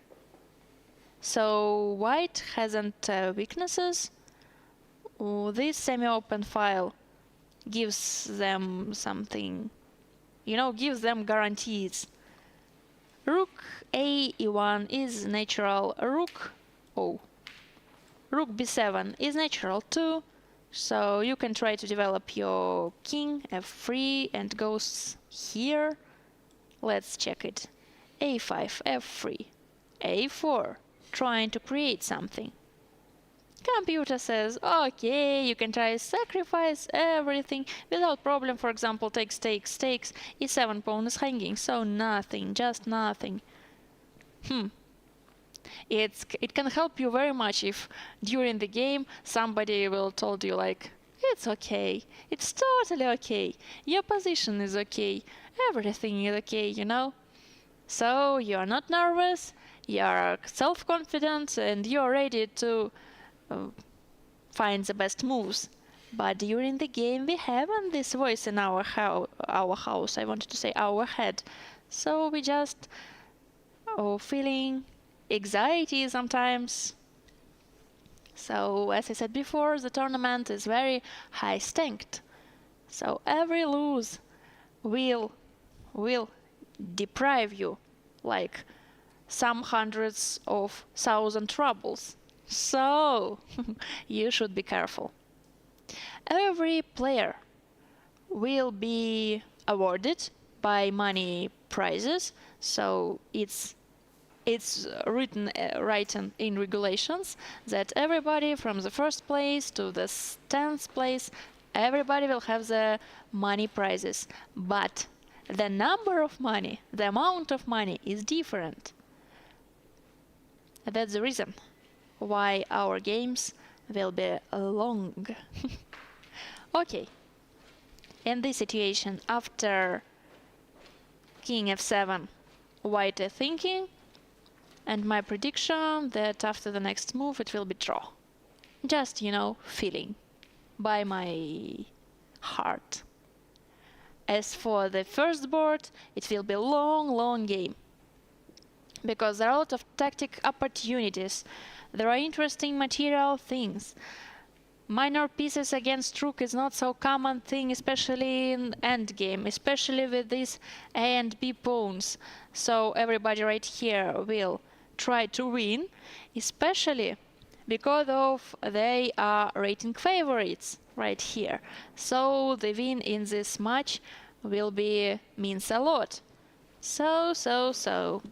So white hasn't weaknesses. This semi-open file gives them something, gives them guarantees. Rook A e1 is natural. Rook b7 is natural too. So you can try to develop your king f3 and goes here. Let's check it. a5, f3, a4, trying to create something. Computer says, okay, you can try to sacrifice everything without problem. For example, takes, e7 pawn is hanging, so nothing, just nothing. It can help you very much if during the game somebody will told you like, it's okay, it's totally okay, your position is okay, everything is okay, So you're not nervous, you're self-confident, and you're ready to find the best moves. But during the game we haven't this voice in our house, I wanted to say our head. So we just feeling anxiety sometimes. So as I said before, the tournament is very high staked. So every lose will deprive you like some hundreds of thousand troubles. So you should be careful. Every player will be awarded by money prizes, so it's written in regulations that everybody from the first place to the 10th place, everybody will have the money prizes, but the number of money, the amount of money is different. That's the reason why our games will be long. Okay, in this situation, after king f7, white is thinking, and my prediction that after the next move it will be draw. Just, feeling by my heart. As for the first board, it will be long game, because there are a lot of tactic opportunities. There are interesting material things. Minor pieces against rook is not so common thing, especially in endgame, especially with these A and B pawns. So everybody right here will try to win, especially because of they are rating favorites right here. So the win in this match will means a lot. So.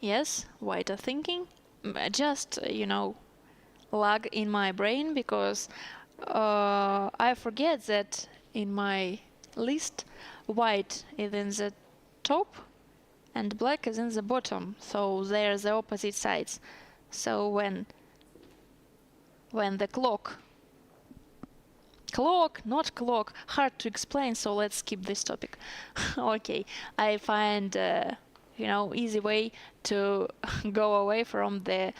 Yes, white are thinking. Just, lag in my brain, because I forget that in my list white is in the top and black is in the bottom, so they're the opposite sides. So when the clock, not clock, hard to explain, so let's skip this topic. Okay, I find easy way to go away from the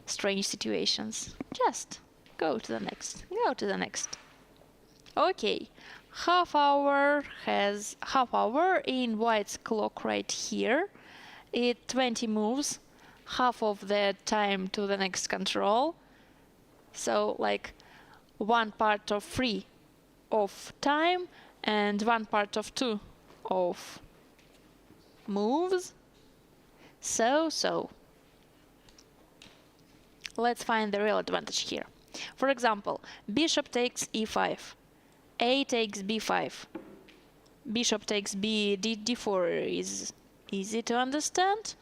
strange situations. Just go to the next. Okay, half hour in white's clock right here. It 20 moves, half of the time to the next control. So like 1 part of 3 of time and 1 part of 2 of moves. So let's find the real advantage here. For example, bishop takes e5, a takes b5, bishop takes d4 is easy to understand.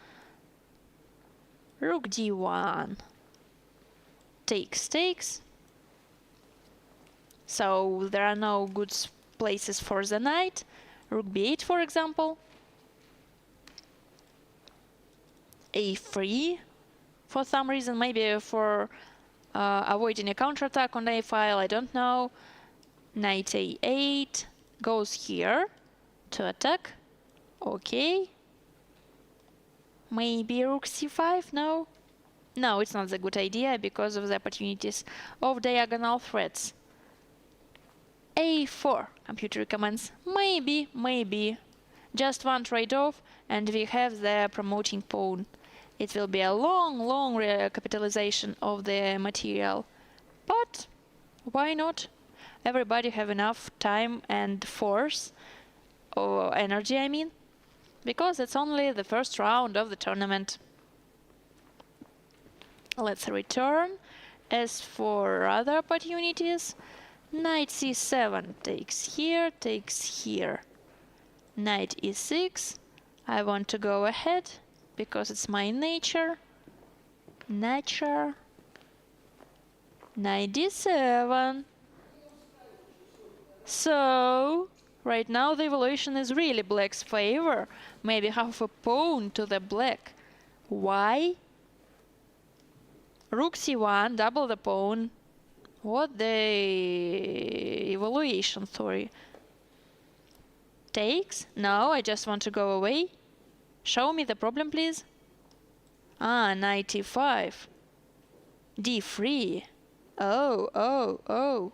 Rook d1 takes. So there are no good places for the knight. Rook b8, for example. a3, for some reason, maybe for avoiding a counterattack on a file, I don't know. Knight a8 goes here to attack. Okay. Maybe rook c5? No. No, it's not a good idea because of the opportunities of diagonal threats. a4, computer recommends. Maybe, maybe. Just one trade-off and we have the promoting pawn. It will be a long, long recapitalization of the material. But why not? Everybody have enough time and force, or energy I mean, because it's only the first round of the tournament. Let's return. As for other opportunities, knight c7 takes here, takes here. Knight e6. I want to go ahead because it's my nature. Knight d7. So right now the evolution is really black's favor. Maybe half a pawn to the black. Why? Rook c1, double the pawn. What the evaluation, sorry. Takes? No, I just want to go away. Show me the problem, please. Knight e5. d3. Oh.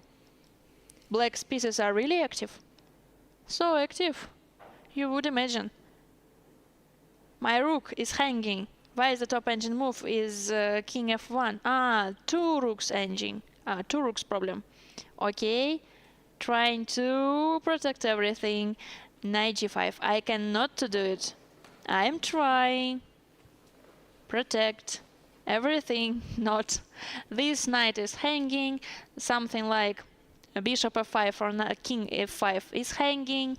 Black's pieces are really active. So active, you would imagine. My rook is hanging. Why the top engine move is king f1? Two rooks engine. Two rooks problem. Okay, trying to protect everything. Knight g5. I cannot do it. I am trying. Protect everything. Not. This knight is hanging. Something like bishop f5 or king f5 is hanging.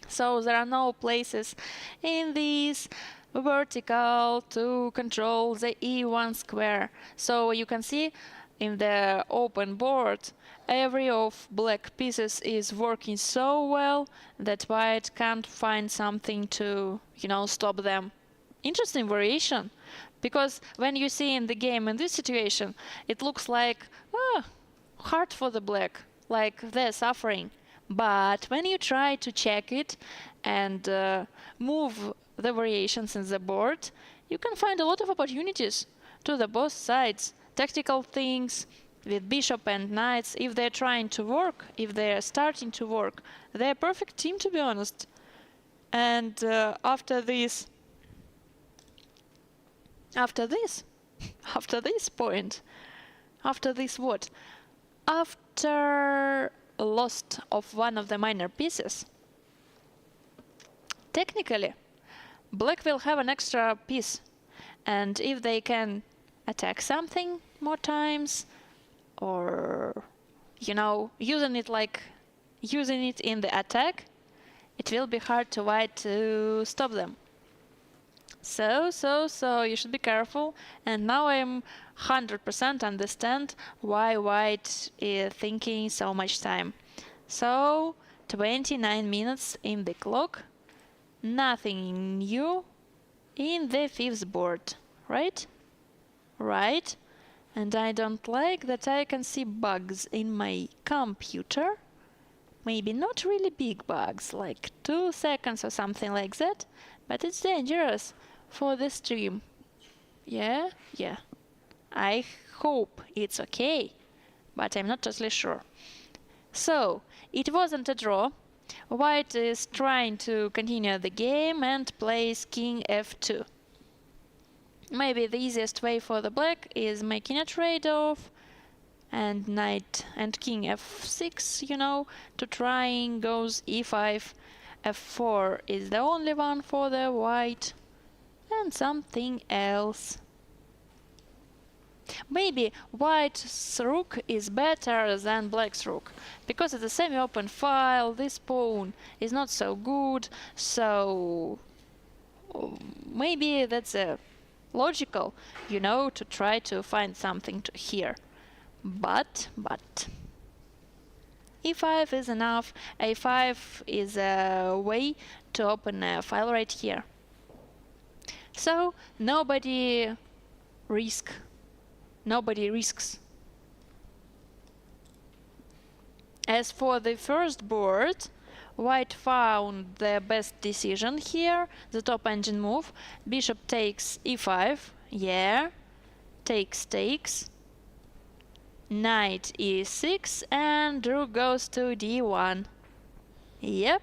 So there are no places in this vertical to control the e1 square. So you can see in the open board every of black pieces is working so well that white can't find something to, stop them. Interesting variation, because when you see in the game in this situation, it looks like hard for the black, like they're suffering. But when you try to check it and move the variations in the board, you can find a lot of opportunities to the both sides. Tactical things with bishop and knights, if they're trying to work, if they're starting to work, they're a perfect team, to be honest. And after this point, after this what? After loss of one of the minor pieces, technically, black will have an extra piece, and if they can attack something more times, or using it in the attack, it will be hard to white to stop them. So you should be careful. And now I'm 100% understand why white is thinking so much time. So 29 minutes in the clock. Nothing new in the fifth board, right? Right. And I don't like that I can see bugs in my computer. Maybe not really big bugs, like 2 seconds or something like that, but it's dangerous for the stream. Yeah. I hope it's okay, but I'm not totally sure. So, it wasn't a draw. White is trying to continue the game and plays king f2. Maybe the easiest way for the black is making a trade-off and knight and king f6, to trying goes e5. f4 is the only one for the white, and something else. Maybe white's rook is better than black's rook, because it's a semi-open file, this pawn is not so good, so maybe that's a logical, to try to find something to here. But e5 is enough. a5 is a way to open a file right here. So nobody risks. As for the first board, white found the best decision here, the top engine move. Bishop takes e5, yeah, takes, knight e6, and rook goes to d1. Yep.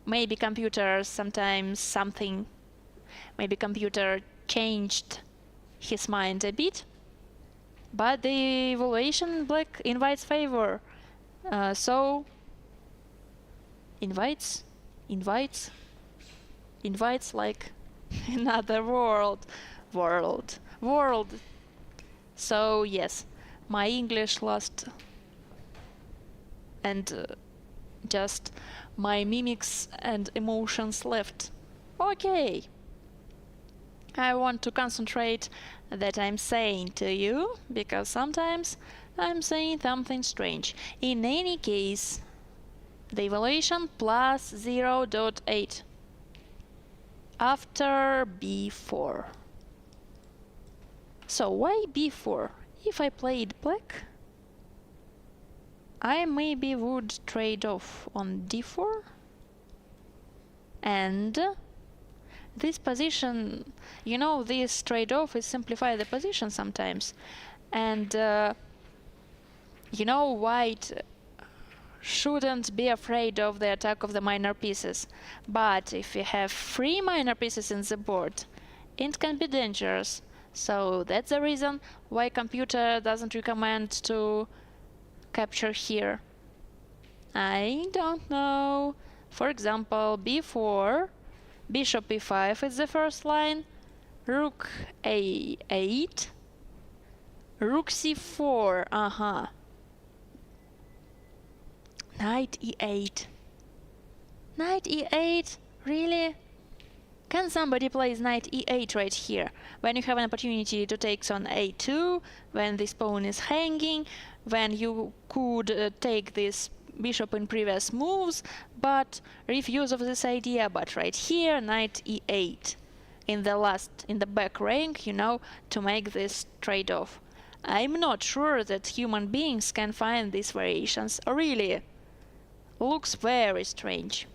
Maybe computer maybe computer changed his mind a bit, but the evaluation black invites favor. So invites like another world. So yes, my English lost, and just my mimics and emotions left. Okay, I want to concentrate that I'm saying to you, because sometimes I'm saying something strange. In any case, the evaluation plus 0.8 after b4. So why b4? If I played black, I maybe would trade off on d4, and this position, you know, this trade-off is simplify the position sometimes, and you know, white shouldn't be afraid of the attack of the minor pieces, but if you have 3 minor pieces in the board, it can be dangerous. So that's the reason why computer doesn't recommend to capture here. I don't know. For example, b4, bishop e5 is the first line, rook a8, rook c4, knight e8. Knight e8? Really? Can somebody plays knight e8 right here, when you have an opportunity to take on a2, when this pawn is hanging, when you could take this bishop in previous moves, but refuse of this idea. But right here, knight e8 in the back rank, you know, to make this trade-off. I'm not sure that human beings can find these variations. Really, looks very strange.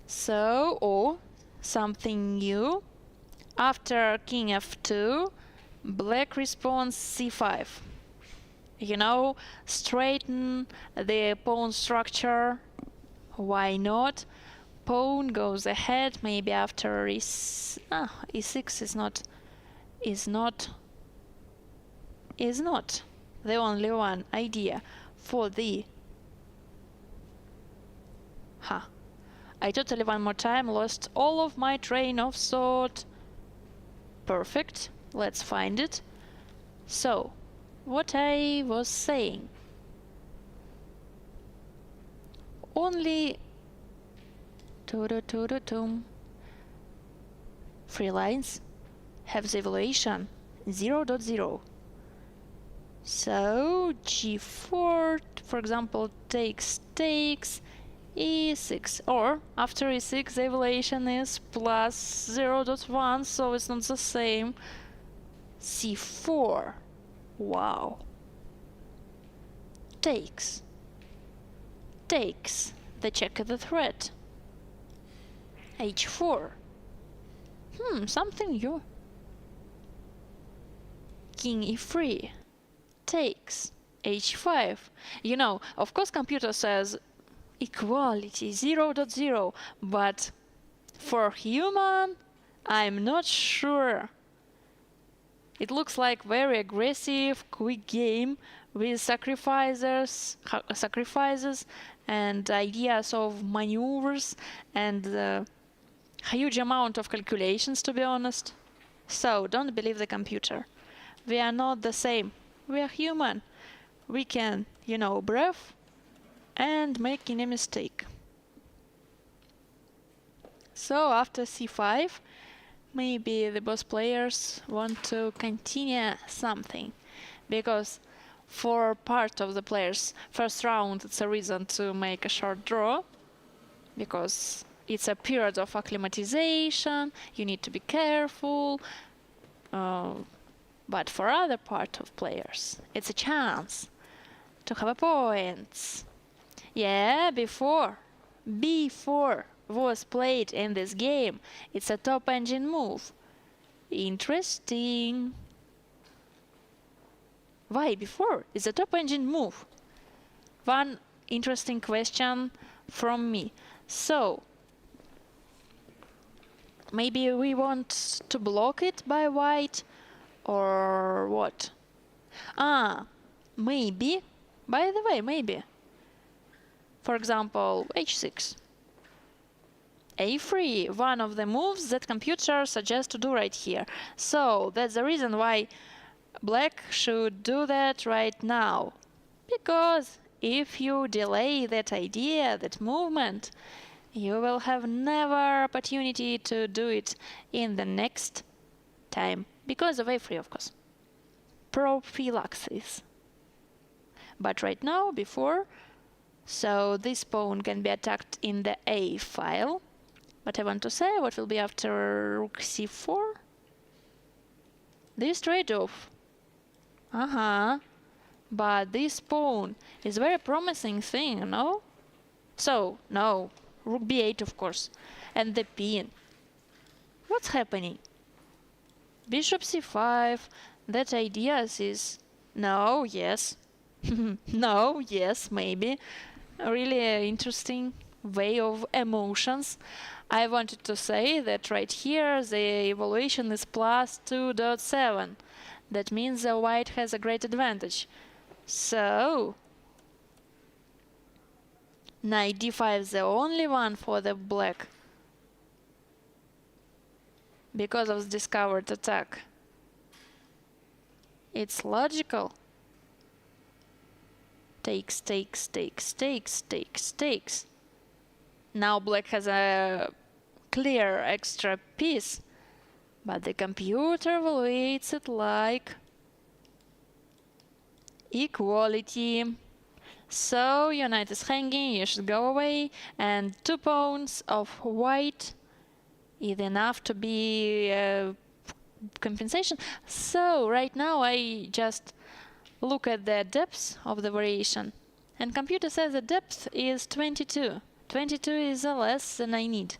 So, something new. After king f2, black responds c5. You know, straighten the pawn structure. Why not? Pawn goes ahead. Maybe after e6 is not the only one idea for the. I totally one more time lost all of my train of thought. Perfect. Let's find it. So, what I was saying. Only 3 lines have the evaluation 0.0. So g4, for example, takes e6, or after e6 the evaluation is plus 0.1, so it's not the same. c4, wow. Takes, the check of the threat. h4, something new. King e3, takes, h5. You know, of course computer says equality 0.0, but for human, I'm not sure. It looks like very aggressive, quick game with sacrifices and ideas of maneuvers and a huge amount of calculations, to be honest. So don't believe the computer. We are not the same. We are human. We can, you know, breathe and make any mistake. So after c5, maybe the both players want to continue something, because for part of the players first round it's a reason to make a short draw, because it's a period of acclimatization, you need to be careful. But for other part of players, it's a chance to have a points. Yeah, before was played in this game, it's a top engine move. Interesting. Why before? It's a top engine move. One interesting question from me. So, maybe we want to block it by white, or what? Maybe. By the way, maybe. For example, h6. a3, one of the moves that computer suggests to do right here. So that's the reason why black should do that right now. Because if you delay that idea, that movement, you will have never opportunity to do it in the next time. Because of a3, of course. Prophylaxis. But right now, before, so this pawn can be attacked in the A file. But I want to say what will be after rook c4. This trade-off. But this pawn is very promising thing, no? So, no. Rook b8, of course. And the pin. What's happening? Bishop c5. That idea is no, yes. No, yes, maybe. A really interesting way of emotions. I wanted to say that right here the evaluation is plus 2.7. That means the white has a great advantage. So, knight d5 is the only one for the black, because of the discovered attack. It's logical. Takes, takes, takes, takes, takes, takes. Now black has a clear extra piece, but the computer evaluates it like equality. So your knight is hanging, you should go away, and 2 pawns of white is enough to be compensation. So right now I just look at the depth of the variation, and computer says the depth is 22. 22 is less than I need,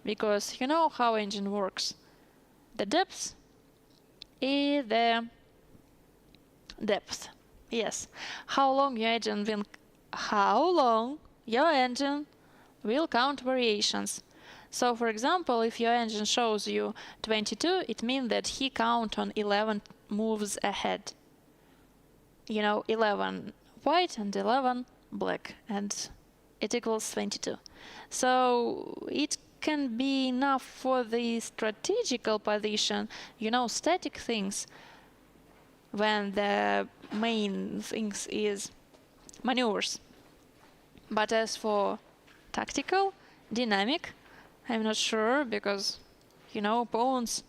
because you know how engine works. The depth is the depth. Yes. How long your engine will count variations. So for example, if your engine shows you 22, it means that he count on 11 moves ahead. You know, 11 white and 11 black, and it equals 22. So it can be enough for the strategical position, you know, static things, when the main things is maneuvers. But as for tactical, dynamic, I'm not sure, because, you know, pawns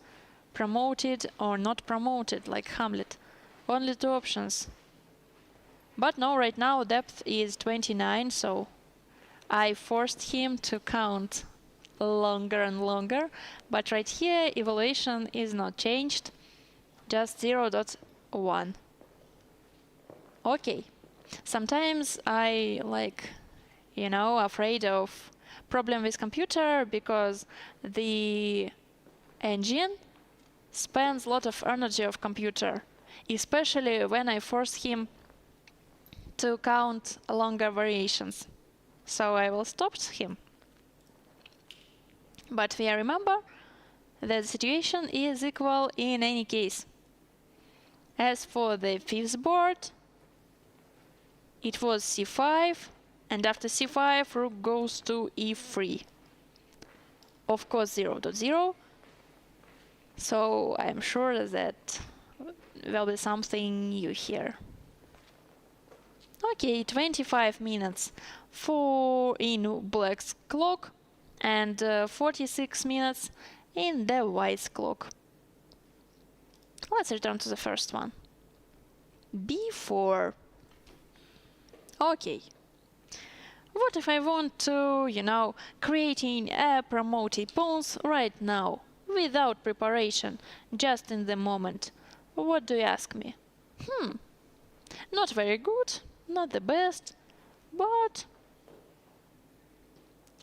promoted or not promoted, like Hamlet. Only 2 options. But no, right now depth is 29, so I forced him to count longer and longer. But right here, evaluation is not changed, just 0.1. Okay. Sometimes I afraid of problem with computer, because the engine spends a lot of energy of computer, especially when I force him to count longer variations. So I will stop him. But we remember that the situation is equal in any case. As for the 5th board, it was c5, and after c5 rook goes to e3. Of course 0.0, so I'm sure that will be something new here. Okay, 25 minutes in black's clock, and 46 minutes in the white's clock. Let's return to the first one. b4. Okay. What if I want to, creating a promoted pawns right now, without preparation, just in the moment? What do you ask me? Not very good, not the best, but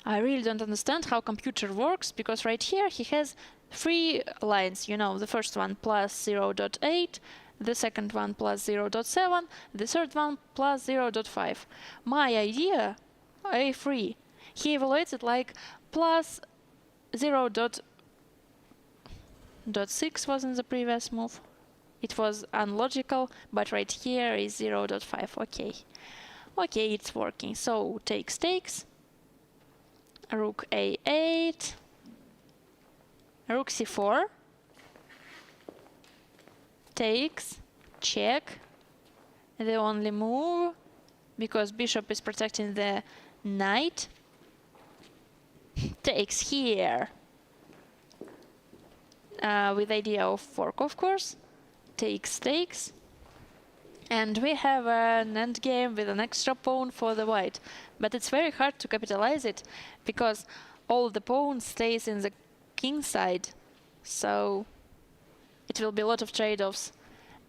I really don't understand how computer works, because right here he has 3 lines, the first one plus 0.8, the second one plus 0.7, the third one plus 0.5. My idea, a3, he evaluates it like plus 0.6 was in the previous move. It was unlogical, but right here is 0.5. Okay, it's working. So takes, rook a8, rook c4, takes, check, the only move, because bishop is protecting the knight, takes here, with idea of fork, of course, takes, and we have an endgame with an extra pawn for the white, but it's very hard to capitalize it, because all the pawn stays in the king side, so it will be a lot of trade-offs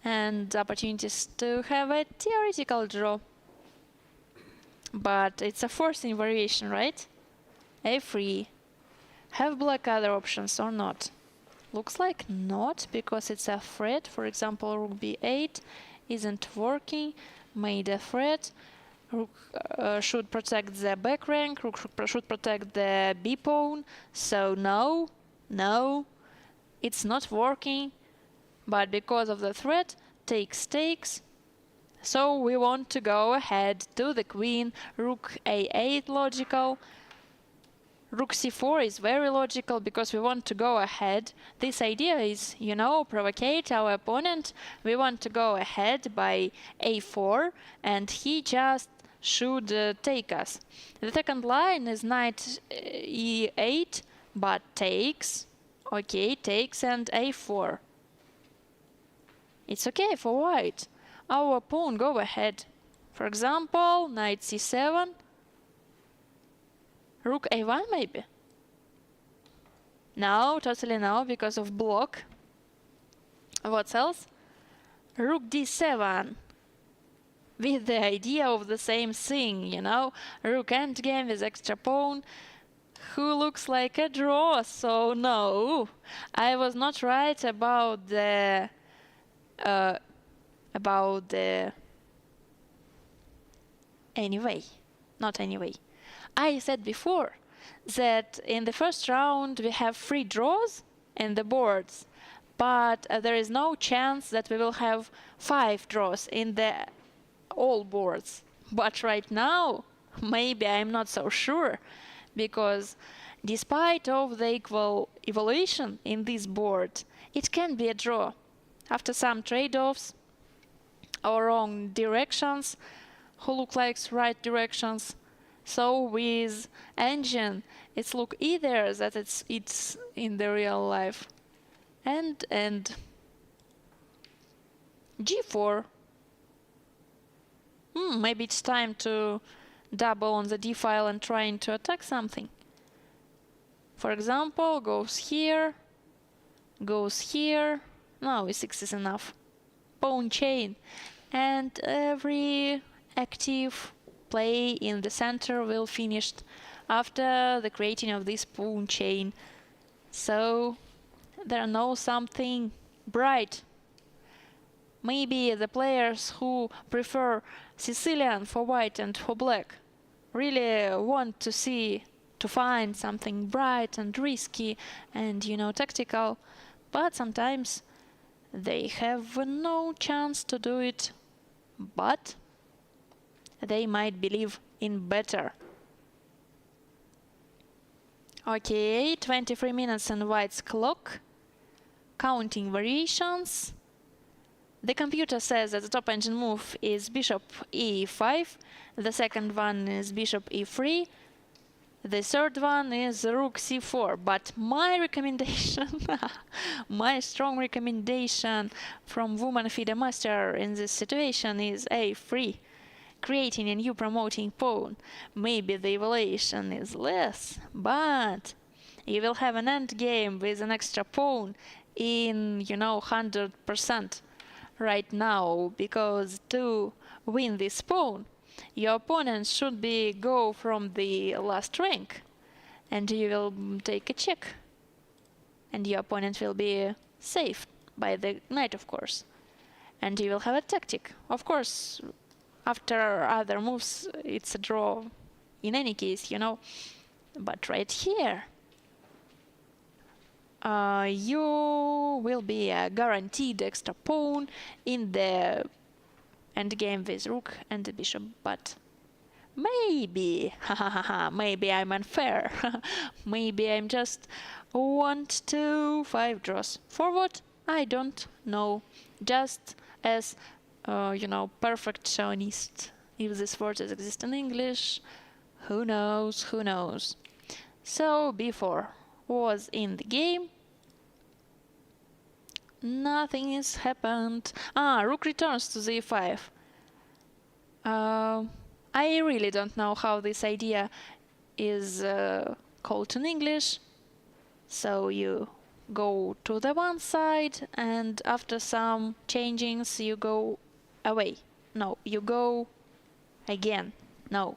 and opportunities to have a theoretical draw. But it's a forcing variation, right? a3. Have black other options or not? Looks like not, because it's a threat. For example, rook b8 isn't working, made a threat. Rook should protect the back rank, rook should protect the b pawn, so no, it's not working. But because of the threat, takes, so we want to go ahead to the queen, rook a8 logical, rook c4 is very logical, because we want to go ahead. This idea is, provocate our opponent. We want to go ahead by a4, and he just should take us. The second line is knight e8, but takes. Okay, takes and a4. It's okay for white. Our pawn go ahead. For example, knight c7, rook a1 maybe? No, totally no, because of block. What else? Rook d7. With the idea of the same thing, rook endgame with extra pawn, who looks like a draw, so no. I was not right about the anyway, not anyway. I said before that in the first round we have 3 draws in the boards, but there is no chance that we will have 5 draws in the all boards. But right now, maybe I'm not so sure, because despite of the equal evaluation in this board, it can be a draw. After some trade-offs or wrong directions, who look like right directions. So with engine, it's look either that it's in the real life and g4. Maybe it's time to double on the d file and trying to attack something. For example, goes here. No, e6 is enough. Pawn chain, and every active play in the center will finish after the creating of this pawn chain. So there are no something bright. Maybe the players who prefer Sicilian for white and for black really want to find something bright and risky and tactical, but sometimes they have no chance to do it, but they might believe in better. Okay, 23 minutes in white's clock. Counting variations. The computer says that the top engine move is bishop e5, the second one is bishop e3, The third one is rook c4, but my recommendation, my strong recommendation from woman FIDE master in this situation is a3, creating a new promoting pawn. Maybe the evaluation is less, but you will have an endgame with an extra pawn in, 100% right now, because to win this pawn, your opponent should be go from the last rank, and you will take a check, and your opponent will be safe by the knight, of course, and you will have a tactic. Of course, after other moves, it's a draw in any case, but right here, you will be a guaranteed extra pawn in the endgame with rook and the bishop, but maybe, maybe I'm unfair. Maybe I'm just 1, 2, 5 draws. For what? I don't know. Just as, perfectionist. If this word exists in English, who knows, who knows. So b4 was in the game. Nothing has happened. Rook returns to the e5. I really don't know how this idea is called in English. So you go to the one side, and after some changings you go away. No, you go again. No.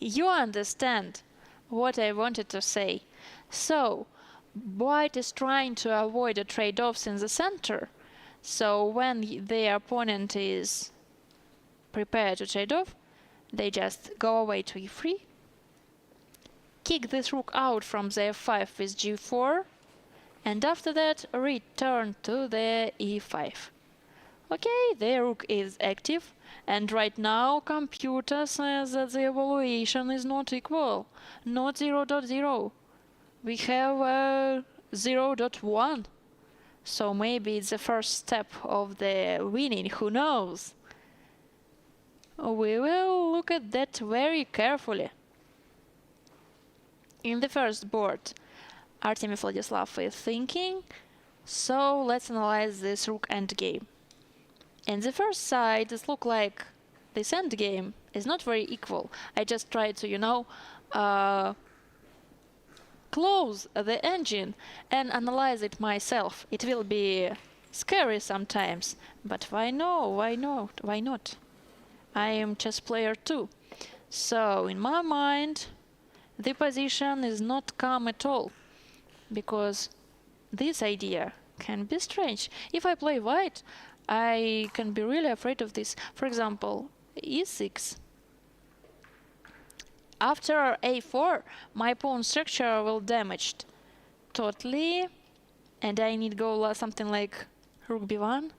You understand what I wanted to say. So, white is trying to avoid the trade-offs in the center. So when their opponent is prepared to trade off, they just go away to e3, kick this rook out from the f5 with g4, and after that return to the e5. Okay, the rook is active, and right now computer says that the evaluation is not equal, not 0.0. We have 0.1. So maybe it's the first step of the winning, who knows? We will look at that very carefully. In the first board, Artemy Vladislav is thinking, so let's analyze this rook endgame. In the first side, it looks like this endgame is not very equal. I just tried to, close the engine and analyze it myself. It will be scary sometimes, but why no? Why not? Why not? I am chess player too. So in my mind, the position is not calm at all, because this idea can be strange. If I play white, I can be really afraid of this. For example, e6. After a4, my pawn structure will damaged totally, and I need go something like rook b1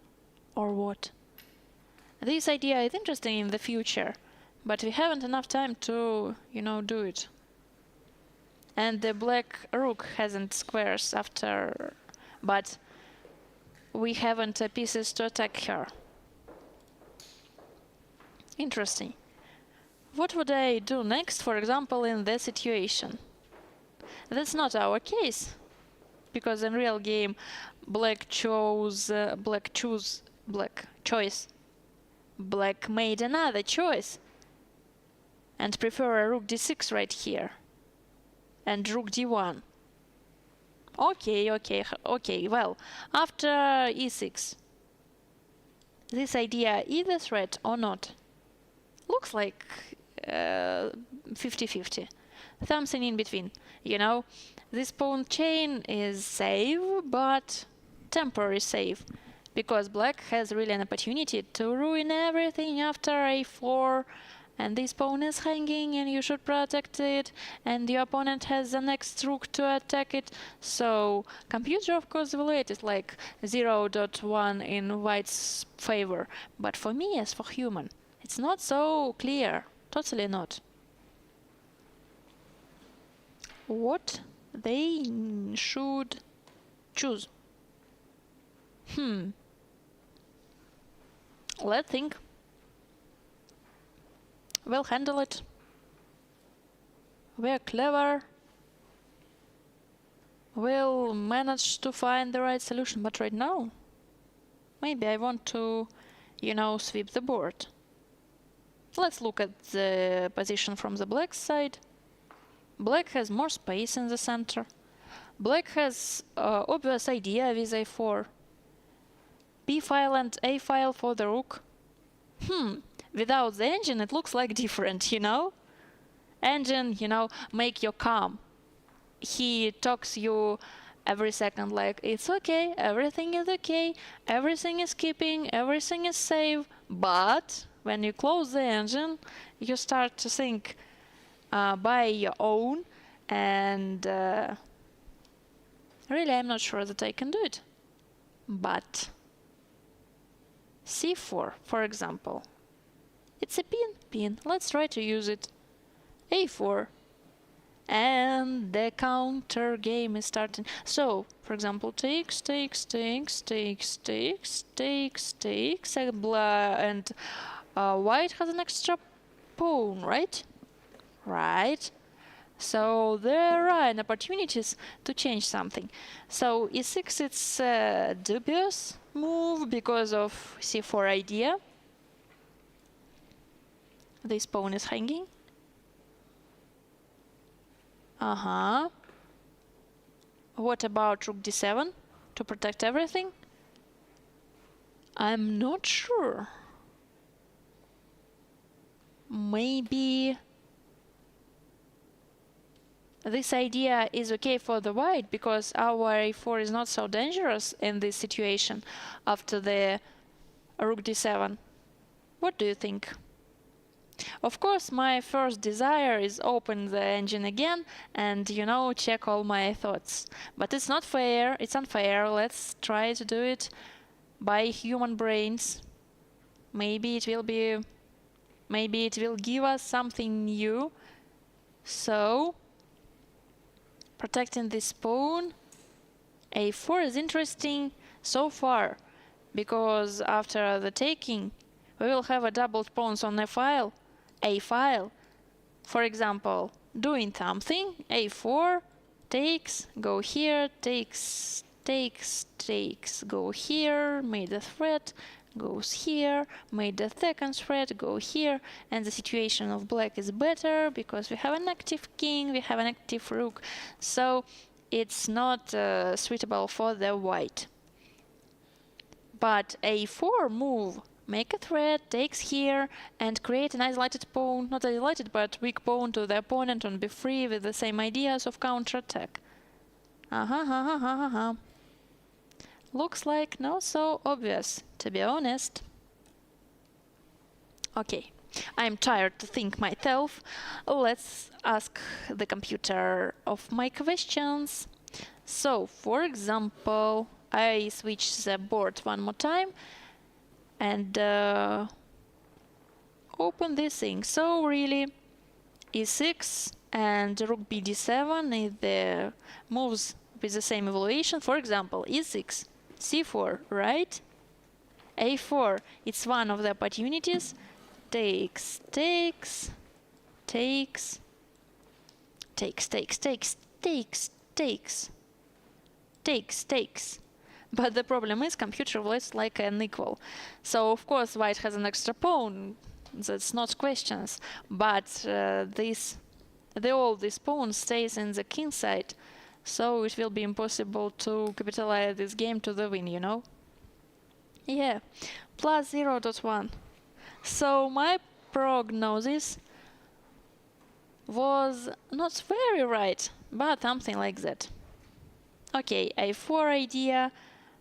or what. This idea is interesting in the future, but we haven't enough time to, do it. And the black rook hasn't squares after, but we haven't pieces to attack her. Interesting. What would I do next, for example, in this situation? That's not our case, because in real game, black choice. Black made another choice and prefer a rook d6 right here and rook d1. Okay, well, after e6, this idea is a threat or not? Looks like 50-50, something in between, This pawn chain is safe, but temporary safe, because black has really an opportunity to ruin everything after a4, and this pawn is hanging and you should protect it, and the opponent has the next rook to attack it. So computer of course evaluated like 0.1 in white's favor, but for me as for human, it's not so clear, totally not. What they should choose? Let's think. We'll handle it. we're clever. We'll manage to find the right solution, but right now, maybe I want to, sweep the board. Let's look at the position from the black side. Black has more space in the center. Black has obvious idea with a4. B file and A file for the rook. Without the engine it looks like different, Engine, make you calm. He talks you every second like, it's okay, everything is okay, everything is keeping, everything is safe. But when you close the engine, you start to think by your own, and really I'm not sure that I can do it. But c4, for example, it's a pin. Let's try to use it. a4. And the counter game is starting. So, for example, takes, and white has an extra pawn, right? Right. So there are opportunities to change something. So e6, it's a dubious move because of c4 idea. This pawn is hanging. What about rook d7 to protect everything? I'm not sure. Maybe this idea is okay for the white because our a4 is not so dangerous in this situation after the rook d7. What do you think? Of course, my first desire is open the engine again and, check all my thoughts. But it's not fair, it's unfair. Let's try to do it by human brains. Maybe it will give us something new. So, protecting this pawn, a4 is interesting so far, because after the taking, we will have a doubled pawns on a file. For example, doing something, a4, takes, go here, takes, go here, made a threat, goes here, made the second threat, go here, and the situation of black is better because we have an active king, we have an active rook, so it's not suitable for the white. But a4 move, make a threat, takes here, and create an isolated pawn, not isolated but weak pawn to the opponent on b3 with the same ideas of counterattack. Looks like not so obvious, to be honest. Okay, I'm tired to think myself. Let's ask the computer of my questions. So, for example, I switch the board one more time and open this thing. So really, e6 and rook b d7 is the moves with the same evaluation. For example, e6, c4, right? a4, it's one of the opportunities. Takes. But the problem is computer plays like an equal. So of course white has an extra pawn. That's not questions. But all this pawn stays in the king side. So it will be impossible to capitalize this game to the win, Yeah, plus 0.1. So my prognosis was not very right, but something like that. Okay, a4 idea,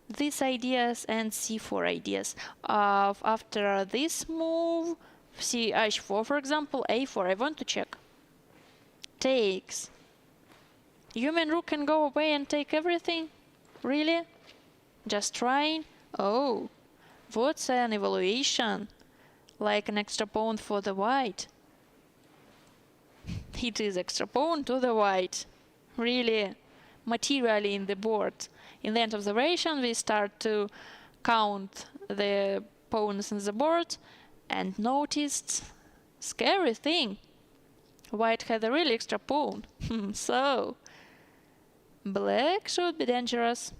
these ideas, and c4 ideas. After this move, h4 for example, a4, I want to check. Takes. You mean rook can go away and take everything? Really? Just trying? Oh, what's an evaluation? Like an extra pawn for the white. It is extra pawn to the white. Really? Materially in the board. In the end of the operation, we start to count the pawns in the board and noticed scary thing. White had a really extra pawn. So, black should be dangerous.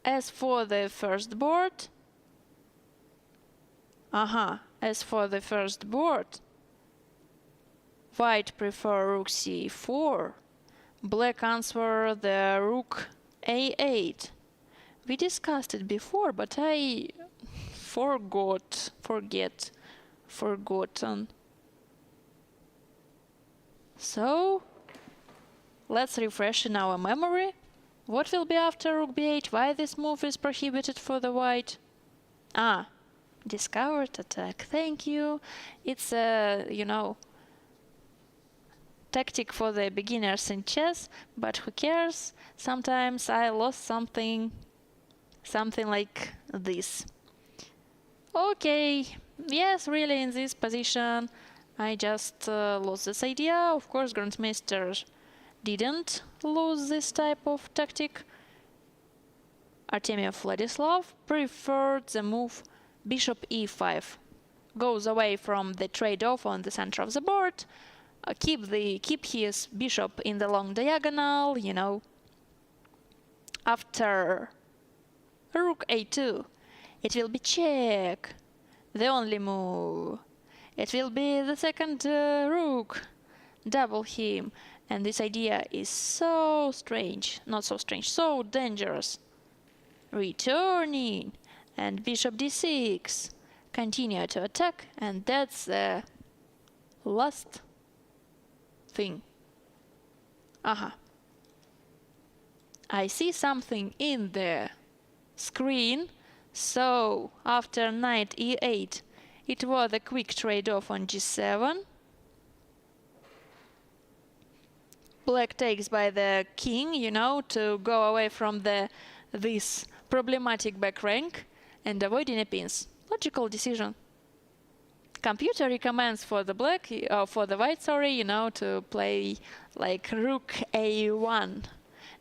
As for the first board... As for the first board, white prefer rook c4. Black answer the rook a8. We discussed it before, but I forgotten. So, let's refresh in our memory. What will be after rook b8? Why this move is prohibited for the white? Discovered attack. Thank you. It's a, tactic for the beginners in chess, but who cares? Sometimes I lost something like this. Okay, yes, really in this position I just lost this idea. Of course, grandmasters didn't lose this type of tactic. Artemiev Vladislav preferred the move bishop e5. Goes away from the trade-off on the center of the board. Keep his bishop in the long diagonal, After rook a2, it will be check. The only move. It will be the second rook. Double him. And this idea is so strange. Not so strange, so dangerous. Returning. And bishop d6. Continue to attack. And that's the last thing. I see something in the screen. So after knight e8, it was a quick trade-off on g7. Black takes by the king, to go away from this problematic back rank and avoid any pins. Logical decision. Computer recommends for the white, to play like rook a1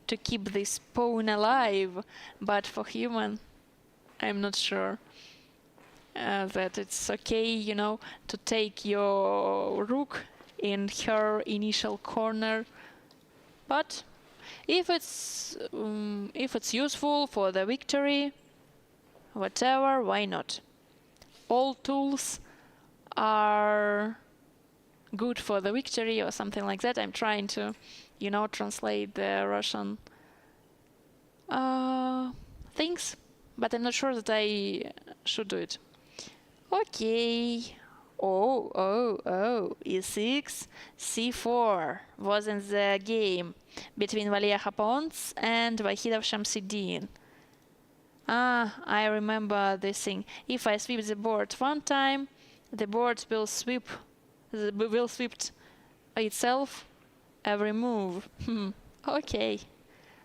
to keep this pawn alive, but for human, I'm not sure that it's okay, to take your rook in her initial corner. But if it's useful for the victory, whatever, why not? All tools are good for the victory or something like that. I'm trying to, translate the Russian things, but I'm not sure that I should do it. Okay. E6, c4 was in the game between Valia Hapons and Vahidov Shamsuddin. I remember this thing. If I sweep the board one time, the board will sweep itself every move. Okay,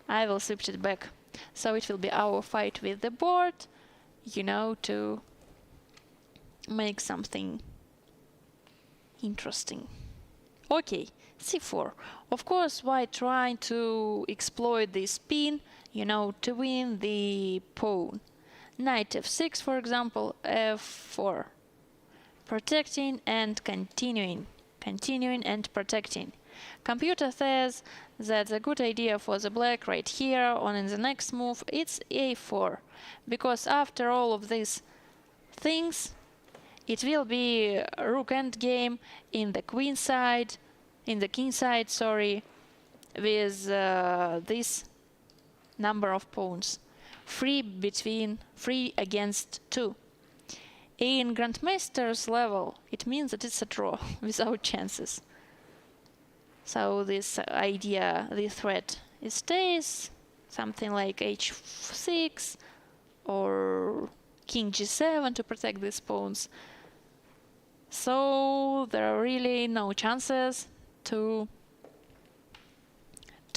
I will sweep it back. So it will be our fight with the board, to make something interesting. Okay, c4. Of course, white trying to exploit this spin, to win the pawn. Knight f6, for example, f4. Protecting and continuing and protecting. Computer says that the good idea for the black right here on in the next move, it's a4, because after all of these things, it will be rook endgame in the king side, with this number of pawns, 3 against 2. In Grandmaster's level, it means that it's a draw without chances. So this idea, this threat, it stays something like h6 or king g7 to protect these pawns. So there are really no chances to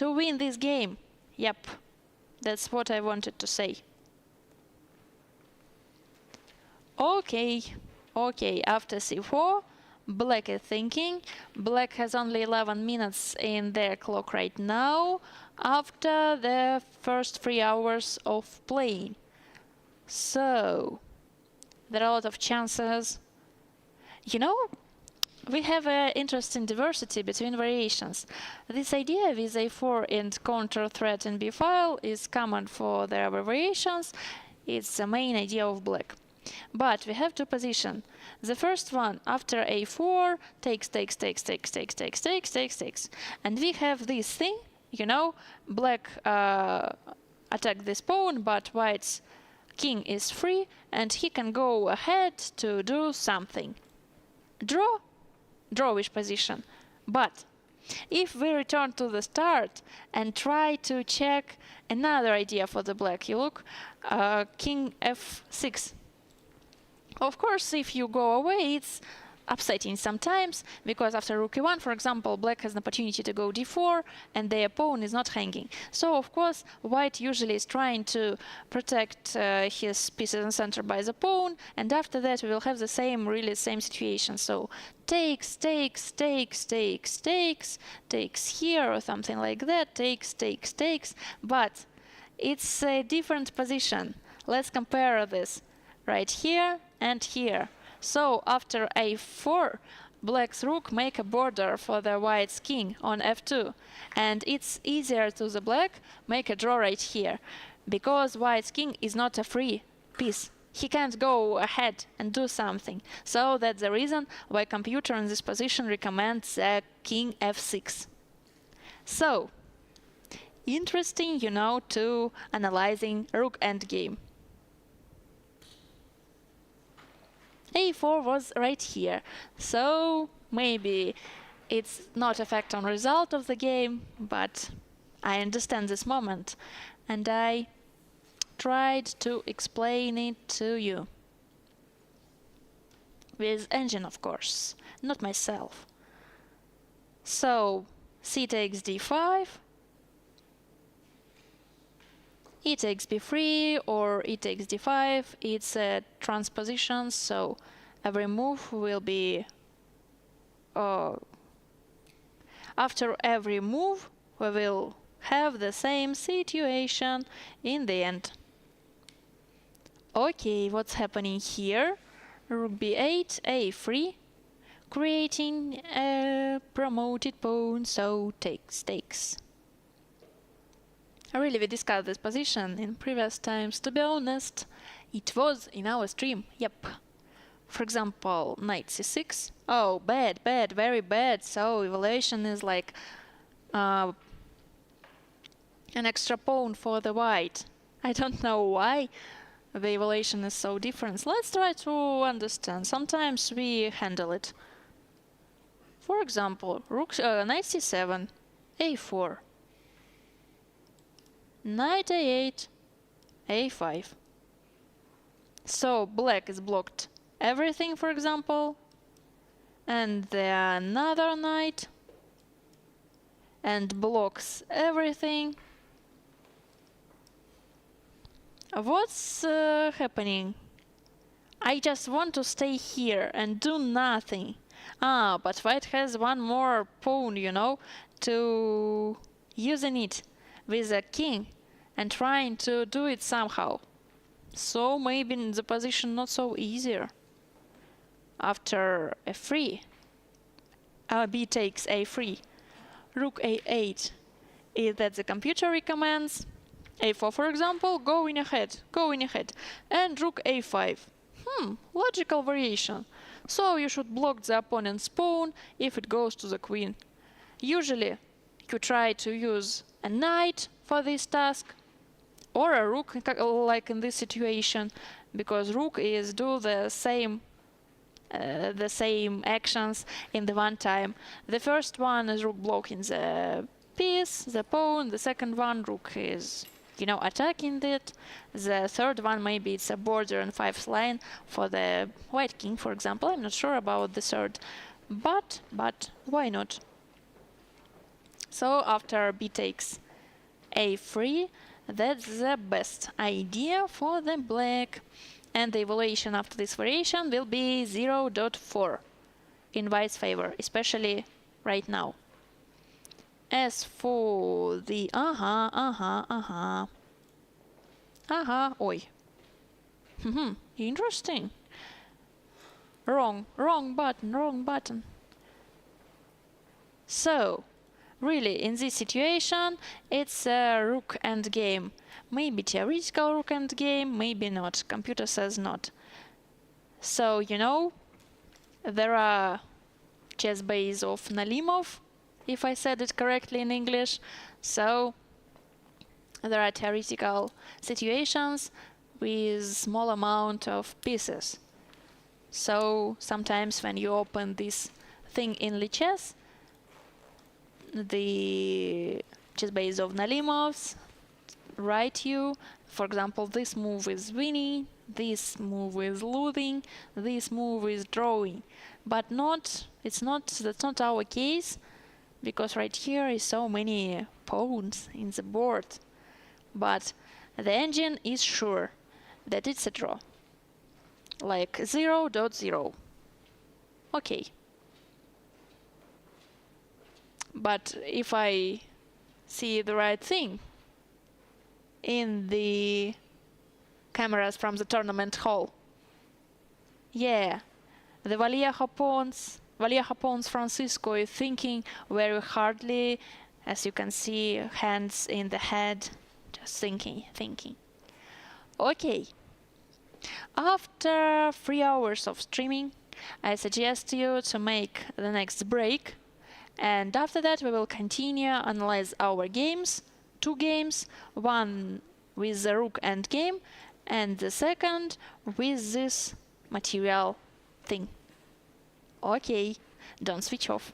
win this game. Yep, that's what I wanted to say. Okay, after c4, black is thinking. Black has only 11 minutes in their clock right now, after the first 3 hours of playing. So, there are a lot of chances. we have an interesting diversity between variations. This idea with a4 and counter threat in b file is common for their variations. It's the main idea of black. But we have two positions. The first one, after a4, takes. And we have this thing, you know, black attack this pawn, but white's king is free, and he can go ahead to do something. Drawish position. But if we return to the start and try to check another idea for the black, you look, king f6. Of course, if you go away, it's upsetting sometimes, because after rook e1, for example, black has an opportunity to go d4, and their pawn is not hanging. So, of course, white usually is trying to protect his pieces in center by the pawn, and after that we will have the same situation. So, takes here or something like that, takes, but it's a different position. Let's compare this right here and here. So after a4, black's rook make a border for the white's king on f2, and it's easier to the black make a draw right here, because white's king is not a free piece. He can't go ahead and do something. So that's the reason why computer in this position recommends king f6. So interesting, you know, to analyzing rook endgame. a4 was right here, so maybe it's not effect on result of the game, but I understand this moment, and I tried to explain it to you. With engine, of course, not myself. So, c takes d5, e takes b3 or e takes d5. It's a transposition, so every move will be after every move we will have the same situation in the end. Okay, what's happening here? Rook b8, a3, creating a promoted pawn, so takes. Really, we discussed this position in previous times. To be honest, it was in our stream, yep. For example, knight c6. Oh, bad, very bad. So evaluation is like an extra pawn for the white. I don't know why the evaluation is so different. Let's try to understand. Sometimes we handle it. For example, knight c7, a4. Knight a8, a5. So black is blocked everything, for example, and another knight, and blocks everything. What's happening? I just want to stay here and do nothing. But white has one more pawn, you know, to using it with a king and trying to do it somehow. So maybe the position not so easier. After f3, b takes a3, rook a8, is that the computer recommends. a4, for example, going ahead, and rook a5. Logical variation. So you should block the opponent's pawn if it goes to the queen. Usually you try to use a knight for this task, or a rook, like in this situation, because rook is do the same actions in the one time. The first one is rook blocking the piece, the pawn. The second one, rook is, you know, attacking it. The third one, maybe it's a border and fifth line for the white king, for example. I'm not sure about the third, but why not? So after b takes a3, that's the best idea for the black. And the evaluation after this variation will be 0.4 in white's favor, especially right now. As for the oi. Interesting. Wrong button. So, really, in this situation, it's a rook endgame. Maybe theoretical rook endgame, maybe not. Computer says not. So, there are chess base of Nalimov, if I said it correctly in English. So, there are theoretical situations with small amount of pieces. So, sometimes when you open this thing in Lichess, the chess base of Nalimov's write you, for example, this move is winning, this move is losing, this move is drawing. But that's not our case, because right here is so many pawns in the board. But the engine is sure that it's a draw. Like 0.0. Okay. But if I see the right thing in the cameras from the tournament hall, yeah, the Vallejo pawns Francisco is thinking very hardly, as you can see, hands in the head, just thinking. Okay. After 3 hours of streaming, I suggest you to make the next break, and after that we will continue analyze our games, 2 games, one with the rook endgame and the second with this material thing. Okay, don't switch off.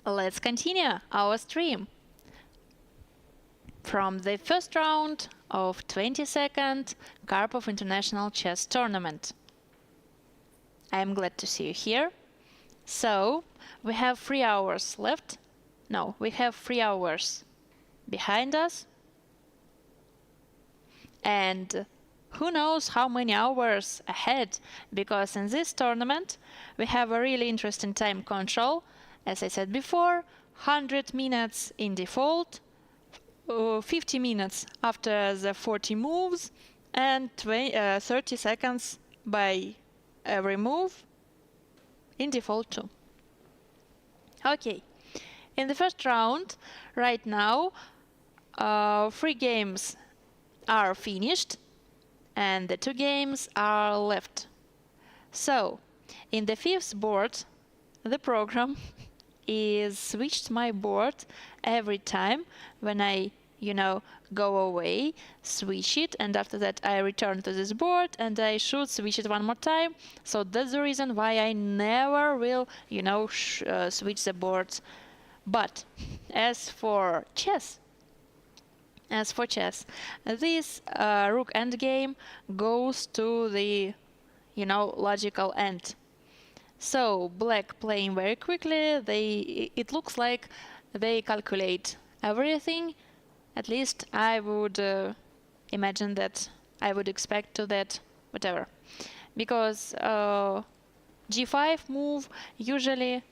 Let's continue our stream. From the first round of 22nd Karpov International Chess Tournament. I am glad to see you here. So, we have 3 hours left. No, we have 3 hours behind us. And who knows how many hours ahead, because in this tournament we have a really interesting time control. As I said before, 100 minutes in default, 50 minutes after the 40 moves, and 30 seconds by every move in default too. Okay, in the first round, right now, 3 games are finished and the 2 games are left. So, in the 5th board, the program is switched my board every time when I, go away, switch it, and after that I return to this board and I should switch it one more time. So that's the reason why I never will, switch the boards. But as for chess, this rook endgame goes to the, logical end. So black playing very quickly, it looks like they calculate everything. At least I would imagine that, I would expect to that, whatever. Because g5 move usually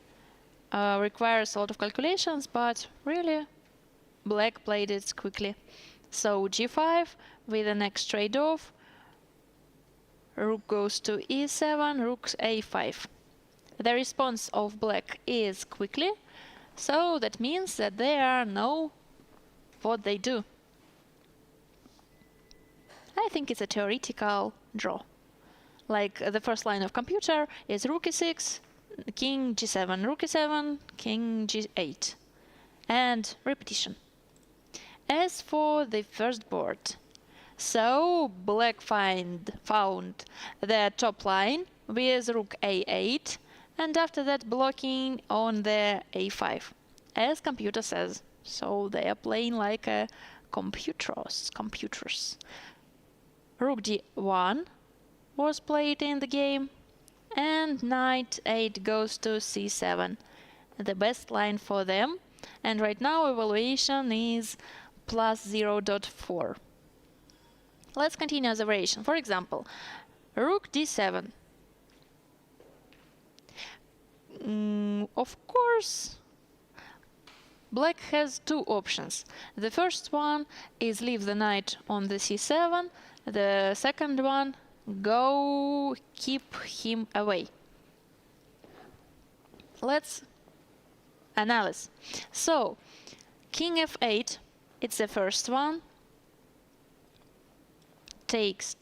requires a lot of calculations, but really black played it quickly. So g5 with the next trade-off, rook goes to e7, rook a5. The response of black is quickly, so that means that they know what they do. I think it's a theoretical draw. Like the first line of computer is rook e6, king g7, rook e7, king g8, and repetition. As for the first board, so black found the top line with rook a8, and after that blocking on the a5, as computer says. So they are playing like computers. Rook d1 was played in the game, and knight 8 goes to c7, the best line for them, and right now evaluation is plus 0.4. Let's continue the variation. For example, rook d7. Of course, black has 2 options. The first one is leave the knight on the c7. The second one, go keep him away. Let's analyze. So, king f8, it's the first one. Takes,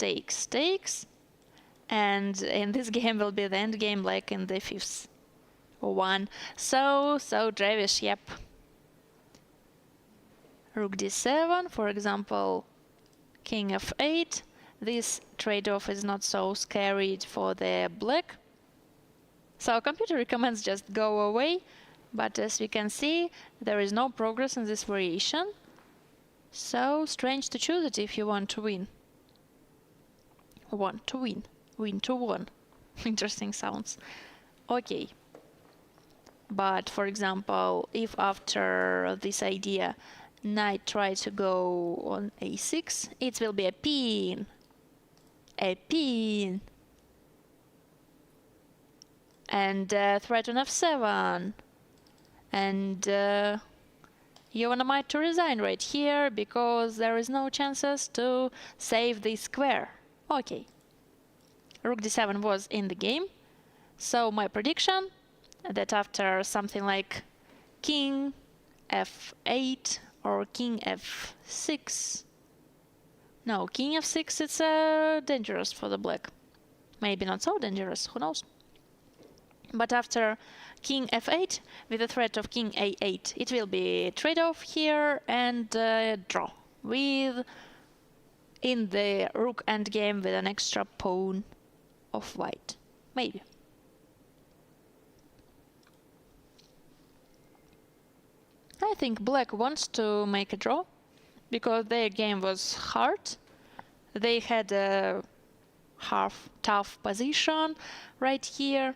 and in this game will be the end game like in the 5th one. So Drevish, yep. Rook d7, for example, king f8. This trade-off is not so scary for the black. So computer recommends just go away, but as we can see, there is no progress in this variation. So strange to choose it if you want to win. Want to win. Win to won. Interesting sounds. Okay. But for example, if after this idea knight tries to go on a6, it will be a pin. And threat on f7. And you might to resign right here because there is no chances to save this square. Okay. Rook d7 was in the game. So my prediction that after something like king f8 or king f6, no, king f6, it's dangerous for the black. Maybe not so dangerous, who knows. But after king f8 with the threat of king a8, it will be trade-off here and draw with in the rook endgame with an extra pawn of white. Maybe. I think black wants to make a draw because their game was hard. They had a half tough position right here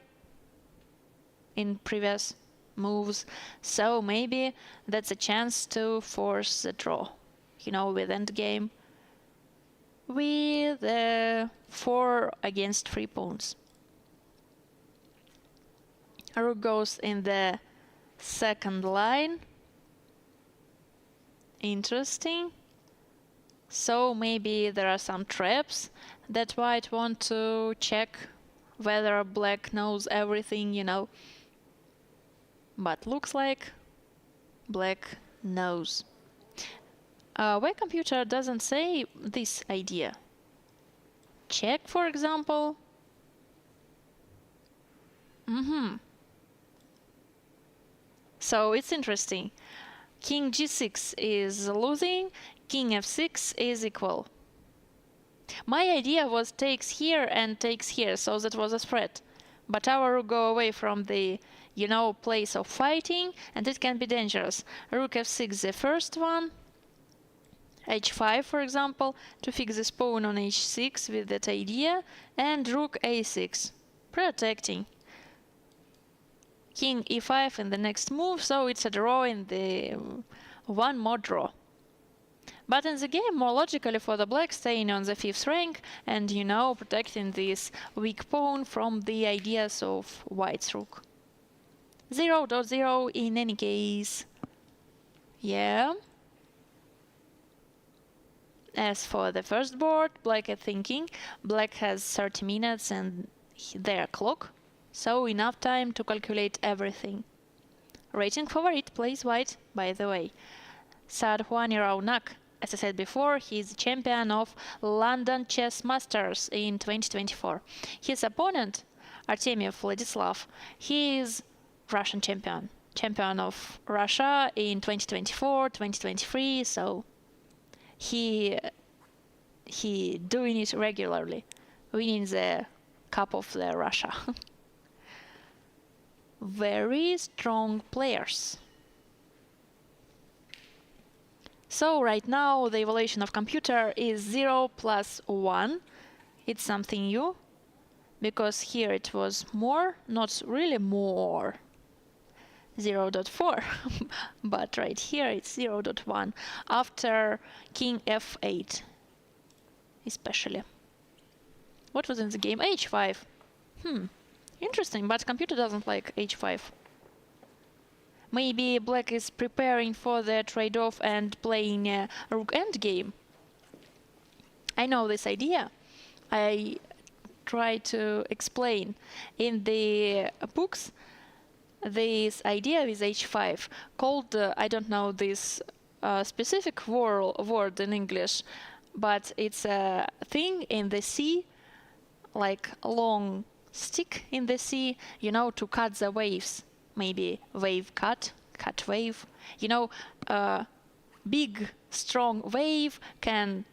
in previous moves, so maybe that's a chance to force the draw, with endgame with 4 against 3 pawns. Rook goes in the second line. Interesting. So maybe there are some traps that white want to check whether black knows everything, But looks like black knows. Why computer doesn't say this idea? Check, for example. So it's interesting. King g6 is losing, king f6 is equal. My idea was takes here and takes here, so that was a threat. But our rook go away from the, place of fighting, and it can be dangerous. Rook f6 the first one. h5, for example, to fix this pawn on h6 with that idea, and rook a6, protecting. King e5 in the next move, so it's a draw in the one more draw. But in the game, more logically for the black, staying on the 5th rank and, protecting this weak pawn from the ideas of white's rook. 0.0 in any case. Yeah. As for the first board, black is thinking. Black has 30 minutes and their clock, so enough time to calculate everything. Rating favorite plays white, by the way. Sadhwani Raunak. As I said before, he is champion of London Chess Masters in 2024. His opponent, Artemiev Vladislav, he is Russian champion of Russia in 2024, 2023, so he doing it regularly, winning the Cup of the Russia. Very strong players. So right now the evaluation of computer is 0 plus 1. It's something new, because here it was more, not really more. 0.4, but right here it's 0.1 after king f8 especially. What was in the game? h5. Interesting, but computer doesn't like h5. Maybe black is preparing for the trade-off and playing a rook endgame. I know this idea. I try to explain in the books this idea with h5 called, I don't know this specific word in English, but it's a thing in the sea, like a long stick in the sea, to cut the waves. Maybe wave cut wave. Big, strong wave can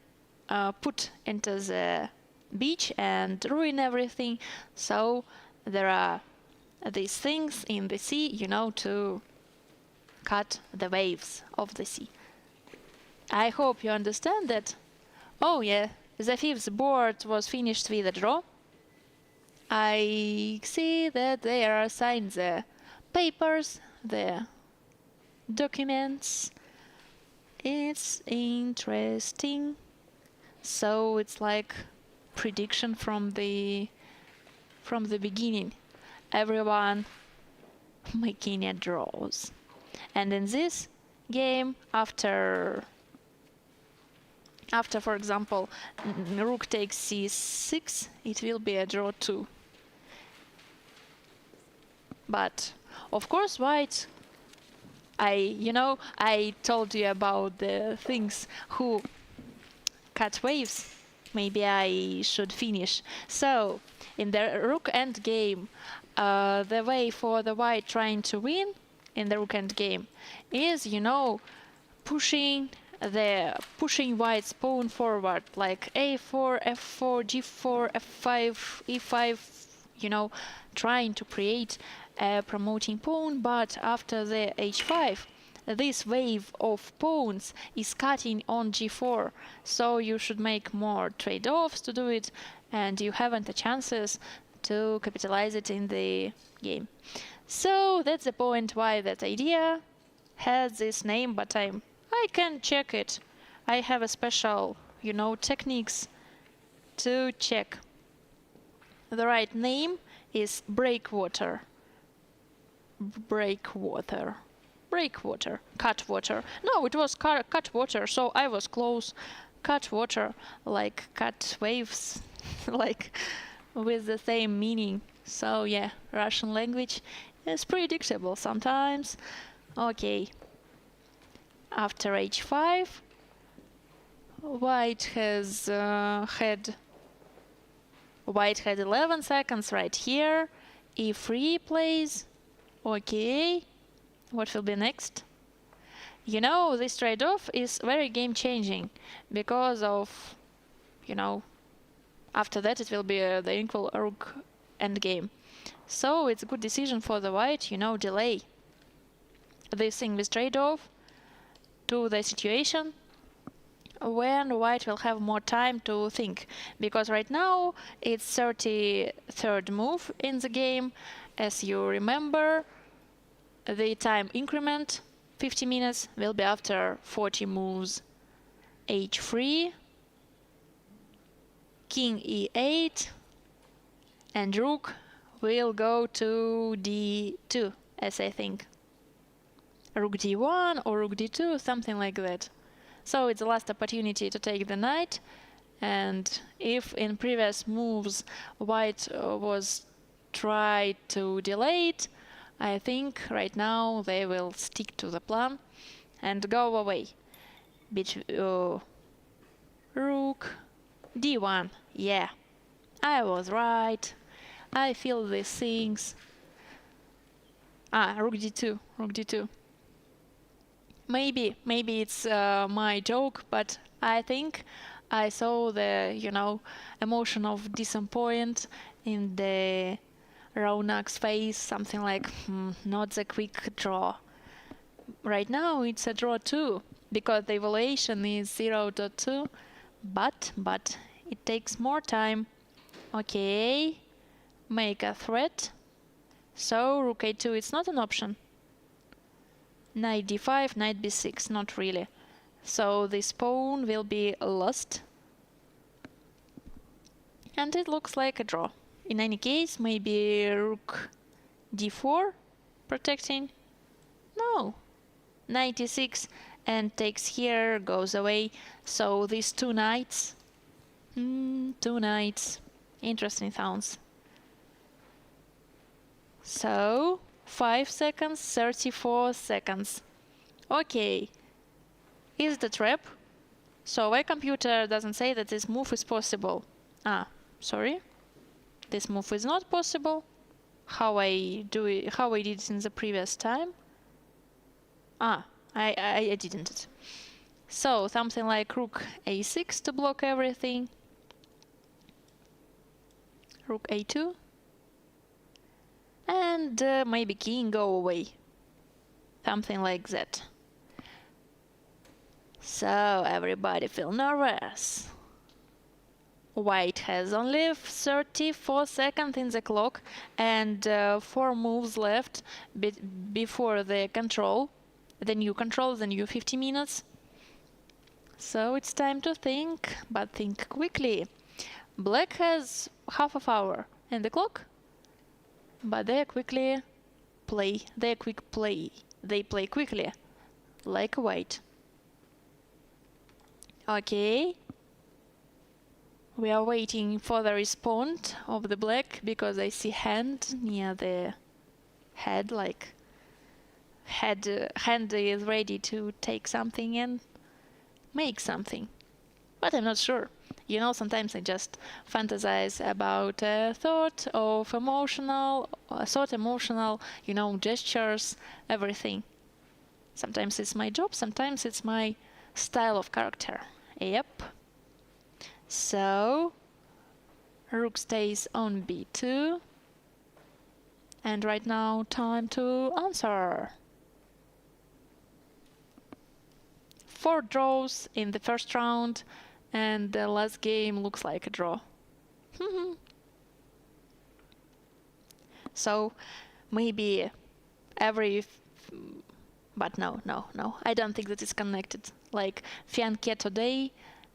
put into the beach and ruin everything. So there are these things in the sea, to cut the waves of the sea. I hope you understand that. Oh yeah, the 5th board was finished with a draw. I see that they are assigned the papers, the documents. It's interesting. So it's like prediction from the beginning. Everyone making a draws. And in this game, after for example, rook takes c6, it will be a draw too. But of course white, I told you about the things who cut waves. Maybe I should finish. So in the rook endgame, the way for the white trying to win in the rook endgame is, pushing white's pawn forward, like a4, f4, g4, f5, e5, trying to create a promoting pawn. But after the h5, this wave of pawns is cutting on g4, so you should make more trade-offs to do it, and you haven't the chances to capitalize it in the game. So that's the point why that idea has this name, but I can check it. I have a special, techniques to check. The right name is breakwater. Breakwater. Breakwater. Cutwater. No, it was cutwater, so I was close. Cutwater, like cut waves, like with the same meaning. So yeah, Russian language is predictable sometimes. Okay. After h5, White had 11 seconds right here. e3 plays. Okay. What will be next? This trade-off is very game-changing because of, after that it will be the equal rook endgame. So it's a good decision for the white, delay this thing with trade-off to the situation when white will have more time to think, because right now it's 33rd move in the game. As you remember, the time increment 50 minutes will be after 40 moves. h3, king e8, and rook will go to d2, as I think. Rook d1 or rook d2, something like that. So it's the last opportunity to take the knight, and if in previous moves white was tried to delay it, I think right now they will stick to the plan and go away. Rook d1, yeah, I was right. I feel these things. Rook d2, rook d2. Maybe it's my joke, but I think I saw the, emotion of disappointment in the Raunak's face, something like, not the quick draw. Right now it's a draw too, because the evaluation is 0.2, but it takes more time. Okay, make a threat. So rook a2, it's not an option. Knight d5, knight b6, not really. So this pawn will be lost. And it looks like a draw. In any case, maybe rook d4 protecting. No. Knight d6 and takes here, goes away. So these two knights. Two knights. Interesting sounds. So 5 seconds, 34 seconds. Okay. Is the trap? So my computer doesn't say that this move is possible. Sorry. This move is not possible. How I did it in the previous time? I didn't. So something like rook a6 to block everything. Rook a2. And maybe king go away. Something like that. So everybody feel nervous. White has only 34 seconds in the clock and 4 moves left before the new 50 minutes. So it's time to think, but think quickly. Black has half of hour in the clock, but they quick play. They play quickly, like white. Okay. We are waiting for the response of the black because I see hand near the head, like hand is ready to take something and make something. But I'm not sure. Sometimes I just fantasize about emotional, gestures, everything. Sometimes it's my job, sometimes it's my style of character. Yep. So, rook stays on b2. And right now, time to answer. 4 draws in the first round, and the last game looks like a draw. So maybe but no, I don't think that it's connected. Like fianchetto day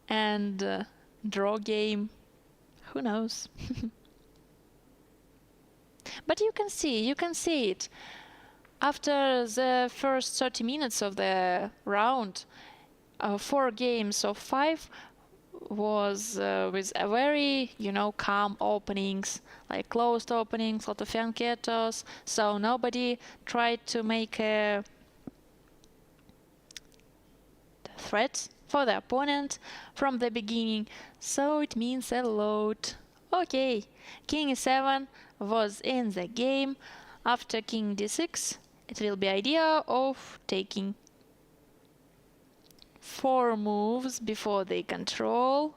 and draw game, who knows? But you can see it. After the first 30 minutes of the round, 4 games of 5 was with a very, calm openings, like closed openings, lot of fianchettos. So nobody tried to make a threat for the opponent from the beginning. So it means a lot. Okay, King e7 was in the game. After King d6, it will be idea of taking 4 moves before they control.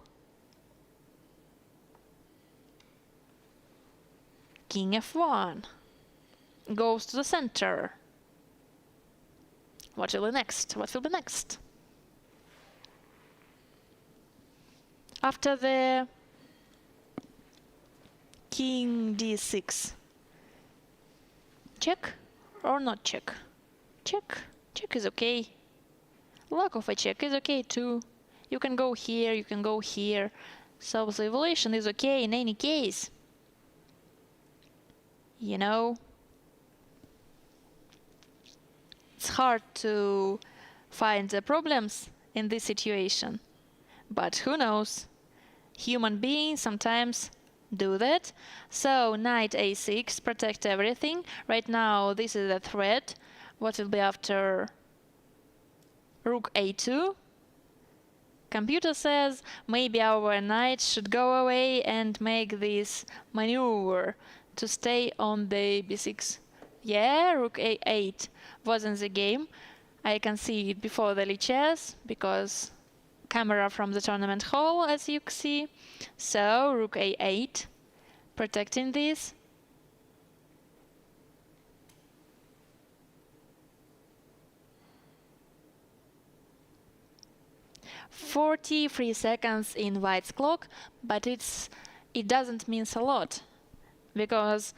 King f1 goes to the center. What will be next? After the King d6, check or not check? Check is okay. Lack of a check is okay too. You can go here, you can go here. So the evolution is okay in any case. It's hard to find the problems in this situation. But who knows? Human beings sometimes do that. So knight a6, protect everything. Right now this is a threat. What will be after rook a2? Computer says maybe our knight should go away and make this maneuver to stay on the b6. Yeah, rook a8 was in the game. I can see it before the lichess because camera from the tournament hall, as you can see. So rook a8, protecting this. "43 seconds in white's clock," but it doesn't mean a lot, because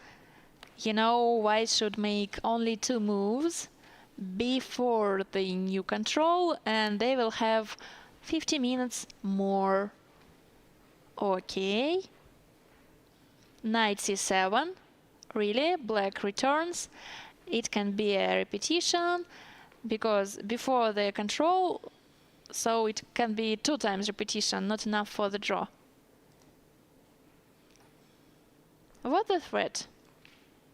white should make only 2 moves before the new control, and they will have 50 minutes more. Okay. Knight c7. Really? Black returns. It can be a repetition, because before the control, so it can be 2 times repetition, not enough for the draw. What the threat?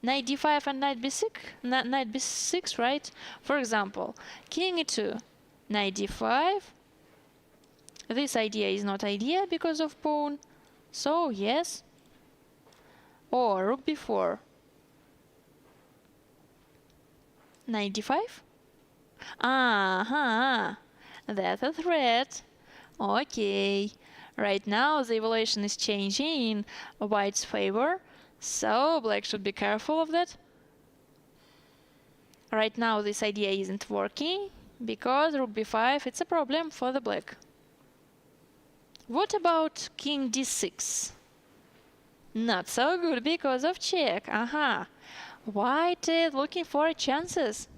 Knight d5 and knight b6? Knight b6, right? For example, king e2, knight d5. This idea is not idea because of pawn. So yes. Or rook b4. Knight d5? That's a threat. Okay. Right now the evaluation is changing in white's favor, so black should be careful of that. Right now this idea isn't working, because rook b5, it's a problem for the black. What about king d6? Not so good because of check. White is looking for chances.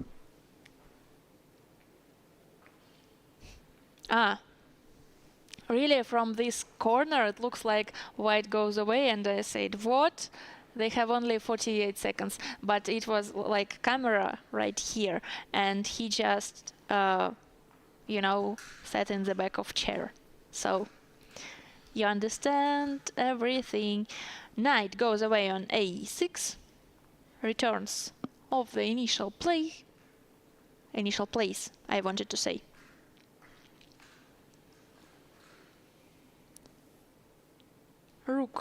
Really, from this corner it looks like white goes away, and I said, what? They have only 48 seconds, but it was like camera right here, and he just, sat in the back of chair. So you understand everything. Knight goes away on a6, returns of the initial place, I wanted to say. Rook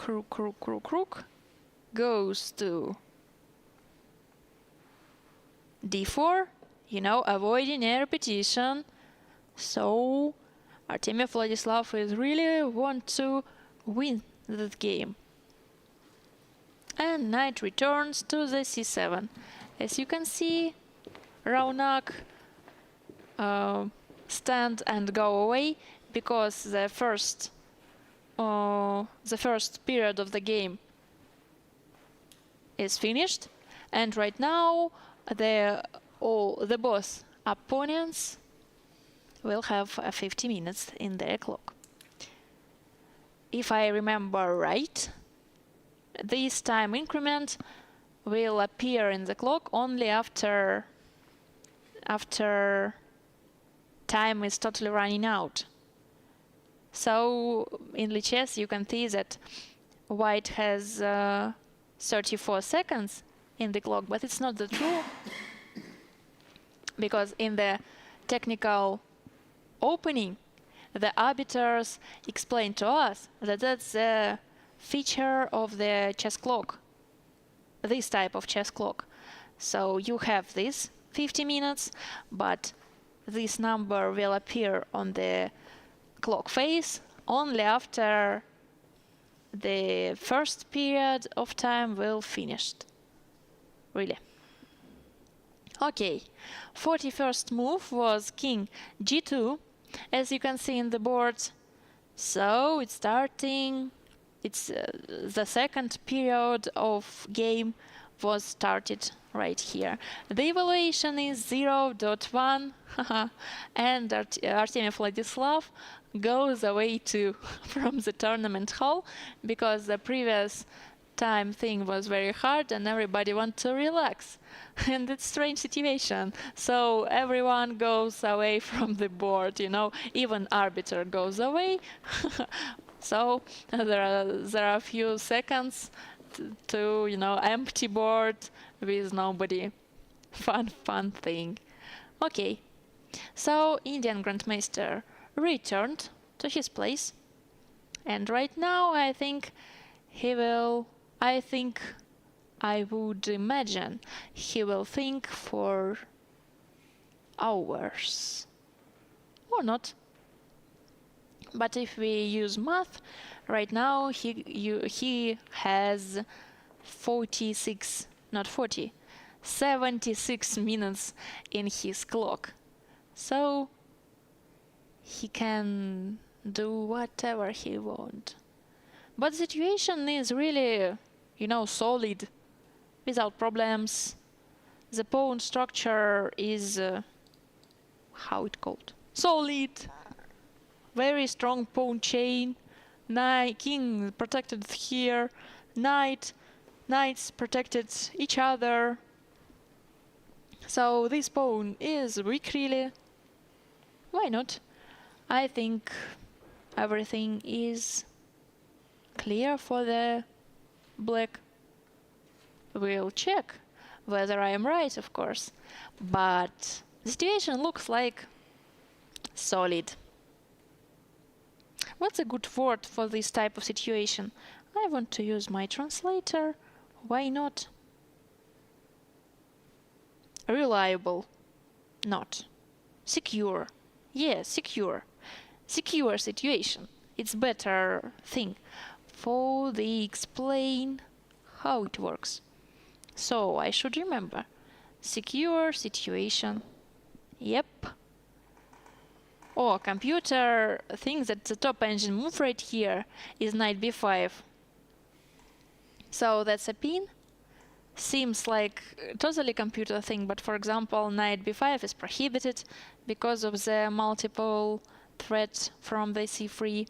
goes to d4, avoiding a repetition. So Artemiev Vladislav is really want to win that game. And knight returns to the c7. As you can see, Raunak stand and go away because the first period of the game is finished, and right now the both opponents will have 50 minutes in their clock. If I remember right, this time increment will appear in the clock only after time is totally running out. So in Lichess you can see that white has 34 seconds in the clock, but it's not the true, because in the technical opening the arbiters explained to us that that's a feature of the chess clock, this type of chess clock. So you have this 50 minutes, but this number will appear on the clock face only after the first period of time will finished. Really. Okay, 41st move was king g2, as you can see in the board. So it's starting, the second period of game was started right here. The evaluation is 0.1 and Artemy Vladislav goes away too from the tournament hall because the previous time thing was very hard and everybody wants to relax. And it's a strange situation. So everyone goes away from the board, you know, even arbiter goes away. So there are a few seconds to you know, empty board with nobody. Fun thing. Okay, so Indian Grandmaster returned to his place, and right now I think I would imagine he will think for hours or not. But if we use math, right now he has 76 minutes in his clock. So he can do whatever he wants. But the situation is really, you know, solid, without problems. The pawn structure is, how it called? Solid. Very strong pawn chain. King protected here. Knights protected each other. So this pawn is weak, really. Why not? I think everything is clear for the black. We'll check whether I am right, of course. But the situation looks like solid. What's a good word for this type of situation? I want to use my translator. Why not? Reliable. Not. Secure. Yes, secure. Secure situation. It's better thing for the explain how it works. So I should remember. Secure situation. Yep. Oh, computer thinks that the top engine move right here is knight b5. So that's a pin. Seems like a totally computer thing, but for example, knight b5 is prohibited because of the multiple threats from the c3.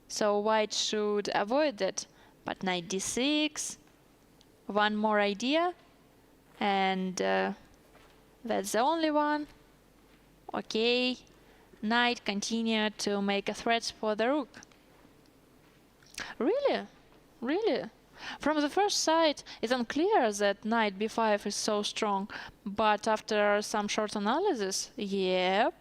So white should avoid that. But knight d6, one more idea, and that's the only one. Okay, knight continued to make a threat for the rook. Really? Really? From the first sight, it's unclear that knight b5 is so strong, but after some short analysis, yep.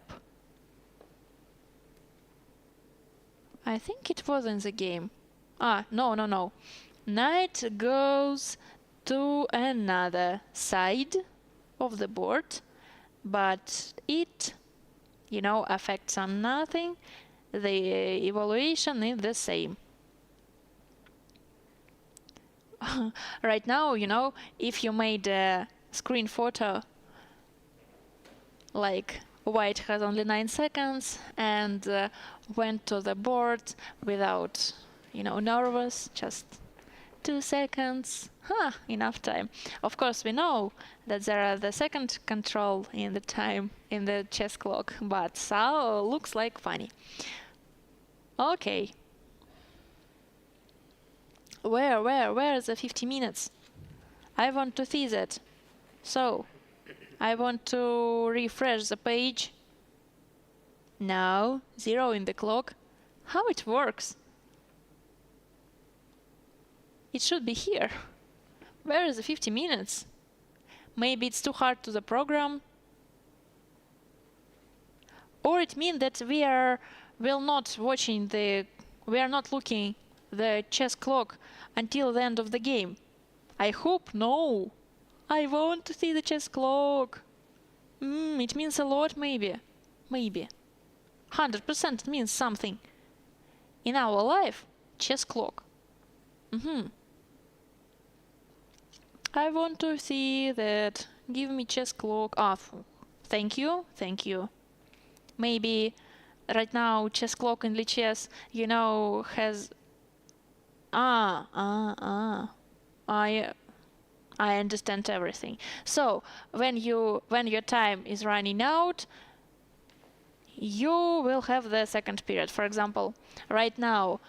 I think it was in the game. No. Knight goes to another side of the board, but it, you know, affects on nothing. The evaluation is the same. Right now, you know, if you made a screen photo like White has only 9 seconds and went to the board without, nervous, just 2 seconds. Enough time. Of course, we know that there are the second control in the time in the chess clock, but so looks like funny. Okay. Where is the 50 minutes? I want to see that. So, I want to refresh the page. No, 0 in the clock. How it works? It should be here. Where is the 50 minutes? Maybe it's too hard to the program. Or it means that we are not looking the chess clock until the end of the game. I hope no. I want to see the chess clock. It means a lot, maybe. 100% means something. In our life, chess clock. I want to see that. Give me chess clock. Thank you. Maybe right now chess clock in Lichess, has. I understand everything. So when your time is running out, you will have the second period. For example, right now,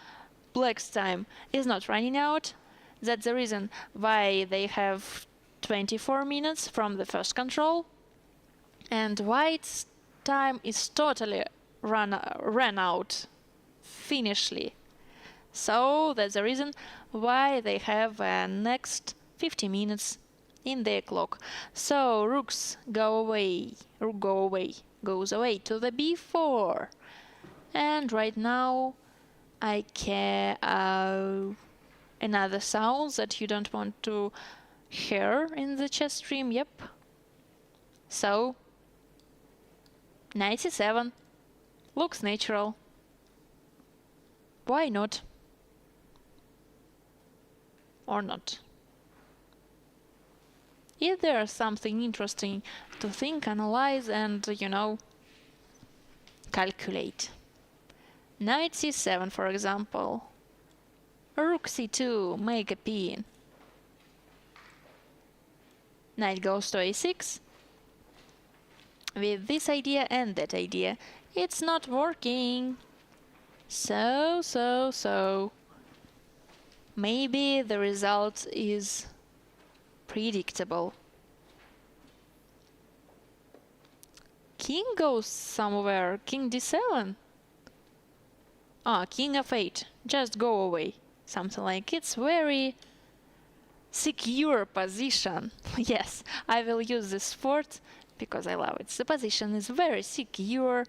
Black's time is not running out. That's the reason why they have 24 minutes from the first control, and White's time is totally ran out, finishly. So that's the reason why they have next 50 minutes in their clock. So rooks go away. Rook goes away to the b4. And right now I can another sounds that you don't want to hear in the chess stream. Yep. So knight c7 looks natural. Why not? Or not? Is there something interesting to think, analyze, and, calculate? Knight c7, for example. Rook c2, make a pin. Knight goes to a6. With this idea and that idea, it's not working. So. Maybe the result is predictable. King goes somewhere. King d7. King f8. Just go away. Something like it's very secure position. Yes, I will use this fort because I love it. The position is very secure.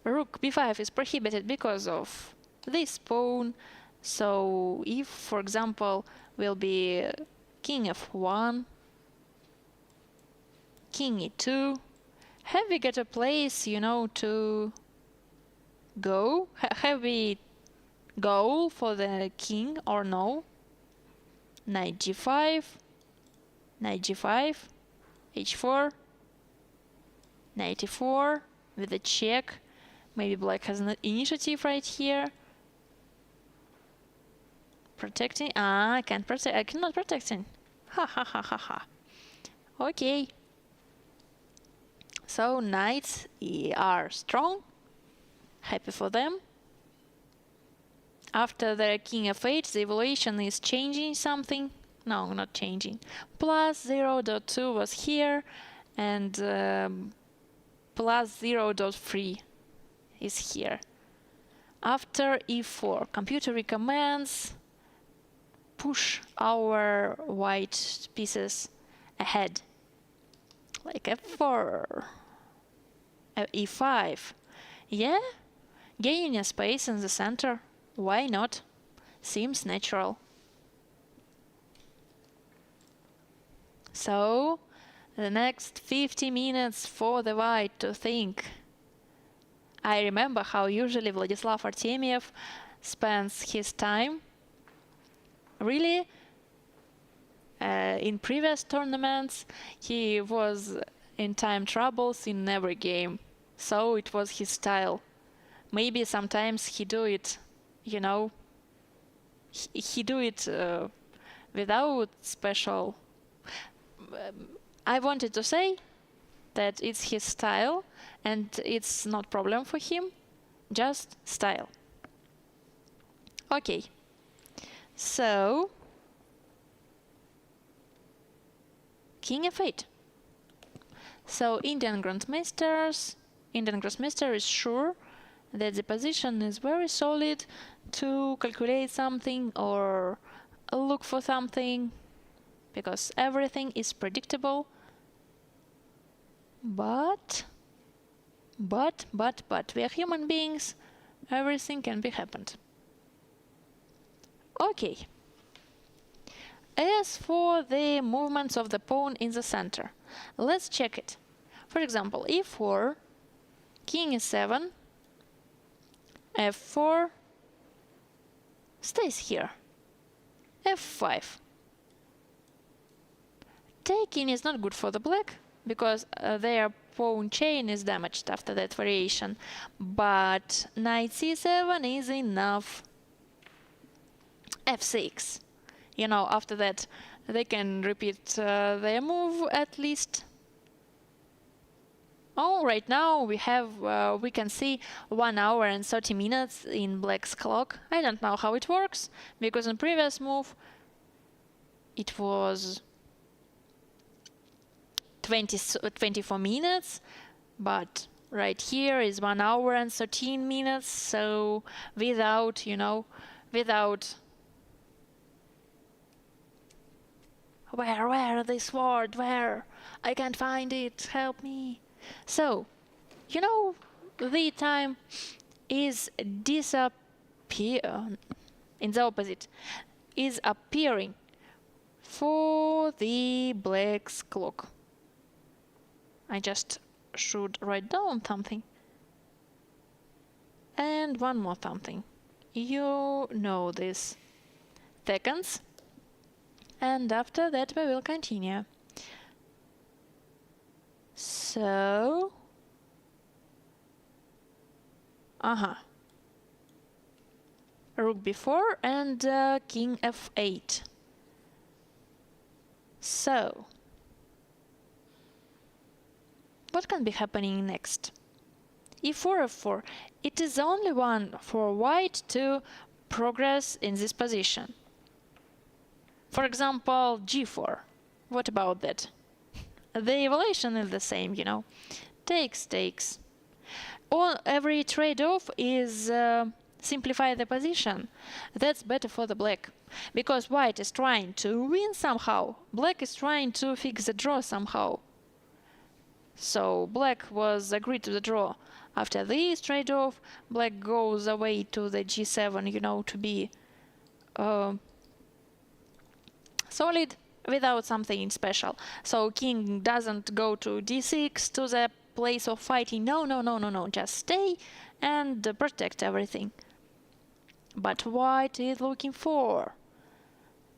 Rook b5 is prohibited because of this pawn. So if, for example, will be king f1, king e2, have we got a place, to go? Have we goal for the king or no? Knight g5, h4, knight e4 with a check. Maybe black has an initiative right here. Protecting. I can't protect. I cannot protecting. Ha. Okay. So knights are strong. Happy for them. After the king f8, the evaluation is changing something. No, not changing. Plus 0.2 was here, and plus 0.3 is here. After e4, computer recommends push our white pieces ahead, like f4, e5. Yeah, gaining a space in the center. Why not? Seems natural. So, the next 50 minutes for the white to think. I remember how usually Vladislav Artemiev spends his time. Really, in previous tournaments, he was in time troubles in every game. so it was his style. Maybe sometimes he do it, he do it without special. I wanted to say that it's his style and it's not problem for him, just style. Okay, so King f8. So Indian Grandmaster is sure that the position is very solid to calculate something or look for something, because everything is predictable. But we are human beings, everything can be happened. Okay. As for the movements of the pawn in the center, let's check it. For example, e4, king e7, f4 stays here, f5. Taking is not good for the black, because their pawn chain is damaged after that variation, but knight c7 is enough. f6. After that they can repeat their move at least. Oh, right now we can see 1 hour and 30 minutes in black's clock. I don't know how it works, because in previous move it was 24 minutes, but right here is 1 hour and 13 minutes, so without where the sword, where? I can't find it, help me. So, the time is in the opposite, is appearing for the black's clock. I just should write down something. And one more something. You know this. Seconds. And after that we will continue. So, rook b4 and king f8. So, what can be happening next? e4, f4. It is the only one for white to progress in this position. For example, g4. What about that? The evaluation is the same, Takes. Or every trade-off is simplify the position. That's better for the black, because white is trying to win somehow. Black is trying to fix the draw somehow. So black was agreed to the draw. After this trade-off, black goes away to the g7, to be solid without something special. So king doesn't go to d6 to the place of fighting. No. Just stay and protect everything. But white is looking for.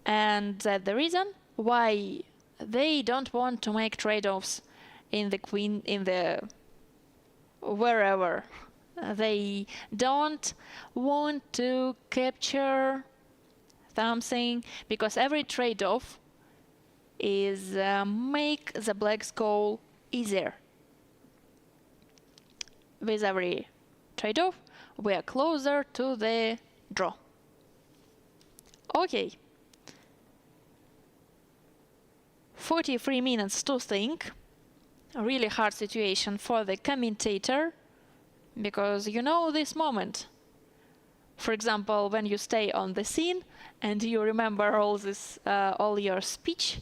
And that's the reason why they don't want to make trade-offs in the wherever. They don't want to capture something, because every trade-off is make the black's goal easier. With every trade-off, we are closer to the draw. Okay. 43 minutes to think. A really hard situation for the commentator, because this moment. For example, when you stay on the scene and you remember all your speech,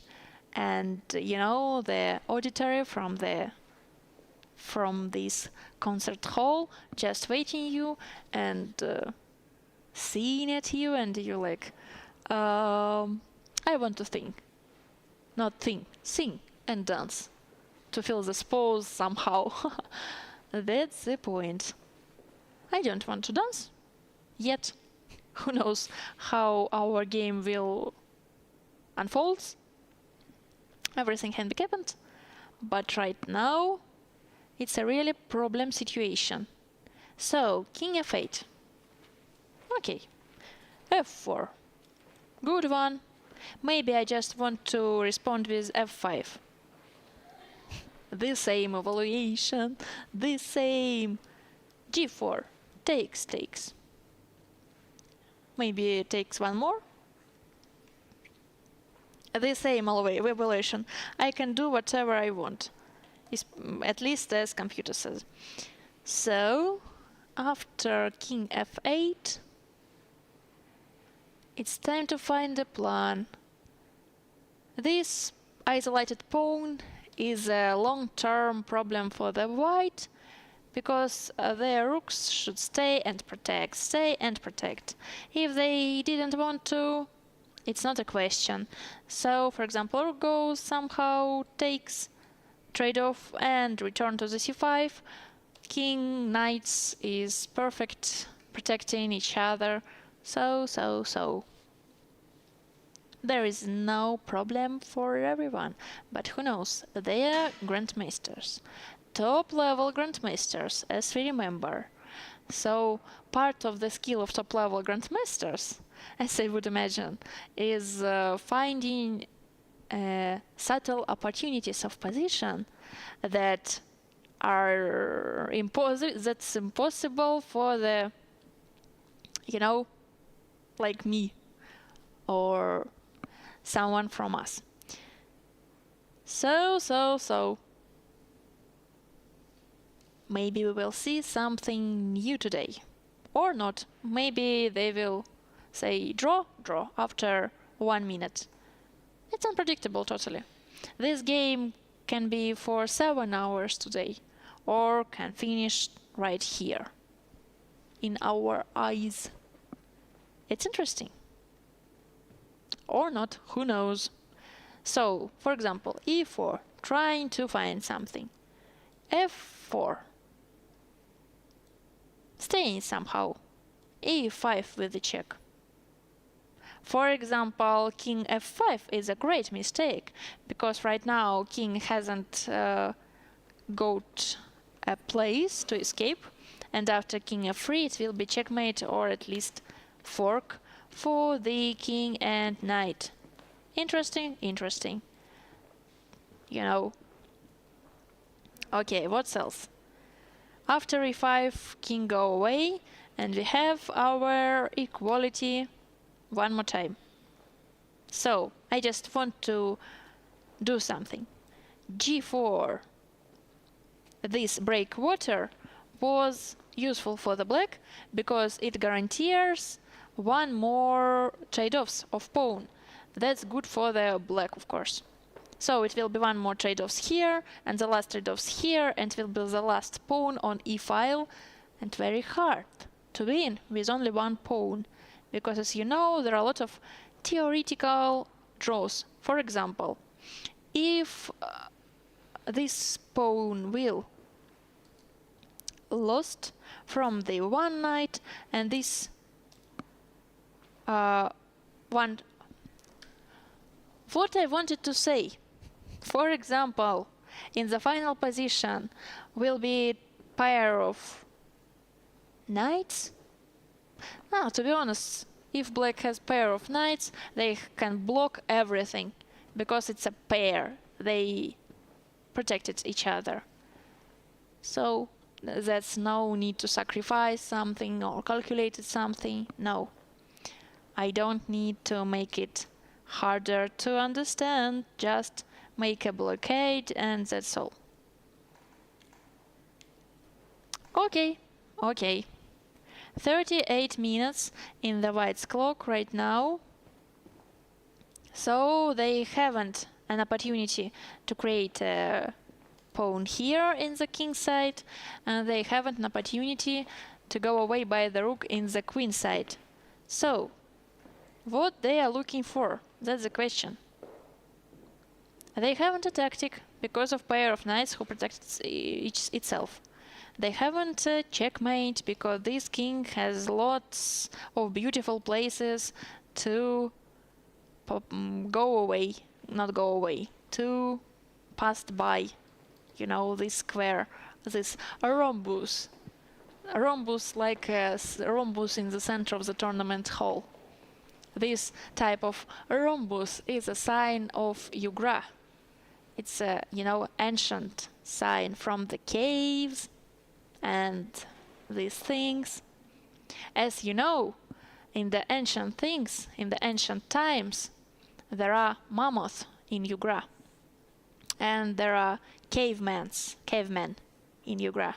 and the auditory from this concert hall just waiting you and seeing at you, and you're like, I want to think, not think, sing and dance, to feel the pose somehow. That's the point. I don't want to dance yet. Who knows how our game will unfold? Everything can be happened. But right now, It's a really problem situation. So, king f8. Okay. f4. Good one. Maybe I just want to respond with f5. The same evaluation. The same. g4. Takes. Maybe it takes one more. The same evaluation. I can do whatever I want. At least as computer says. So, after king f8, it's time to find a plan. This isolated pawn is a long-term problem for the white, because their rooks should stay and protect. If they didn't want to, it's not a question. So, for example, rook goes, somehow takes, trade-off, and return to the c5. King, knights is perfect, protecting each other. So. There is no problem for everyone, but who knows, they are grandmasters. Top-level grandmasters, as we remember. So, part of the skill of top-level grandmasters, as I would imagine, is finding subtle opportunities of position that are that's impossible for the, like me or someone from us. So. Maybe we will see something new today. Or not. Maybe they will say draw after 1 minute. It's unpredictable totally. This game can be for 7 hours today, or can finish right here, in our eyes. It's interesting. Or not, who knows. So, for example, e4, trying to find something. f4, staying somehow. e5 with the check. For example, king f5 is a great mistake, because right now king hasn't got a place to escape, and after king f3 it will be checkmate, or at least fork for the king and knight. Interesting. Okay, what else? After e5, king go away, and we have our equality one more time. So, I just want to do something. g4. This breakwater was useful for the black, because it guarantees one more trade-offs of pawn. That's good for the black, of course. So it will be one more trade-offs here, and the last trade-offs here, and will be the last pawn on e-file, and very hard to win with only one pawn, because as you know, there are a lot of theoretical draws. For example, if this pawn will lost from the one knight, and this one. What I wanted to say, for example, in the final position will be pair of knights. Now, to be honest, if black has pair of knights, they can block everything, because it's a pair. They protected each other. So that's no need to sacrifice something or calculate something. No, I don't need to make it harder to understand, just make a blockade and that's all. Okay. 38 minutes in the white's clock right now. So they haven't an opportunity to create a pawn here in the king side, and they haven't an opportunity to go away by the rook in the queen side. So what they are looking for? That's the question. They haven't a tactic because of pair of knights who protects itself. They haven't a checkmate because this king has lots of beautiful places to to pass by You know, this square, this rhombus. A rhombus like a rhombus in the center of the tournament hall. This type of rhombus is a sign of Yugra. It's a, ancient sign from the caves and these things. As you know, in the ancient things, in the ancient times, there are mammoths in Yugra. And there are cavemen in Yugra.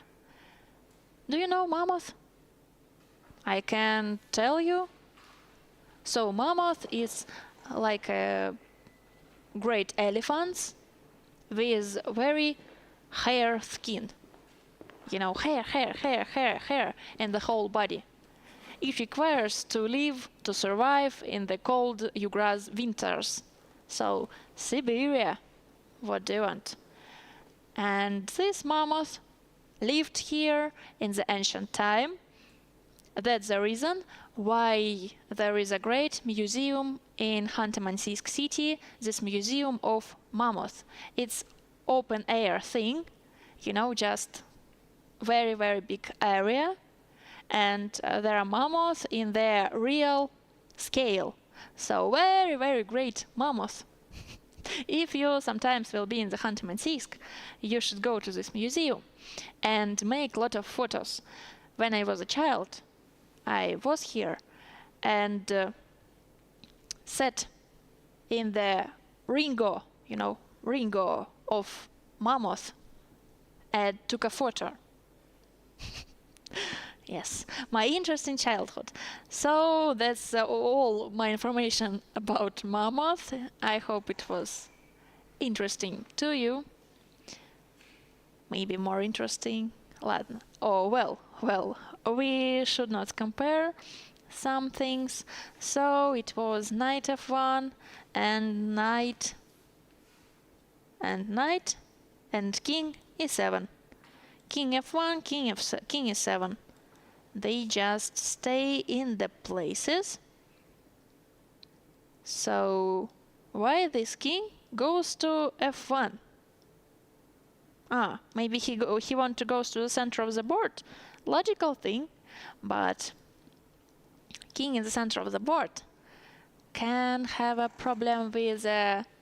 Do you know mammoth? I can tell you. So mammoth is like a great elephants with very hair skin. Hair, and the whole body. It requires to live, to survive in the cold Yugra's winters. So Siberia, what do you want? And this mammoth lived here in the ancient time. That's the reason why there is a great museum in Khanty-Mansiysk city, this museum of mammoth. It's open air thing, just very, very big area. And there are mammoths in their real scale. So very, very great mammoth. If you sometimes will be in the Khanty-Mansiysk, you should go to this museum and make a lot of photos. When I was a child, I was here and sat in the ringo, ringo of mammoth and took a photo. Yes, my interest in childhood. So that's all my information about mammoth. I hope it was interesting to you. Maybe more interesting. Oh, well, we should not compare some things. So it was knight f1 and knight and king e7. King f1, king e7. They just stay in the places. So why this king goes to f1? Maybe he want to go to the center of the board. Logical thing, but king in the center of the board can have a problem with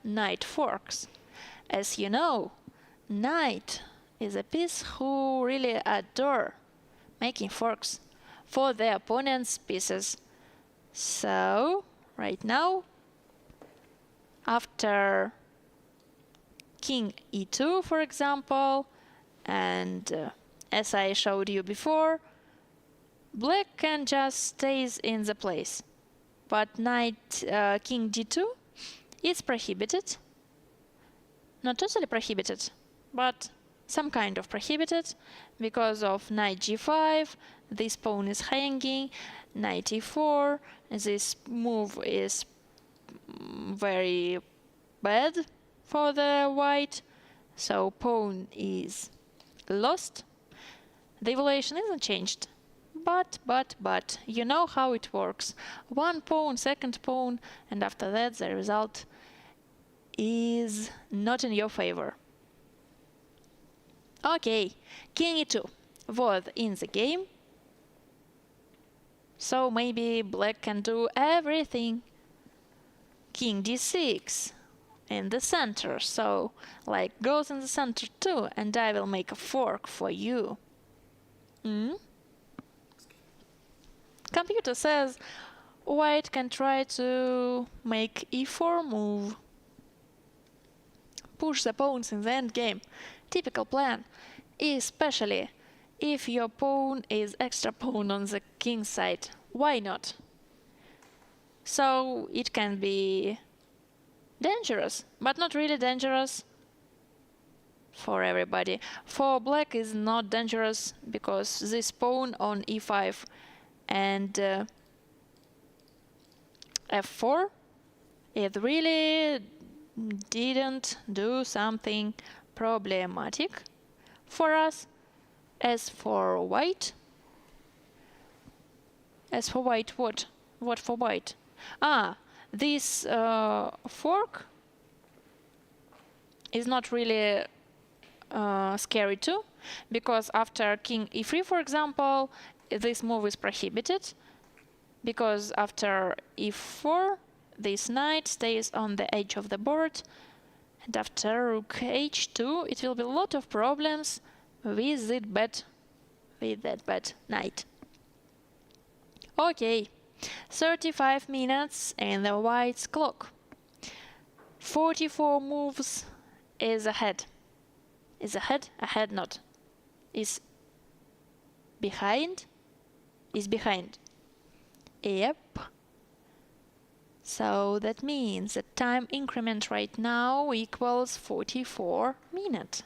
knight forks. As you know, knight is a piece who really adore making forks for the opponent's pieces. So right now, after king e2, for example, and as I showed you before, black can just stays in the place, but king d2 is prohibited. Not totally prohibited, but some kind of prohibited because of knight g5. This pawn is hanging, knight e4. This move is very bad for the white, so pawn is lost. The evaluation isn't changed, but you know how it works. One pawn, second pawn, and after that the result is not in your favor. Okay, king e2 was in the game, so maybe black can do everything. King d6 in the center, so like goes in the center too, and I will make a fork for you. Computer says white can try to make e4 move. Push the pawns in the endgame. Typical plan, especially if your pawn is extra pawn on the king side. Why not? So it can be dangerous, but not really dangerous for everybody. For black is not dangerous because this pawn on e5 and f4, it really didn't do something problematic for us. As for white, what? What for white? This fork is not really scary too, because after king e3, for example, this move is prohibited, because after e4, this knight stays on the edge of the board, and after rook h2, it will be a lot of problems with that bad knight. Okay, 35 minutes in the white's clock. 44 moves is ahead. Is ahead? Ahead not. Is behind? Is behind. Yep. So that means the time increment right now equals 44 minutes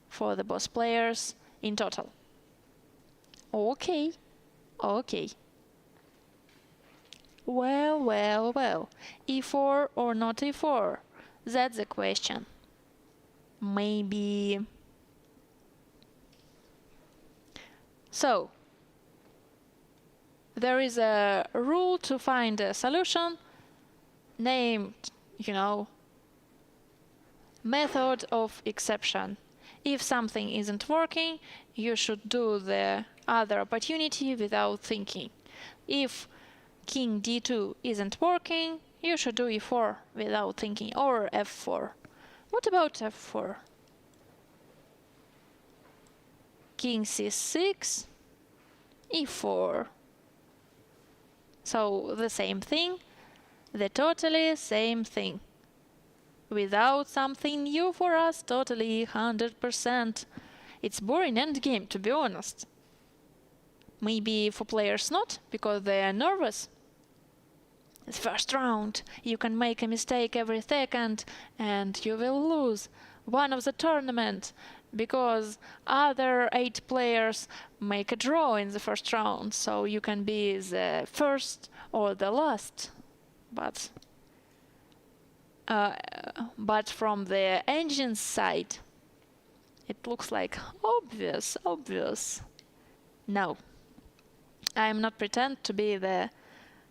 for the both players in total. Okay. Okay. Well. e4 or not e4? That's the question. Maybe. So, there is a rule to find a solution named, method of exception. If something isn't working, you should do the other opportunity without thinking. If king d2 isn't working, you should do e4 without thinking, or f4. What about f4? King c6, e4. So the same thing, the totally same thing. Without something new for us, totally 100%. It's boring endgame, to be honest. Maybe for players not, because they are nervous. The first round, you can make a mistake every second and you will lose one of the tournament, because other 8 players make a draw in the first round, so you can be the first or the last. But from the engine's side, it looks like obvious. No, I am not pretend to be the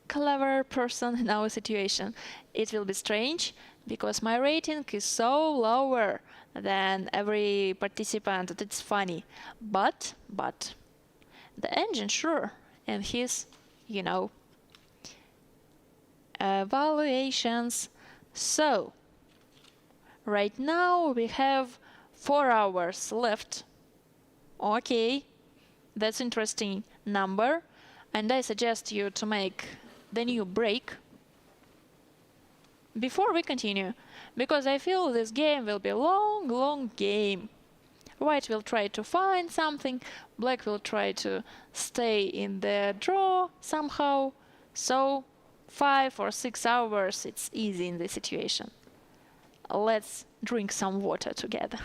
clever person in our situation. It will be strange, because my rating is so lower than every participant that it's funny. But the engine, sure, and his, evaluations. So, right now we have 4 hours left. Okay, that's interesting number, and I suggest you to make the new break before we continue, because I feel this game will be a long game. White will try to find something, black will try to stay in the draw somehow, so 5 or 6 hours, it's easy in this situation. Let's drink some water together.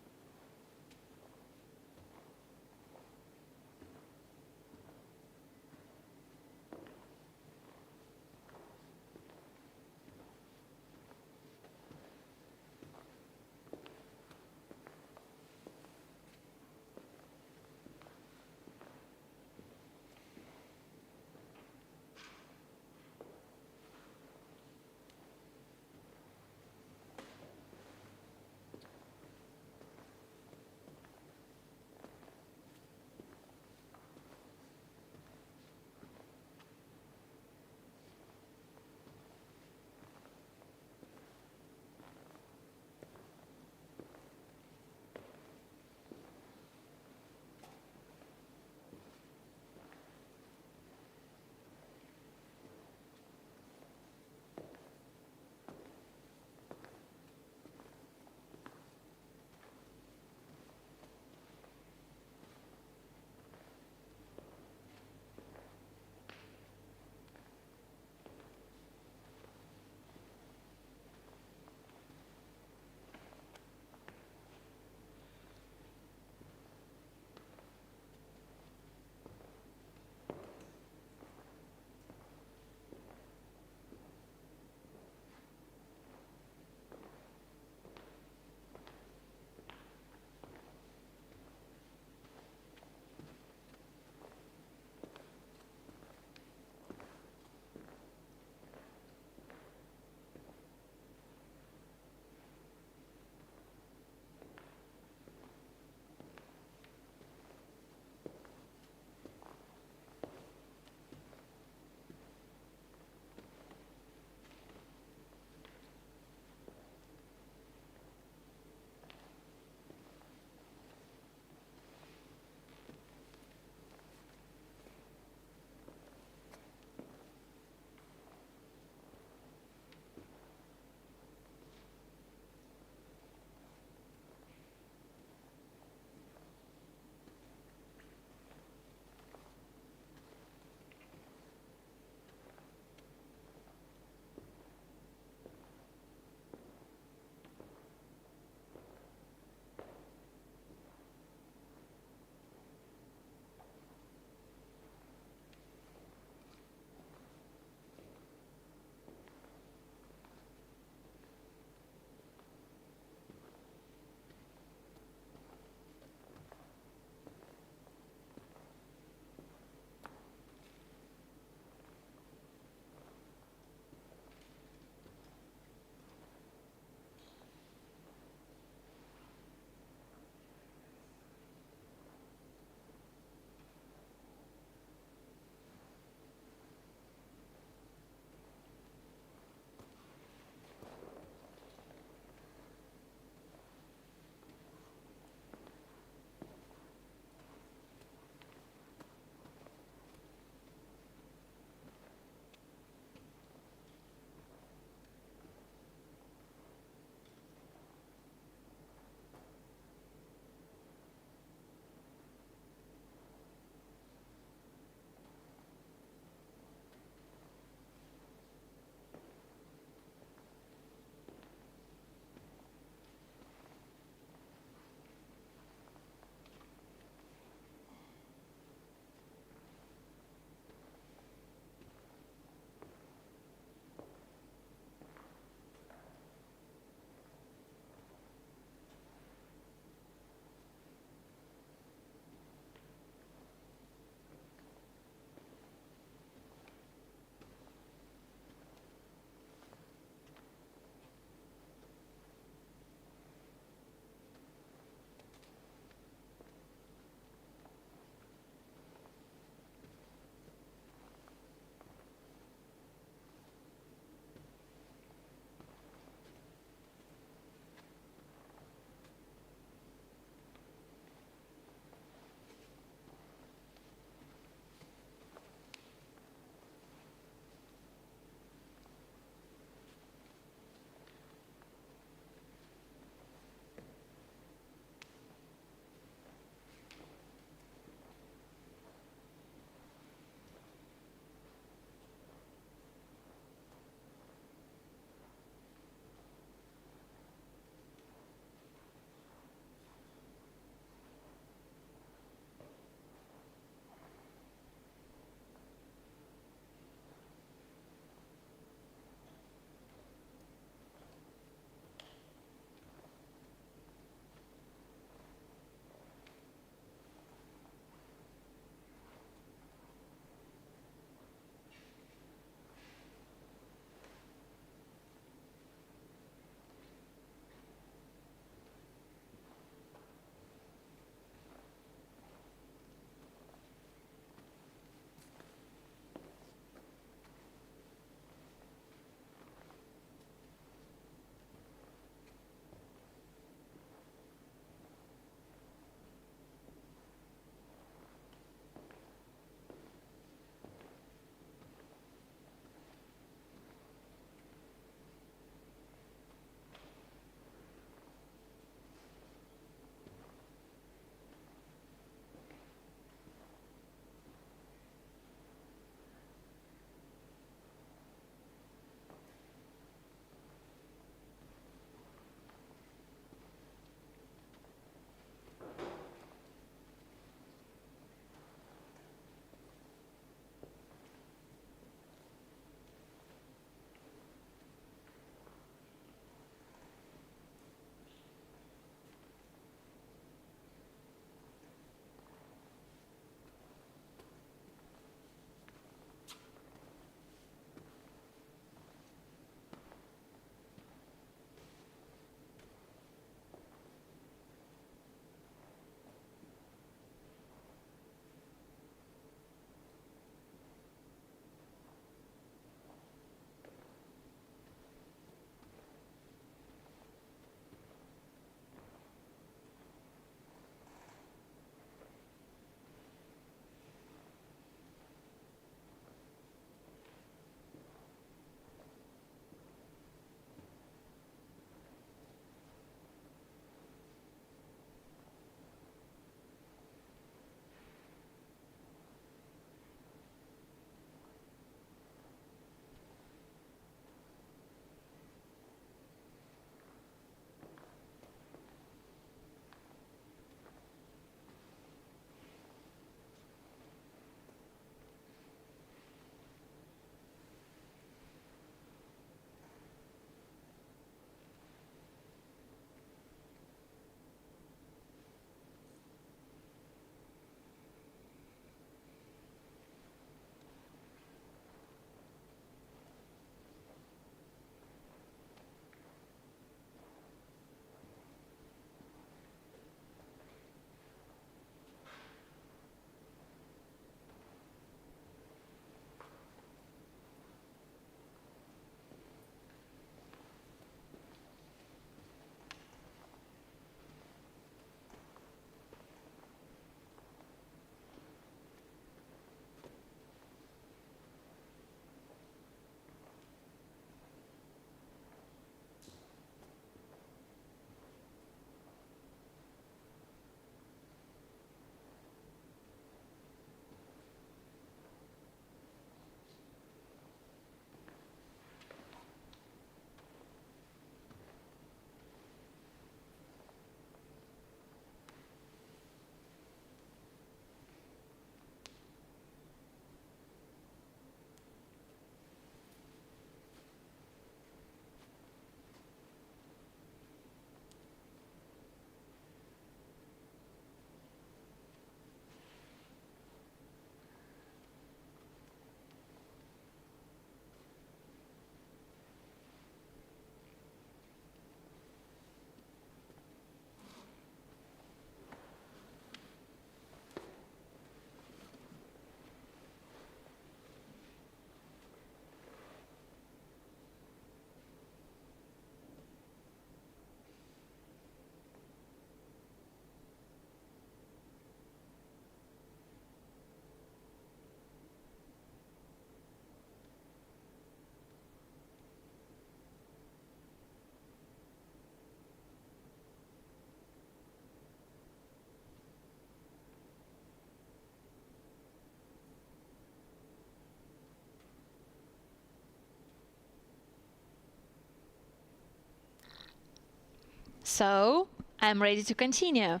So I'm ready to continue.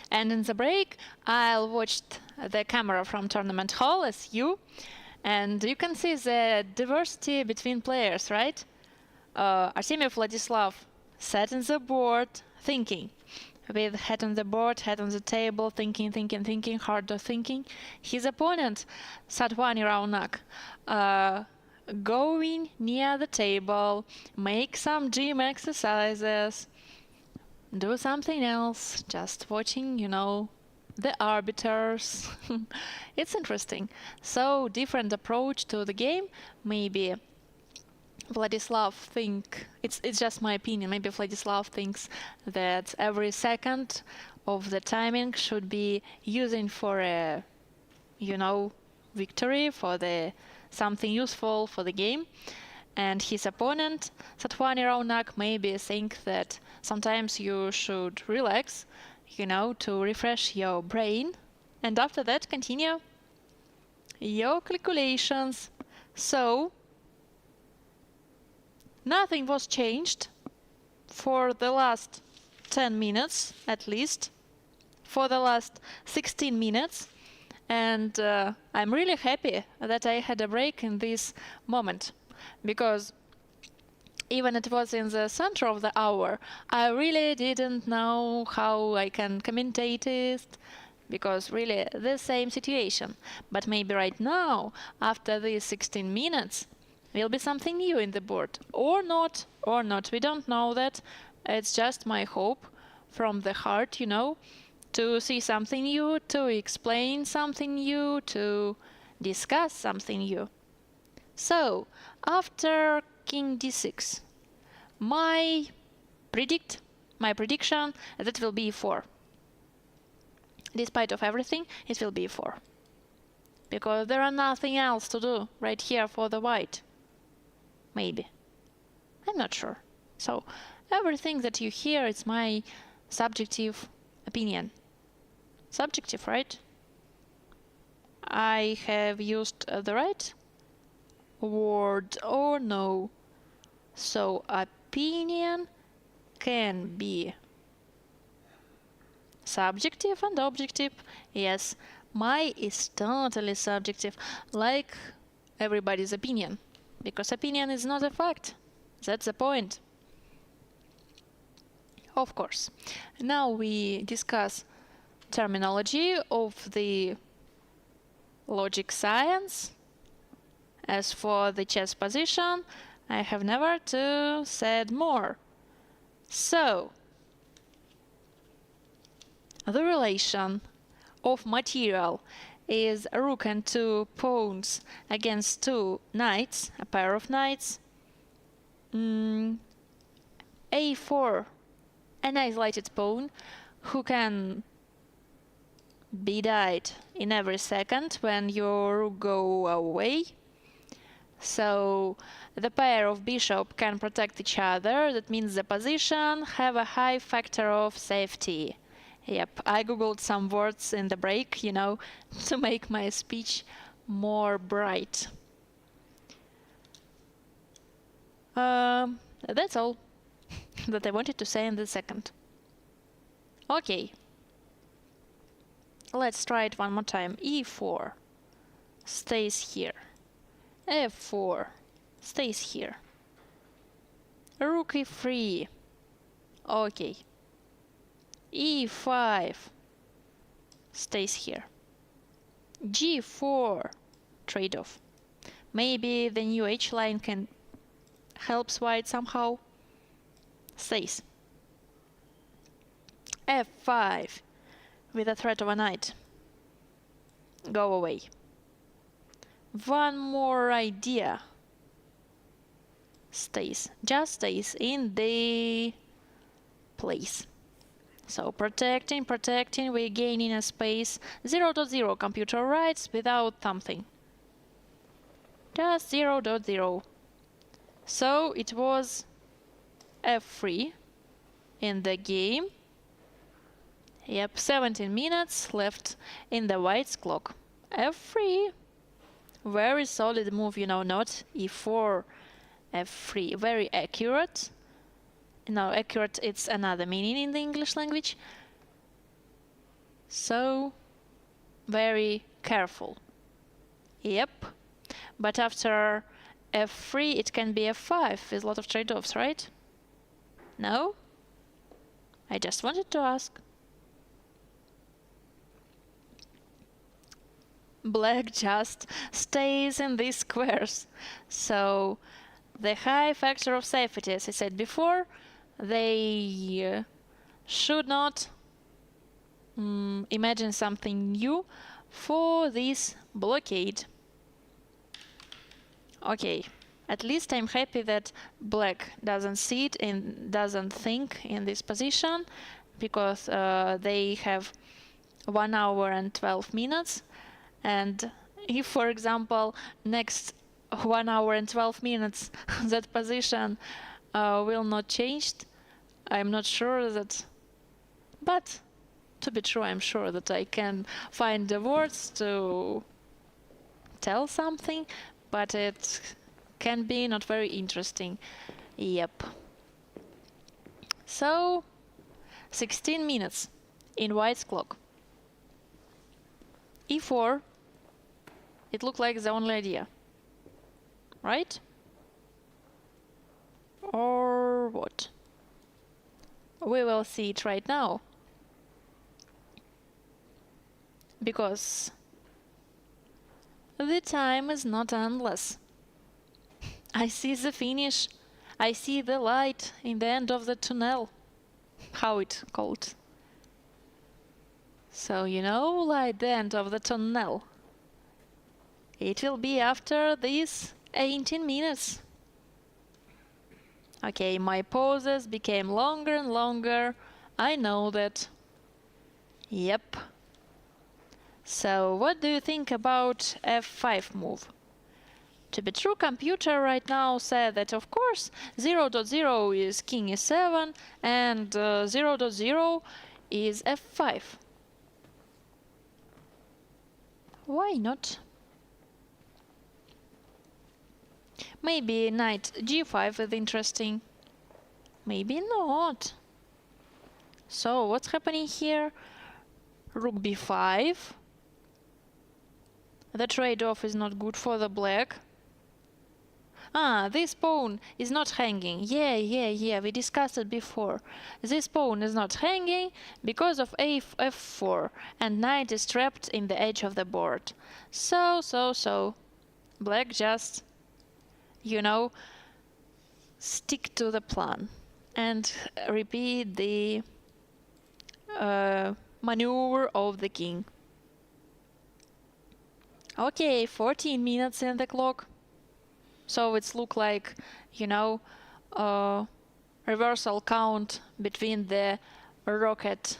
And in the break, I'll watch the camera from tournament hall as you. And you can see the diversity between players, right? Artemiev Vladislav sat in the board thinking. With head on the board, head on the table, thinking, harder thinking. His opponent, Satvani Raunak, going near the table, make some gym exercises, do something else, just watching, the arbiters. It's interesting. So, different approach to the game. Maybe Vladislav it's just my opinion, maybe Vladislav thinks that every second of the timing should be using for a, victory, for the something useful for the game. And his opponent, Satvani Raunak, maybe think that sometimes you should relax, to refresh your brain. And after that, continue your calculations. So, nothing was changed for the last 10 minutes, at least, for the last 16 minutes. And I'm really happy that I had a break in this moment, because even it was in the center of the hour, I really didn't know how I can commentate it, because really the same situation. But maybe right now, after these 16 minutes, will be something new in the board. Or not. We don't know that. It's just my hope from the heart, to see something new, to explain something new, to discuss something new. So, after King d6, my prediction, that will be 4. Despite of everything, it will be 4. Because there are nothing else to do right here for the white. Maybe. I'm not sure. So, everything that you hear is my subjective opinion. Subjective, right? I have used the right word or no. So, opinion can be subjective and objective. Yes, my is totally subjective, like everybody's opinion. Because opinion is not a fact. That's the point. Of course. Now we discuss terminology of the logic science. As for the chess position, I have never to said more. So, the relation of material is rook and 2 pawns against 2 knights, a pair of knights. A4, an isolated pawn who can be died in every second when you go away. So the pair of bishop can protect each other. That means the position have a high factor of safety. Yep, I googled some words in the break, to make my speech more bright. That's all that I wanted to say in this second. Okay. Let's try it one more time. E4 stays here. F4 stays here. Rook E3. Okay. E5 stays here. G4 trade-off. Maybe the new H line can helps white somehow. Stays. F5 with a threat of a knight. Go away. One more idea. Stays. Just stays in the place. So protecting, we're gaining a space. 0.0 computer rights without something. Just 0.0. So it was F3 in the game. Yep, 17 minutes left in the white's clock. F3. Very solid move, not E4, F3. Very accurate. No, accurate, it's another meaning in the English language. So, very careful. Yep. But after f3, it can be f5 with a lot of trade-offs, right? No? I just wanted to ask. Black just stays in these squares. So the high factor of safety, as I said before, they should not imagine something new for this blockade. Okay, at least I'm happy that black doesn't sit and doesn't think in this position, because they have 1 hour and 12 minutes. And if, for example, next 1 hour and 12 minutes that position will not change, I'm not sure that, but to be true, I'm sure that I can find the words to tell something, but it can be not very interesting. Yep. So 16 minutes in white's clock. E4, it looked like the only idea, right? Or what? We will see it right now, because the time is not endless. I see the finish. I see the light in the end of the tunnel. How it's called? So, you know, like the end of the tunnel. It will be after these 18 minutes. Okay, my pauses became longer and longer. I know that. Yep. So, what do you think about f5 move? To be true, computer right now said that, of course, 0.0 is king e7 and 0.0 is f5. Why not? Maybe knight g5 is interesting. Maybe not. So, what's happening here? Rook b5. The trade-off is not good for the black. Ah, this pawn is not hanging. Yeah, we discussed it before. This pawn is not hanging because of f4, and knight is trapped in the edge of the board. So, black just, you know, stick to the plan and repeat the maneuver of the king. Okay, 14 minutes in the clock. So it's look like, you know, reversal count between the rocket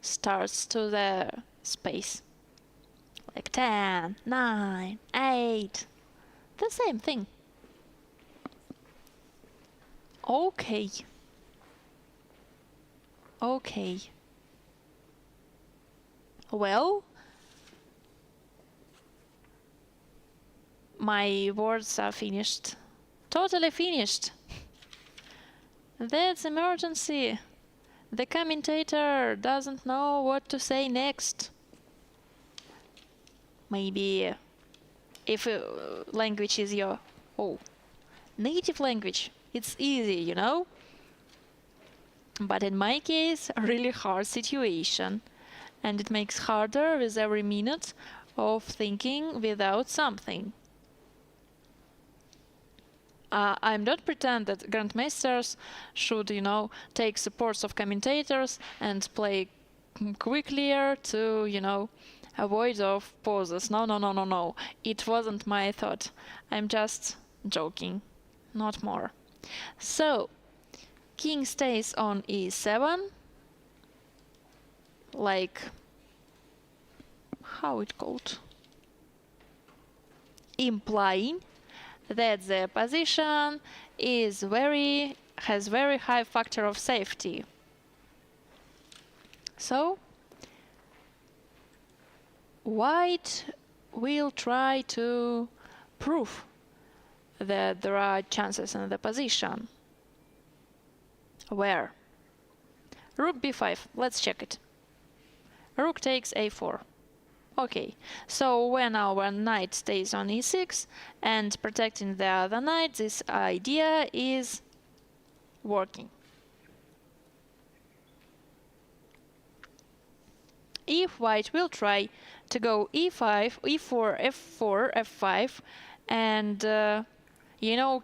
starts to the space. Like 10, 9, 8. The same thing. Okay. Well, my words are finished. Totally finished. That's emergency. The commentator doesn't know what to say next. Maybe if language is your native language, it's easy, you know? But in my case, a really hard situation. And it makes harder with every minute of thinking without something. I'm not pretend that grandmasters should, you know, take supports of commentators and play quickly to, you know, avoid of pauses. No. It wasn't my thought. I'm just joking, not more. So, king stays on e7, like, how it called? Implying that the position is has very high factor of safety. So white will try to prove that there are chances in the position. Where? Rook b5. Let's check it. Rook takes a4. Okay, so when our knight stays on e6 and protecting the other knight, this idea is working. If white will try to go e5, e4, f4, f5, and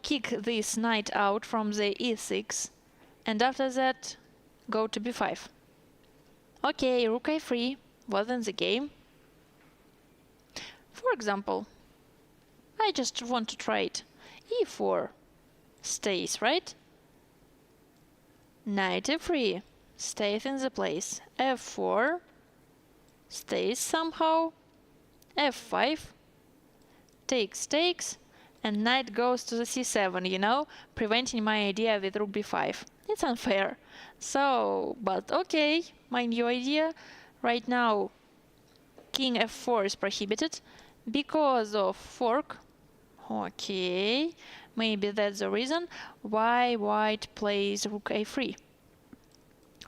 kick this knight out from the e6, and after that go to b5. Okay, rook a3 wasn't the game. For example, I just want to try it. e4 stays, right? Knight f3 stays in the place. f4 stays somehow. f5 takes, and knight goes to the c7, preventing my idea with rook b5. It's unfair. So, but okay, my new idea. Right now, king f4 is prohibited because of fork. Okay, maybe that's the reason why white plays rook a3.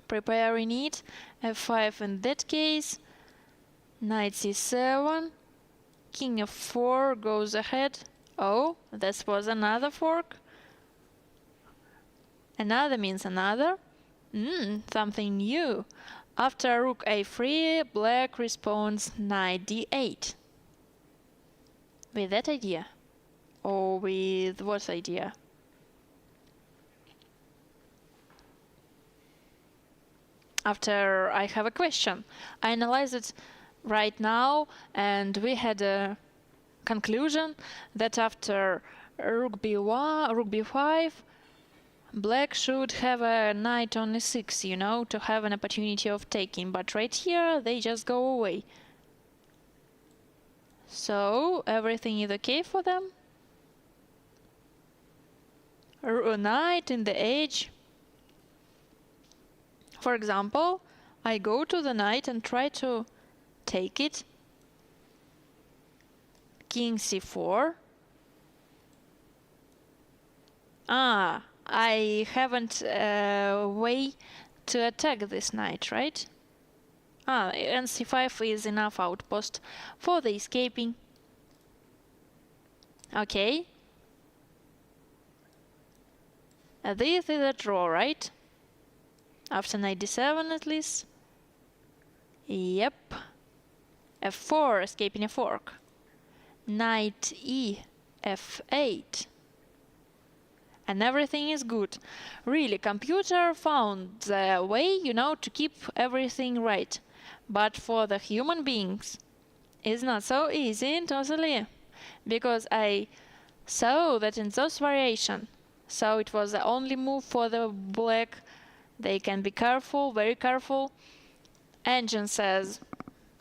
Preparing it, f5 in that case, knight c7, king f4 goes ahead. Oh, this was another fork. Another means another. Something new. After rook a3, black responds knight d8. With that idea? Or with what idea? After I have a question. I analyzed it right now, and we had a conclusion that after rook b1, rook b5, black should have a knight on e6, to have an opportunity of taking, but right here they just go away. So everything is okay for them. A knight in the edge. For example, I go to the knight and try to take it. King c4. I haven't a way to attack this knight, right? And c5 is enough outpost for the escaping. Okay. This is a draw, right? After knight d7 at least. Yep. f4, escaping a fork. Knight e, f8. And everything is good. Really, computer found the way, to keep everything right. But for the human beings, it's not so easy totally. Because I saw that in those variation, so it was the only move for the black. They can be careful, very careful. Engine says,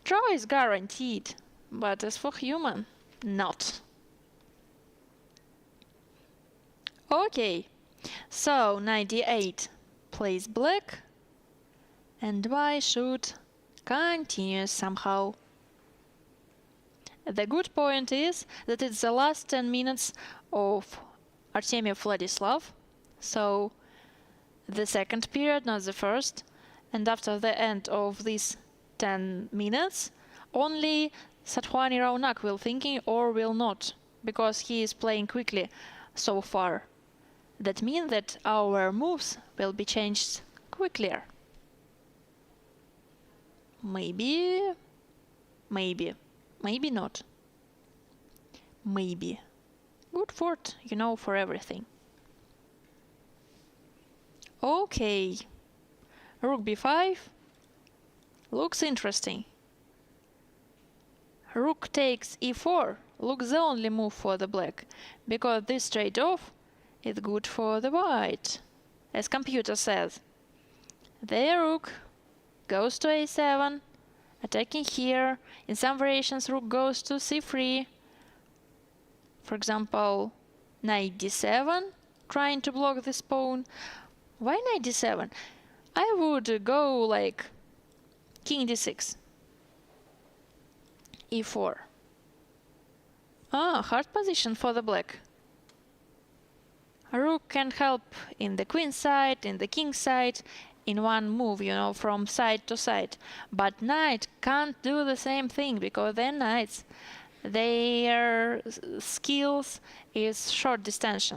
draw is guaranteed. But as for human, not. Okay, so knight d8 plays black, and white should continue somehow. The good point is that it's the last 10 minutes of Artemiev Vladislav, so the second period, not the first, and after the end of these 10 minutes, only Satvani Raunak will thinking or will not, because he is playing quickly so far. That means that our moves will be changed quicker. Maybe not. Maybe. Good fort, for everything. Okay. Rook b5 looks interesting. Rook takes e4 looks the only move for the black, because this trade-off is good for the white, as computer says. The rook goes to a7, attacking here. In some variations, rook goes to c3. For example, knight d7, trying to block this pawn. Why knight d7? I would go like king d6, e4. Hard position for the black. Rook can help in the queen side, in the king side, in one move, from side to side. But knight can't do the same thing because they're knights. Their skills is short distance.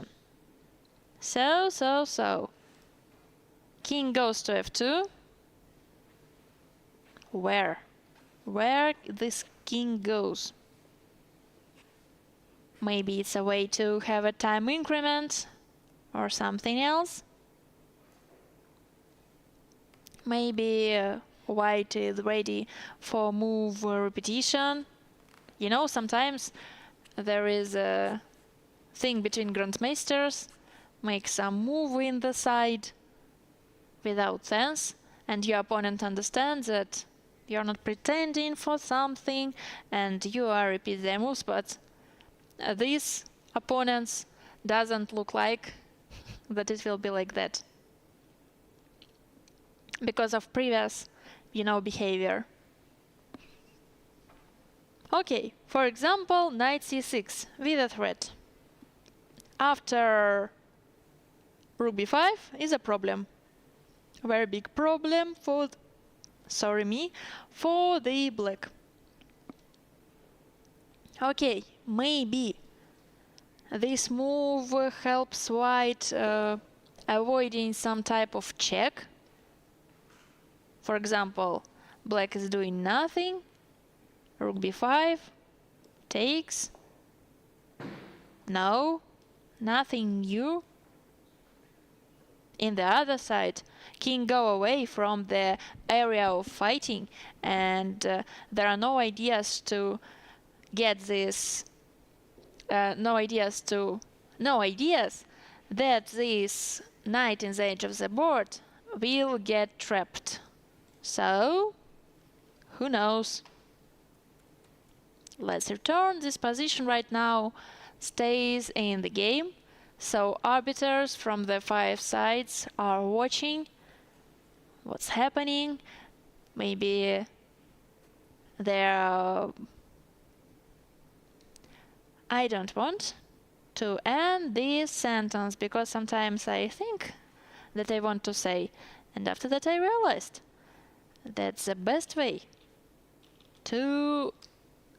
So. King goes to f2. Where this king goes? Maybe it's a way to have a time increment or something else. Maybe white is ready for move repetition. Sometimes there is a thing between grandmasters, make some move in the side without sense, and your opponent understands that you're not pretending for something and you are repeat their moves, but these opponents doesn't look like that it will be like that because of previous behavior. Okay, for example, knight c6 with a threat. After rook b5 is a problem, a very big problem for the black. Okay, maybe this move helps white avoiding some type of check. For example, black is doing nothing, rook b5 takes, no, nothing new. In the other side, king go away from the area of fighting, and there are no ideas to get this, no ideas that this knight in the edge of the board will get trapped. So, who knows? Let's return. This position right now stays in the game. So arbiters from the 5 sides are watching what's happening. Maybe they're... I don't want to end this sentence because sometimes I think that I want to say, and after that I realized that's the best way to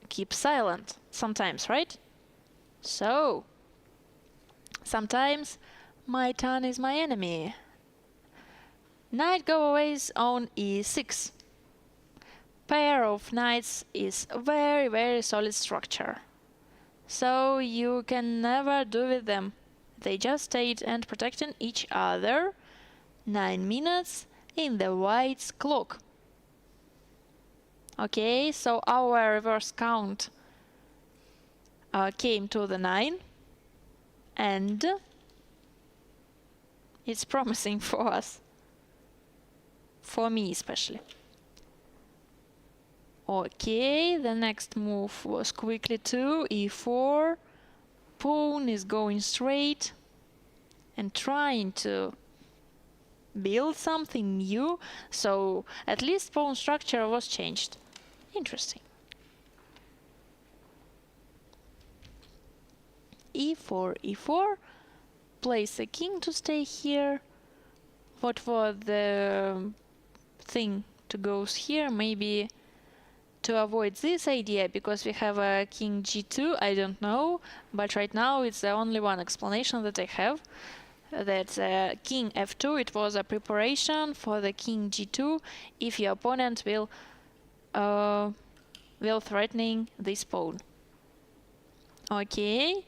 keep silent sometimes, right? So sometimes my tongue is my enemy. Knight go-aways on e6. Pair of knights is a very, very solid structure. So you can never do with them. They just stayed and protecting each other. 9 minutes in the white's clock. Okay, so our reverse count came to the 9. And it's promising for us. For me especially. Okay, the next move was quickly to e4. Pawn is going straight and trying to build something new. So at least pawn structure was changed. Interesting. e4, e4. Place a king to stay here. What was the thing to go here? Maybe to avoid this idea, because we have a king g2, I don't know, but right now it's the only one explanation that I have. That king f2, it was a preparation for the king g2 if your opponent will threatening this pawn. Okay,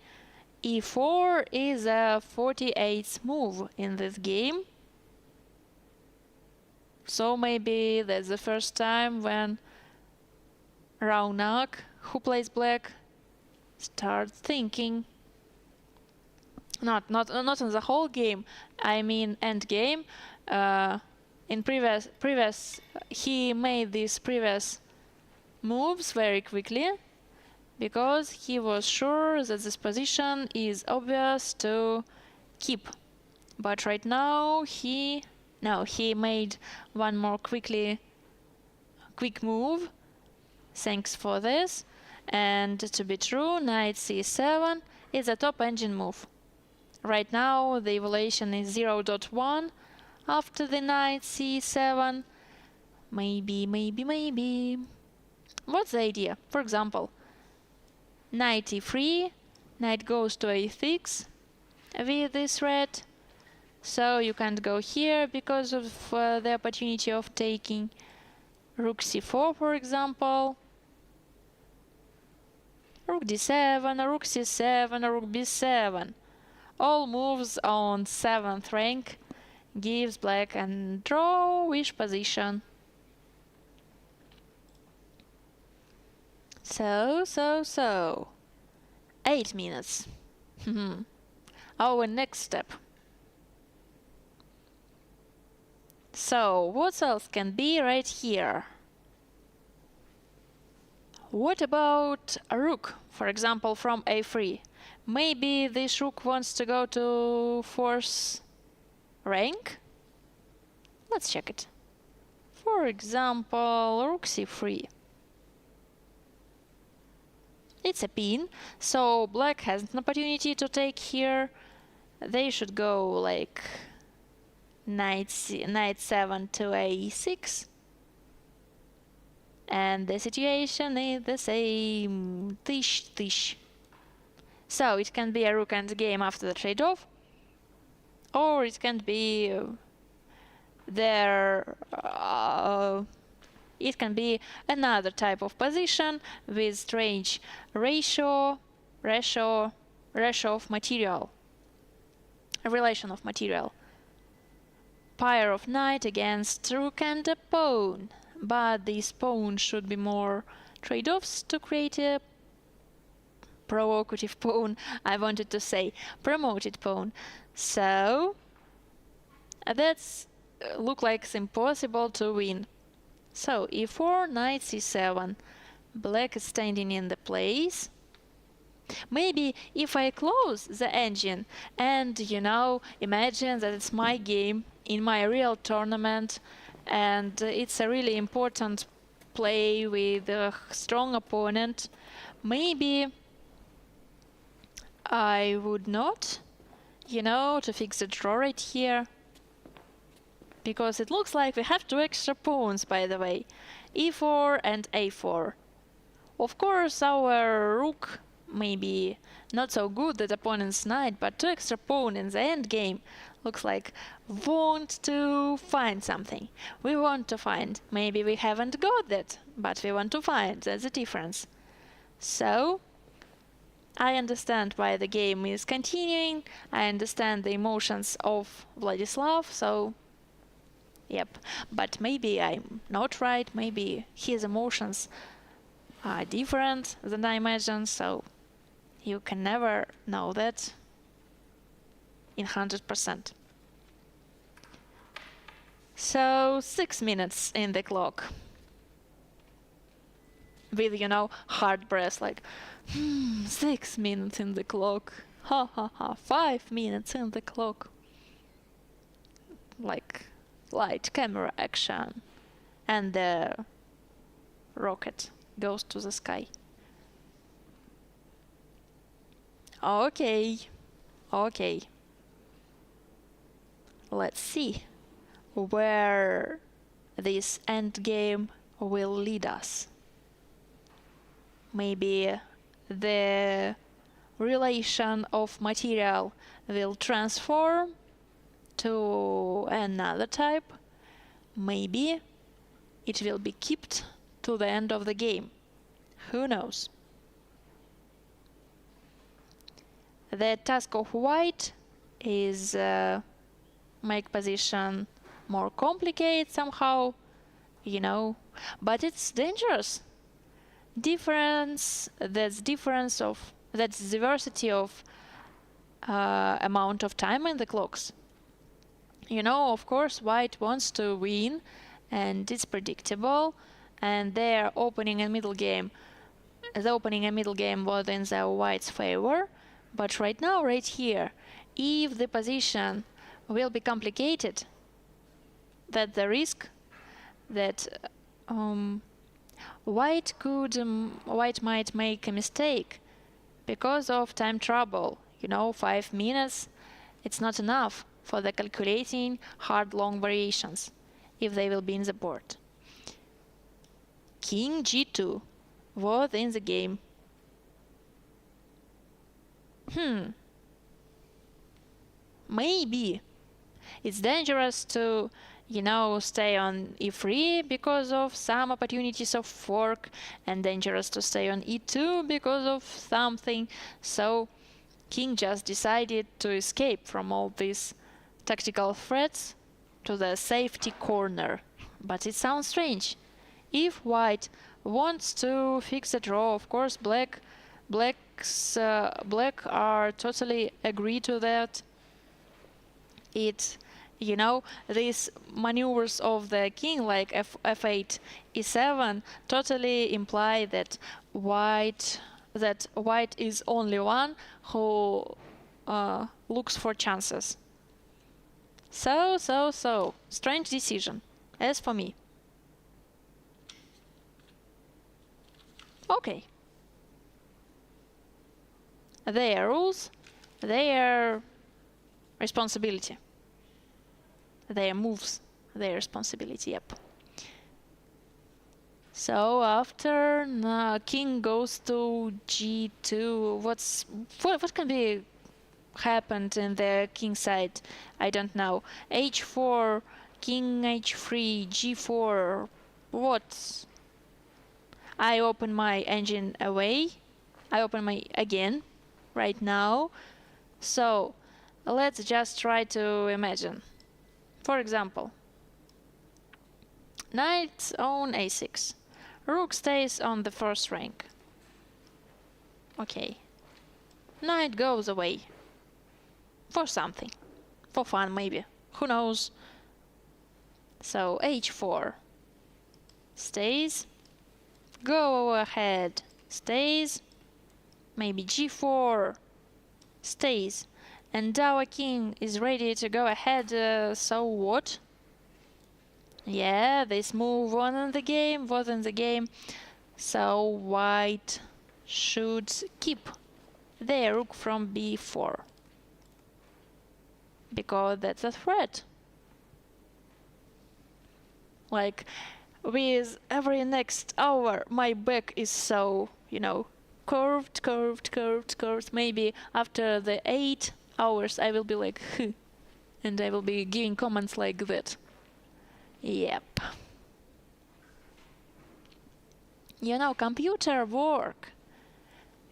e4 is a 48th move in this game. So maybe that's the first time when Raunak, who plays black, starts thinking. Not in the whole game. I mean end game. In previous, he made these previous moves very quickly because he was sure that this position is obvious to keep. But right now he made one more quick move. Thanks for this. And to be true, knight c7 is a top engine move. Right now the evaluation is 0.1 after the knight c7. Maybe. What's the idea? For example, knight e3, knight goes to a6 with this red. So you can't go here because of the opportunity of taking. Rook c4, for example. Rook d7, rook c7, rook b7. All moves on 7th rank gives black a drawish position. So. 8 minutes. Our next step. So, what else can be right here? What about a rook, for example, from a3? Maybe this rook wants to go to 4th rank? Let's check it. For example, rook c3. It's a pin, so black has an opportunity to take here. They should go like knight 7 to a6. And the situation is the same. Tish. So it can be a rook and game after the trade-off, or it can be it can be another type of position with strange ratio of material, a relation of material. Pair of knight against rook and a pawn, but this pawn should be more trade-offs to create a provocative pawn. I wanted to say promoted pawn. So that's look like it's impossible to win. So e4, knight c7. Black is standing in the place. Maybe if I close the engine and, imagine that it's my game in my real tournament and it's a really important play with a strong opponent, maybe I would not, to fix the draw right here. Because it looks like we have 2 extra pawns, by the way, e4 and a4. Of course, our rook may be not so good at opponent's knight, but 2 extra pawn in the endgame looks like want to find something. We want to find. Maybe we haven't got that, but we want to find. That's the difference. So, I understand why the game is continuing. I understand the emotions of Vladislav, so yep, but maybe I'm not right, maybe his emotions are different than I imagine, so you can never know that in 100%. So 6 minutes in the clock. With, hard breath, like, 6 minutes in the clock. Ha ha ha, 5 minutes in the clock. Like, light camera action, and the rocket goes to the sky. Okay. Let's see where this endgame will lead us. Maybe the relation of material will transform to another type. Maybe it will be kept to the end of the game. Who knows? The task of white is make position more complicated somehow, but it's dangerous. That's diversity of amount of time in the clocks. Of course, white wants to win, and it's predictable, and their opening and middle game was in the white's favor. But right now, right here, if the position will be complicated, that the risk that white might make a mistake because of time trouble. 5 minutes It's not enough for the calculating hard long variations if they will be in the board. King g2 was in the game. Maybe it's dangerous to, stay on e3 because of some opportunities of fork, and dangerous to stay on e2 because of something. So king just decided to escape from all these tactical threats to the safety corner. But it sounds strange. If white wants to fix a draw, of course black are totally agree to that. These maneuvers of the king, like f8, e7, totally imply that white is only one who looks for chances. So strange decision, as for me. Okay. Their rules, their responsibility. Their moves, their responsibility, yep. So after king goes to g2, what can be happened in the king side? I don't know. h4, king h3, g4, what? I open my engine away. I open my again right now. So let's just try to imagine. For example, knight on a6. Rook stays on the first rank. Okay. Knight goes away. For something. For fun, maybe. Who knows? So h4 stays. Go ahead. Stays. Maybe g4 stays. And our king is ready to go ahead, so what? Yeah, this move was in the game. So white should keep their rook from b4. Because that's a threat. Like, with every next hour, my back is so, curved. Maybe after the 8 hours I will be like, and I will be giving comments like that. Yep. Computer work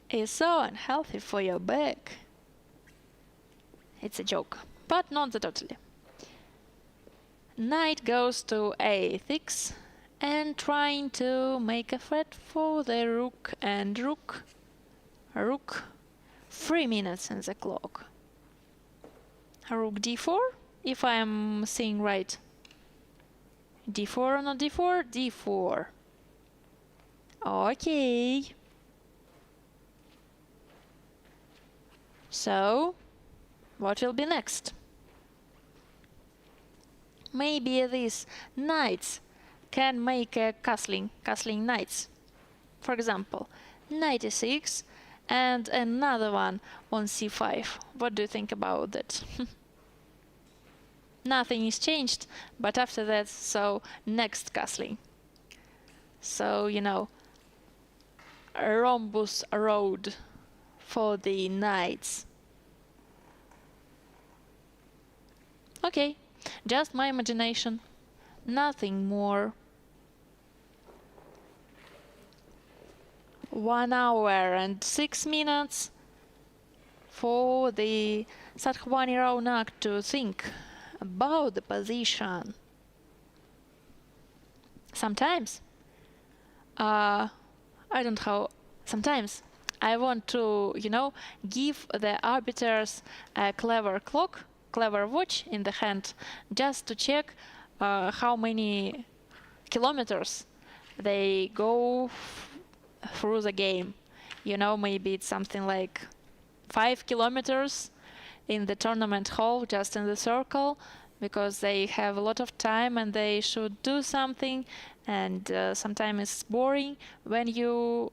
is so unhealthy for your back. It's a joke, but not totally. Knight goes to a6 and trying to make a threat for the rook and rook. 3 minutes in the clock. Rook d4, if I am seeing right. d4 or not d4? d4. Okay. So, what will be next? Maybe these knights can make a castling knights. For example, knight e6 and another one on c5. What do you think about that? Nothing is changed, but after that, so next castling. So, a rhombus road for the knights. Okay, just my imagination, nothing more. 1 hour and 6 minutes for the Sathwani Raunak to think about the position. Sometimes sometimes I want to, give the arbiters a clever watch in the hand, just to check how many kilometers they go through the game. Maybe it's something like 5 kilometers in the tournament hall, just in the circle, because they have a lot of time and they should do something, and sometimes it's boring when you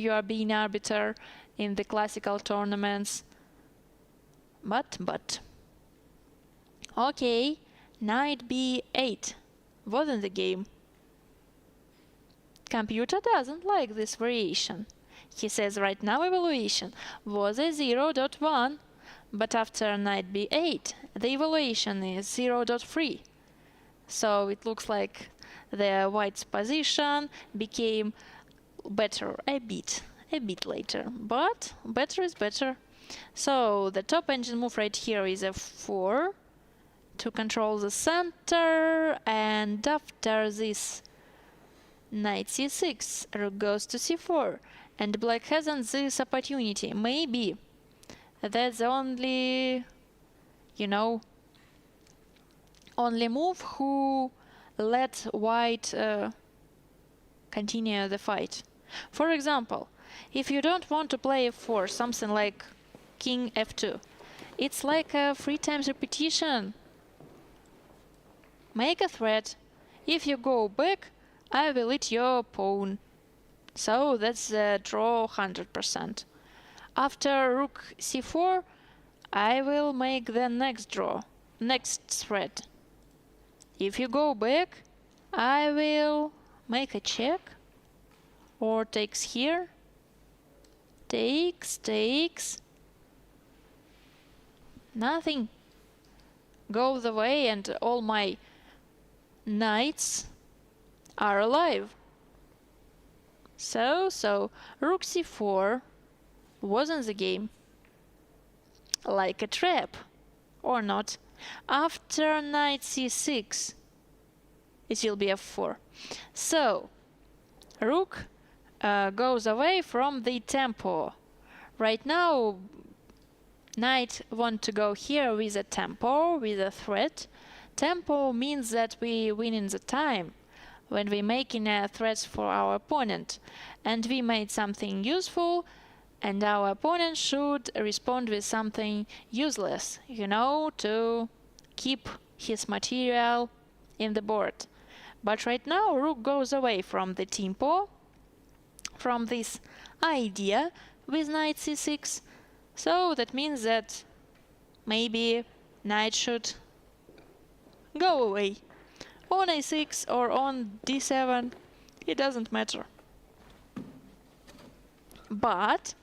are being arbiter in the classical tournaments. But Okay, knight b8 wasn't the game. Computer doesn't like this variation. He says right now evaluation was a 0.1, but after knight b8 the evaluation is 0.3. So it looks like the white's position became better a bit later, but better is better. So the top engine move right here is f4 to control the center, and after this knight c6, rook goes to c4, and black hasn't this opportunity. Maybe that's the only, only move who let white continue the fight. For example, if you don't want to play f4, something like king f2, it's like a 3 times repetition. Make a threat. If you go back, I will eat your pawn. So that's the draw 100%. After rook c4, I will make the next draw, next threat. If you go back, I will make a check, or takes here, takes, nothing goes away, and all my knights are alive. So rook c4 wasn't the game, like a trap, or not. After knight c6, it will be f4. So rook goes away from the tempo. Right now, knight want to go here with a tempo, with a threat. Tempo means that we win in the time when we making a threat for our opponent, and we made something useful, and our opponent should respond with something useless, to keep his material in the board. But right now rook goes away from the tempo, from this idea with knight c6, so that means that maybe knight should go away on a6 or on d7, it doesn't matter. But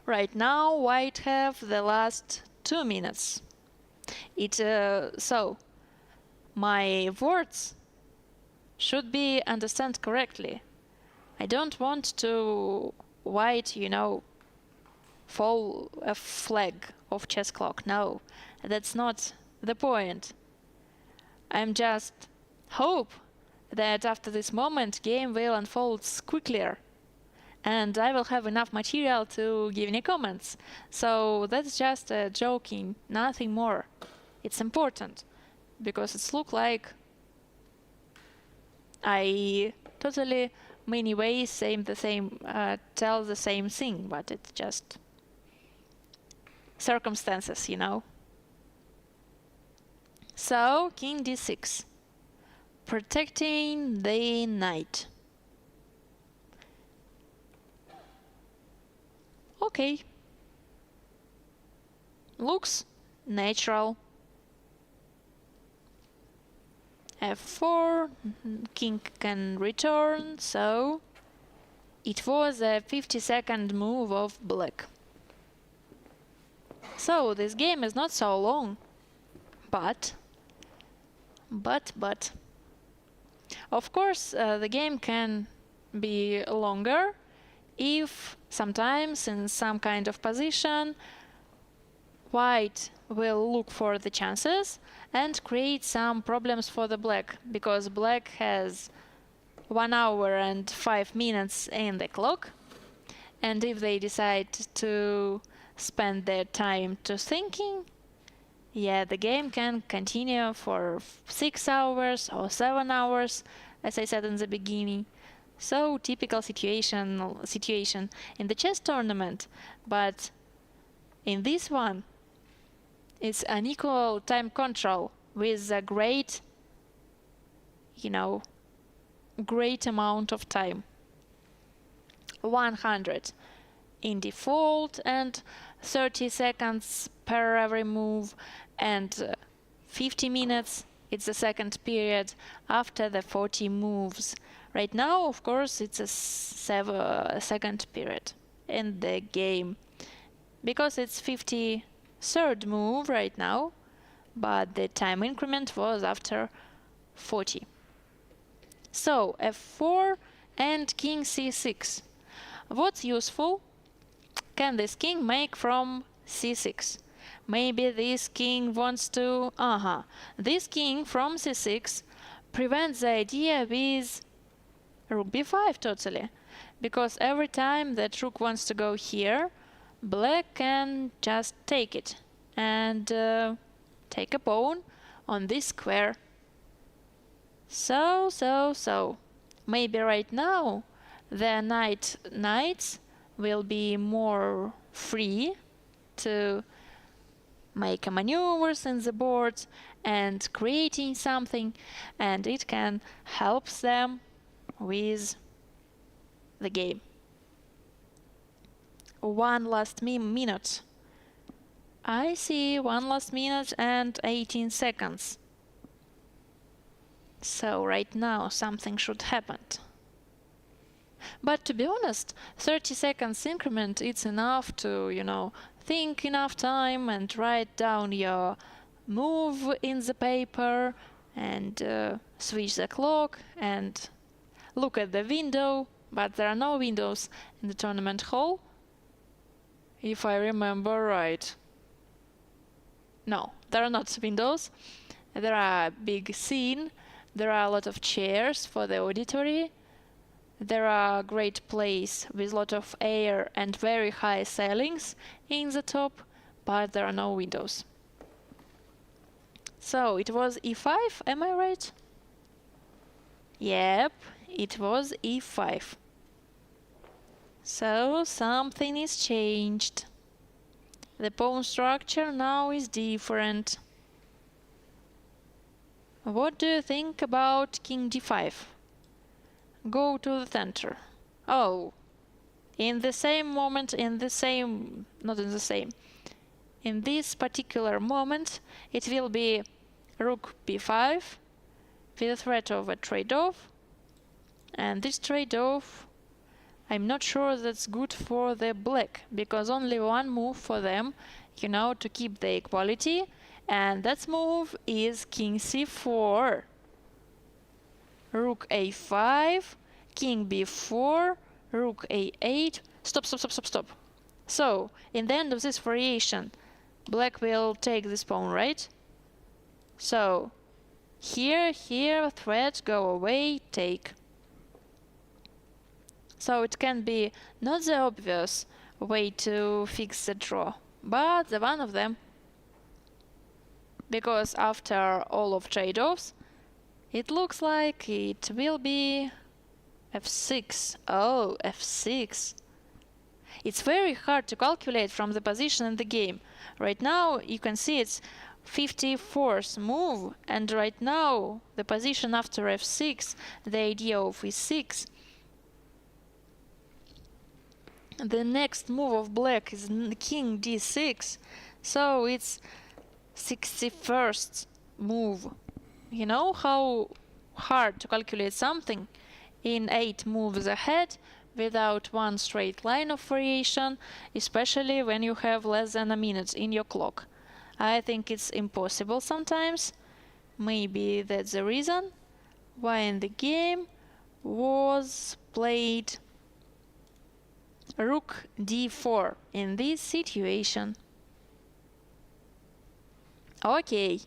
right now white have the last 2 minutes. So my words should be understood correctly. I don't want to white, fall a flag of chess clock. No, that's not the point. I'm just hope that after this moment game will unfold quicker, and I will have enough material to give any comments. So that's just a joking, nothing more. It's important because it's look like I totally many ways tell the same thing, but it's just circumstances, So king d6, protecting the knight. Okay, looks natural. f4, king can return, so it was a 50-second move of black. So this game is not so long, but of course the game can be longer if sometimes in some kind of position white will look for the chances and create some problems for the black, because black has 1 hour and 5 minutes in the clock, and if they decide to spend their time to thinking, the game can continue for 6 hours or 7 hours, as I said in the beginning. So typical situation in the chess tournament, but in this one it's unequal time control with a great amount of time. 100 in default and 30 seconds per every move, and 50 minutes, it's the second period after the 40 moves. Right now, of course, it's a second period in the game, because it's 53rd move right now, but the time increment was after 40. So f4 and king c6. What's useful? Can this king make from c6? Maybe this king wants to... This king from c6 prevents the idea with rook b5 totally. Because every time that rook wants to go here, black can just take it and take a pawn on this square. So. Maybe right now the knights will be more free to make maneuvers in the board and creating something, and it can help them with the game. One last minute. I see 1 last minute and 18 seconds. So right now something should happen. But to be honest, 30 seconds increment, it's enough to, think enough time and write down your move in the paper and switch the clock and look at the window. But there are no windows in the tournament hall, if I remember right. No, there are not windows. There are a big scene. There are a lot of chairs for the auditory. There are a great place with a lot of air and very high ceilings in the top, but there are no windows. So it was e5, am I right? Yep, it was e5. So something is changed. The pawn structure now is different. What do you think about king d5? Go to the center. Oh, in the same moment, in this particular moment, it will be rook b5 with a threat of a trade-off. And this trade-off, I'm not sure that's good for the black, because only one move for them, to keep the equality, and that move is king c4. Rook a5, king b4, rook a8. Stop. So, in the end of this variation, black will take this pawn, right? So, here, threat, go away, take. So it can be not the obvious way to fix the draw, but the one of them. Because after all of trade-offs, it looks like it will be f6. Oh, f6. It's very hard to calculate from the position in the game. Right now, you can see it's 54th move, and right now, the position after f6, the idea of e6. The next move of black is king d6, so it's 61st move. You know how hard to calculate something in 8 moves ahead without one straight line of variation, especially when you have less than a minute in your clock. I think it's impossible sometimes. Maybe that's the reason why in the game was played rook d4 in this situation. Okay,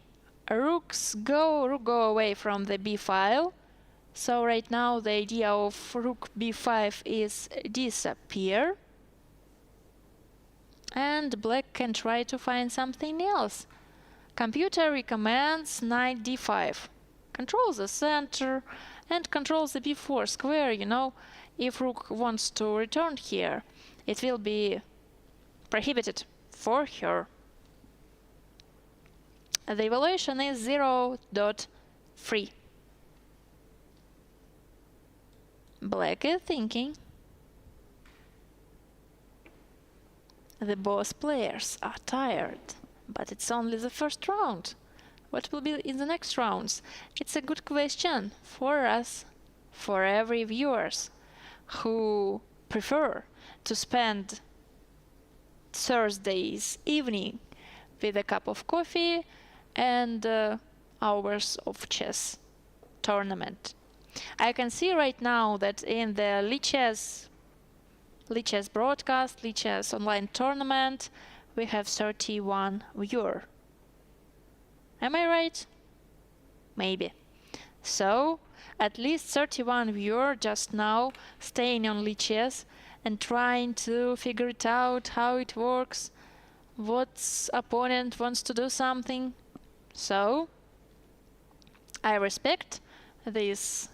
rook go away from the b file. So right now the idea of rook b5 is disappear. And black can try to find something else. Computer recommends knight d5. Controls the center and controls the b4 square, If rook wants to return here, it will be prohibited for her. The evaluation is 0.3. Black is thinking. The both players are tired, but it's only the first round. What will be in the next rounds? It's a good question for us, for every viewers who prefer to spend Thursday's evening with a cup of coffee and hours of chess tournament. I can see right now that in the Lichess broadcast, Lichess online tournament, we have 31 viewers. Am I right? Maybe. So, at least 31 viewers just now staying on Lichess and trying to figure it out, how it works, what opponent wants to do something. So, I respect this,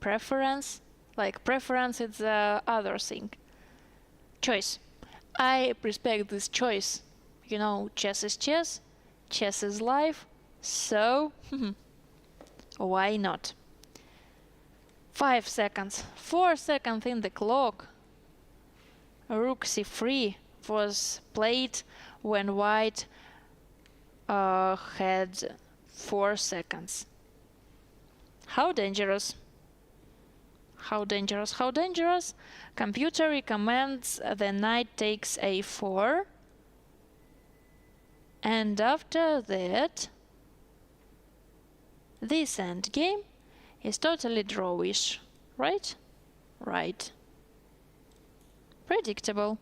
preference. Like preference is the other thing. Choice. I respect this choice. Chess is chess, chess is life, so why not? 5 seconds, 4 seconds in the clock. Rook c3 was played when white had 4 seconds. How dangerous? How dangerous? How dangerous? Computer recommends the knight takes a4. And after that, this endgame is totally drawish, right? Right. Predictable.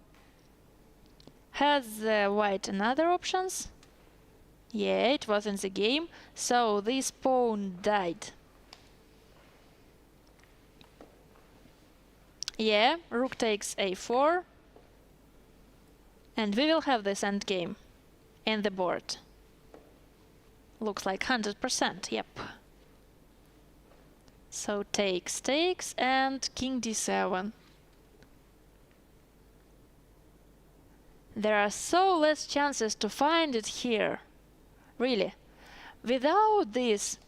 Has white another options? Yeah, it was in the game, so this pawn died. Yeah, rook takes a4, and we will have this endgame in the board. Looks like 100%, yep. So takes, and king d7. There are so less chances to find it here. Really. Without this,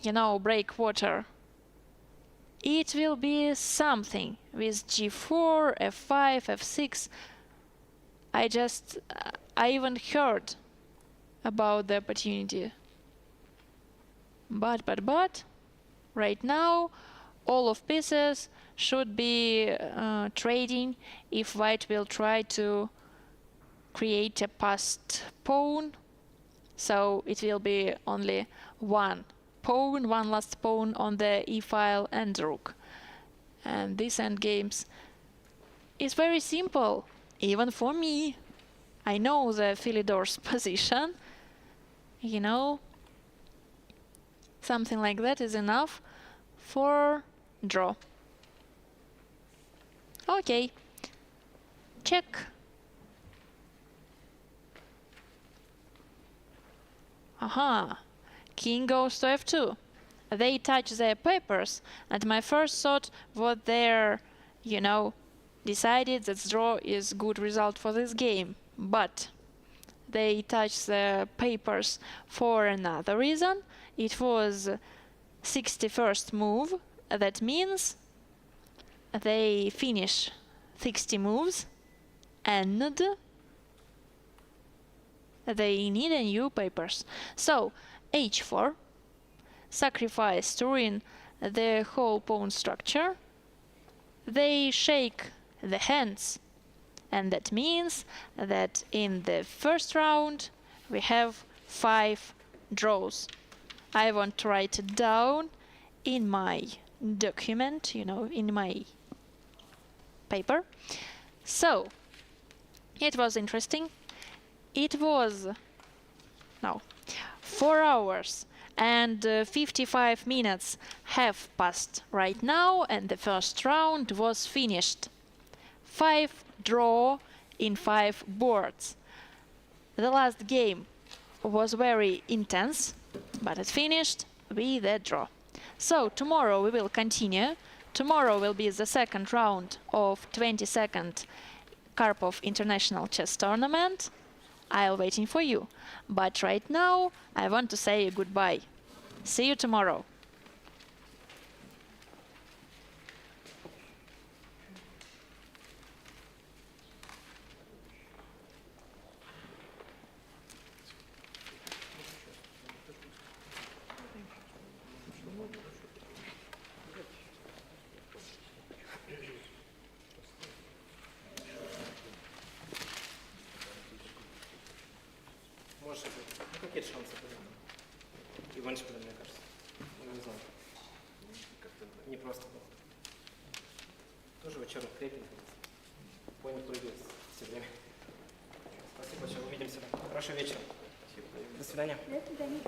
breakwater, it will be something with g4, f5, f6. I even heard about the opportunity. But, right now, all of pieces should be trading if white will try to create a passed pawn. So it will be only one last pawn on the e-file and rook. And this endgames is very simple, even for me. I know the Philidor's position. Something like that is enough for draw. Okay. Check. Aha. King goes to f2. They touch their papers, and my first thought was they're, decided that draw is good result for this game. But they touch the papers for another reason. It was 61st move. That means they finish 60 moves and they need a new papers. So h4, sacrifice to ruin the whole pawn structure. They shake the hands, and that means that in the first round we have 5 draws. I want to write it down in my document, in my paper. So it was interesting. It was 4 hours and 55 minutes have passed right now, and the first round was finished. 5 draw in 5 boards. The last game was very intense, but it finished with a draw. So tomorrow we will continue. Tomorrow will be the second round of 22nd Karpov International Chess Tournament. I'll waiting for you. But right now I want to say goodbye. See you tomorrow. есть шансы пойдем. И в Эншпиле, мне кажется. Ну, не знаю. Как-то не просто было. Тоже вечером крепенько. Пони прыгает все время. Спасибо большое, увидимся. Хорошего вечера. До свидания. До свидания.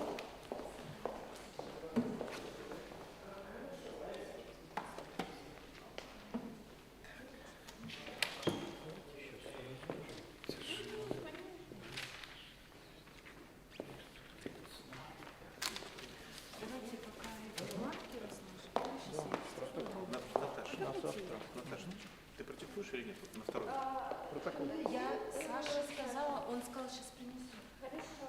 Наташа, ты протестуешь или нет? Вот на второй. Я Саше сказала, он сказал, сейчас принесу. Хорошо.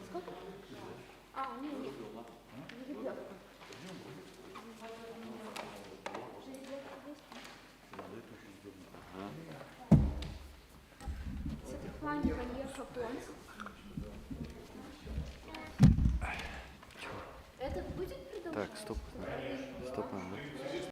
Сколько? Не. Жеребьевка. Светлане поехал Понск. Это будет продолжаться? Так, стоп. Стоп,